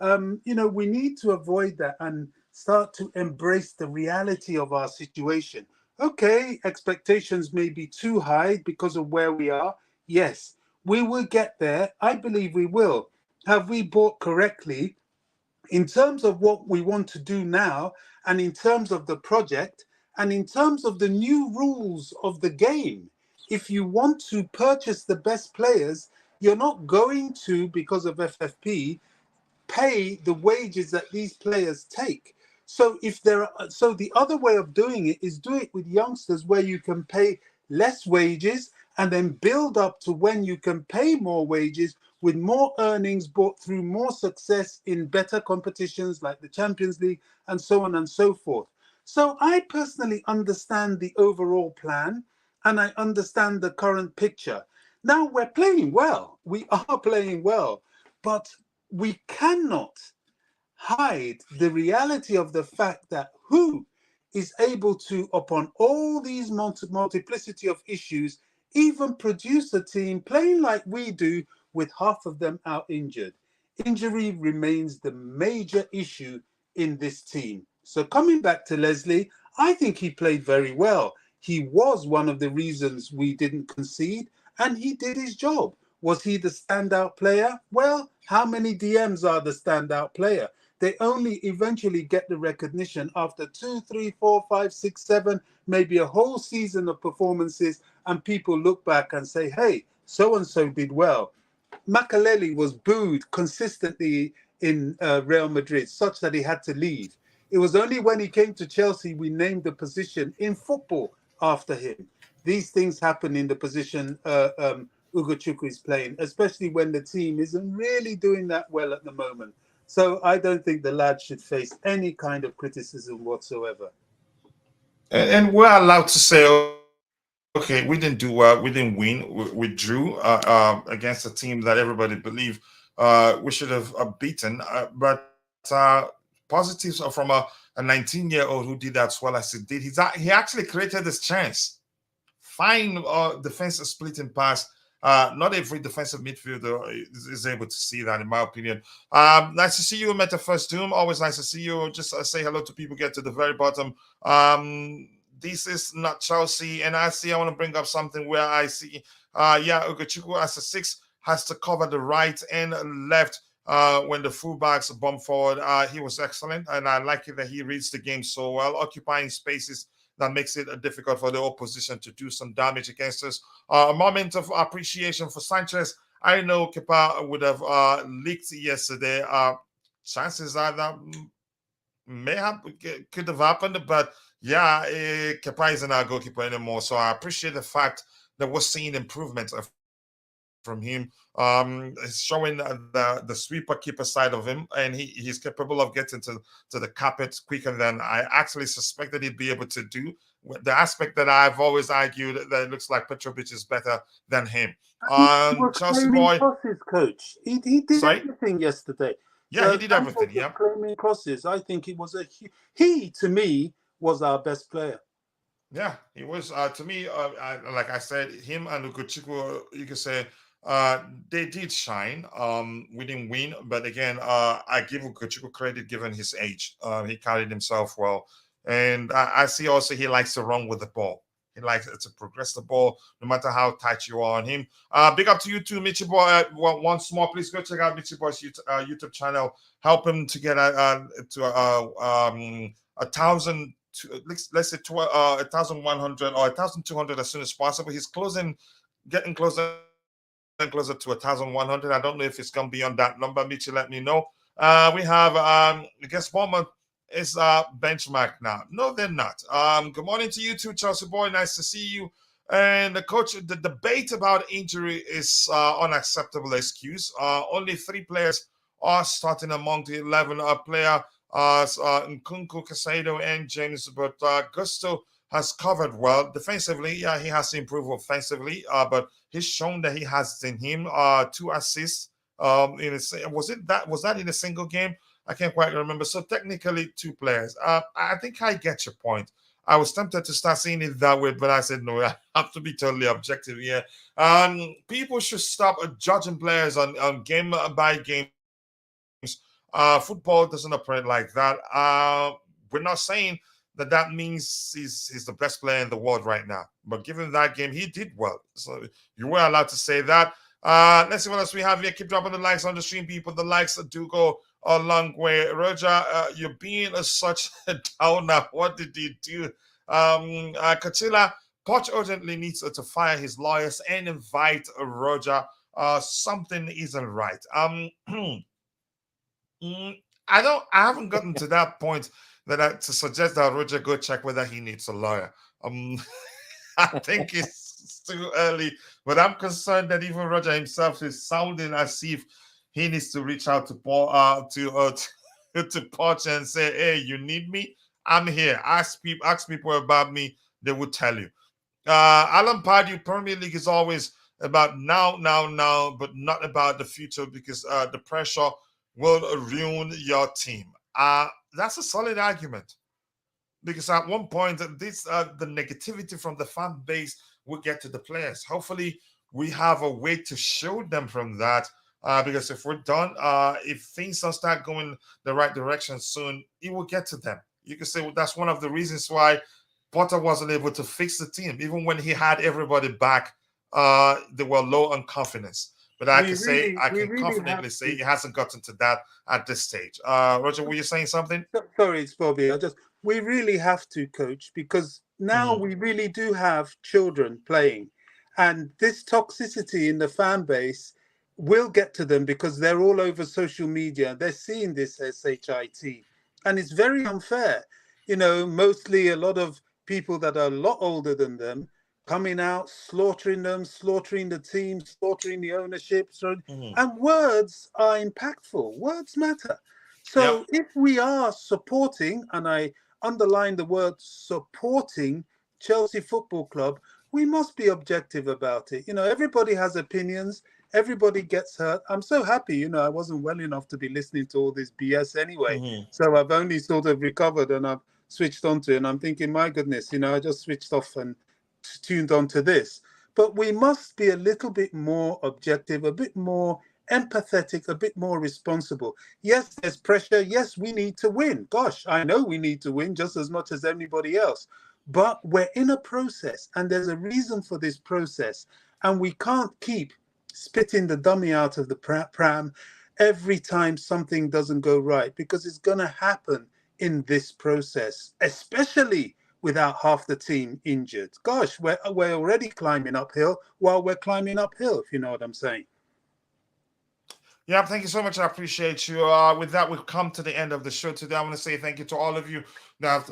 We need to avoid that and start to embrace the reality of our situation. Okay, expectations may be too high because of where we are. Yes, we will get there. I believe we will. Have we bought correctly in terms of what we want to do now, and in terms of the project, and in terms of the new rules of the game? If you want to purchase the best players, you're not going to, because of FFP, pay the wages that these players take. So the other way of doing it is do it with youngsters where you can pay less wages and then build up to when you can pay more wages with more earnings brought through more success in better competitions like the Champions League and so on and so forth. So I personally understand the overall plan and I understand the current picture. Now we're playing well. We are playing well, but we cannot hide the reality of the fact that who is able to, upon all these multiplicity of issues, even produce a team playing like we do with half of them out injured. Injury remains the major issue in this team. So coming back to Lesley, I think he played very well. He was one of the reasons we didn't concede, and he did his job. Was he the standout player? Well, how many DMs are the standout player? They only eventually get the recognition after 2, 3, 4, 5, 6, 7, maybe a whole season of performances, and people look back and say, hey, so-and-so did well. Makaleli was booed consistently in Real Madrid, such that he had to leave. It was only when he came to Chelsea we named the position in football after him. These things happen in the position Ugochukwu is playing, especially when the team isn't really doing that well at the moment. So I don't think the lad should face any kind of criticism whatsoever. And we're allowed to say, okay, we didn't do well, we didn't win, we drew against a team that everybody believed we should have beaten. But positives are from a 19-year-old who did as well as he did. He actually created this chance. Fine defensive splitting pass. Not every defensive midfielder is able to see that, in my opinion. Nice to see you, Meta First Doom. Always nice to see you. Just say hello to people, get to the very bottom. This is not Chelsea. And I want to bring up something where I see, Ugochukwu as a 6 has to cover the right and left when the fullbacks bomb forward. He was excellent. And I like it that he reads the game so well, occupying spaces that makes it difficult for the opposition to do some damage against us. A moment of appreciation for Sanchez. I know Kepa would have leaked yesterday. Chances are that could have happened, but yeah, Kepa isn't our goalkeeper anymore. So I appreciate the fact that we're seeing improvement from him. It's showing the sweeper keeper side of him, and he's capable of getting to the carpet quicker than I actually suspected he'd be able to do. The aspect that I've always argued that it looks like Petrovic is better than him. Chelsea boy, crosses, coach. He did everything yesterday. Yeah, he did everything. Yeah, claiming crosses. I think it was he to me was our best player. Yeah, he was. To me, like I said, him and Ugochukwu, you could say, they did shine. We didn't win, but again, I give Ugochukwu credit given his age. He carried himself well, and I see also he likes to run with the ball. He likes to progress the ball, no matter how tight you are on him. Big up to you too, Michi Boy. Once more, please go check out Michi Boy's YouTube channel. Help him to get to 1,000. Let's say 1,100 or 1,200 as soon as possible. He's getting closer and closer to 1,100. I don't know if it's going beyond that number. Michi, let me know. We have, I guess, Bournemouth is benchmark now. No, they're not. Good morning to you too, Chelsea boy. Nice to see you. And the coach, the debate about injury is unacceptable excuse. Only 3 players are starting among the 11 player. Nkunku, Casado, and James, but Gusto has covered well. Defensively, yeah, he has to improve offensively, but he's shown that he has in him 2 assists. Was that in a single game? I can't quite remember. So technically 2 players. I think I get your point. I was tempted to start seeing it that way, but I said no. I have to be totally objective here. People should stop judging players on game by game. Football doesn't operate like that. We're not saying that means he's the best player in the world right now. But given that game, he did well. So you were allowed to say that. Let's see what else we have here. Keep dropping the likes on the stream, people. The likes do go a long way. Roger, you're being such a downer. What did he do? Kachila, Poch urgently needs to fire his lawyers and invite Roger. Something isn't right. I haven't gotten to that point to suggest that Roger go check whether he needs a lawyer. I think it's too early, but I'm concerned that even Roger himself is sounding as if he needs to reach out to Paul, to Poch and say, "Hey, you need me? I'm here. Ask people about me; they will tell you." Alan Pardew, Premier League is always about now, but not about the future because the pressure will ruin your team. That's a solid argument because at one point the negativity from the fan base will get to the players. Hopefully we have a way to shield them from that because if we're done, if things don't start going the right direction soon, it will get to them. You can say, well, that's one of the reasons why Potter wasn't able to fix the team. Even when he had everybody back, they were low on confidence. But I can confidently say he hasn't gotten to that at this stage. Roger, were you saying something? Sorry, it's Bobby. We really have to, coach, because now we really do have children playing, and this toxicity in the fan base will get to them because they're all over social media. They're seeing this SHIT, and it's very unfair. You know, mostly a lot of people that are a lot older than them coming out, slaughtering them, slaughtering the team, slaughtering the ownership. And words are impactful. Words matter. So if we are supporting, and I underline the word supporting Chelsea Football Club, we must be objective about it. You know, everybody has opinions. Everybody gets hurt. I'm so happy, you know, I wasn't well enough to be listening to all this BS anyway. So I've only sort of recovered and I've switched on to it. And I'm thinking, my goodness, you know, I just switched off and tuned on to this. But we must be a little bit more objective, a bit more empathetic, a bit more responsible. Yes, there's pressure. Yes, we need to win. Gosh, I know we need to win just as much as anybody else. But we're in a process, and there's a reason for this process. And we can't keep spitting the dummy out of the pram every time something doesn't go right, because it's going to happen in this process, especially without half the team injured. Gosh, we're already climbing uphill while we're climbing uphill, if you know what I'm saying. Yeah, thank you so much. I appreciate you. With that, we've come to the end of the show today. I want to say thank you to all of you that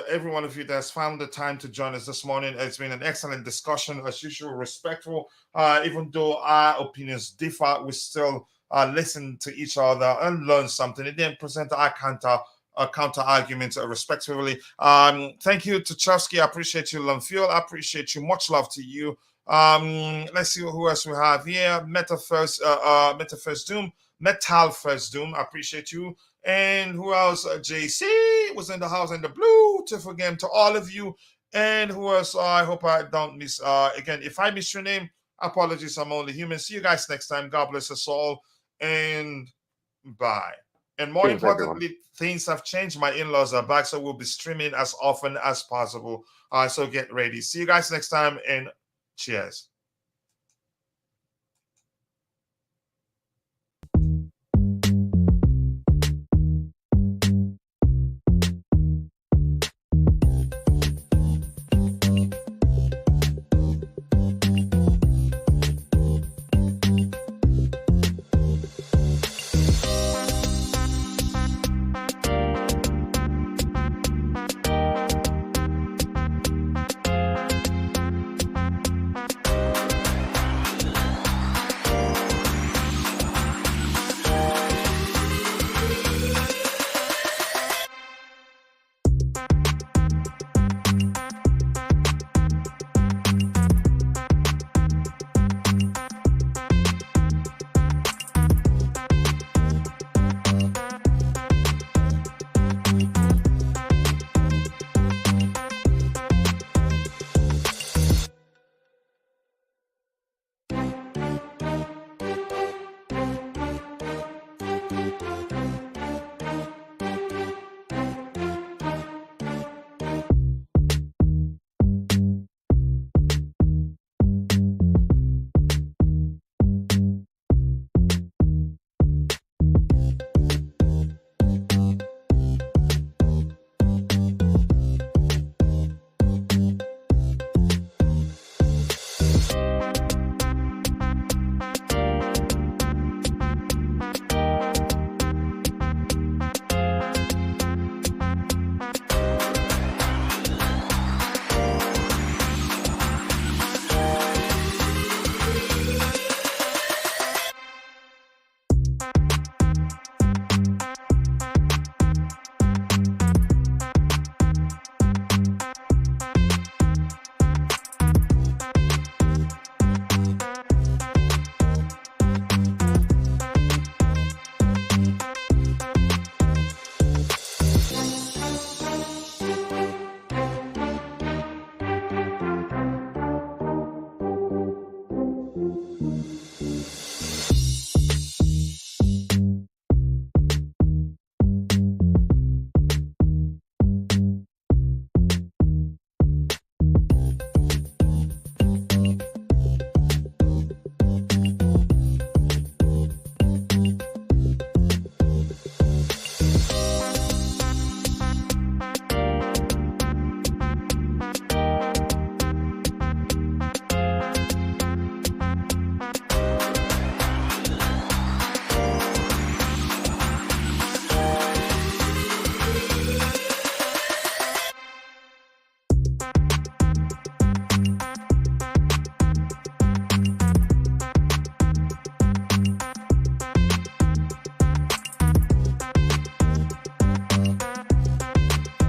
every one of you that's found the time to join us this morning. It's been an excellent discussion, as usual, respectful. Even though our opinions differ, we still listen to each other and learn something, and then present our counter arguments respectively. Thank you to Chelsea. I appreciate you, Lamfiel. I appreciate you. Much love to you. Let's see who else we have here. Metal First Doom. I appreciate you. And who else? JC was in the house in the blue. Tiff again to all of you. And who else? I hope I don't miss. Again, if I miss your name, apologies. I'm only human. See you guys next time. God bless us all. And bye. And more importantly, things have changed. My in-laws are back, so we'll be streaming as often as possible. So get ready. See you guys next time, and cheers.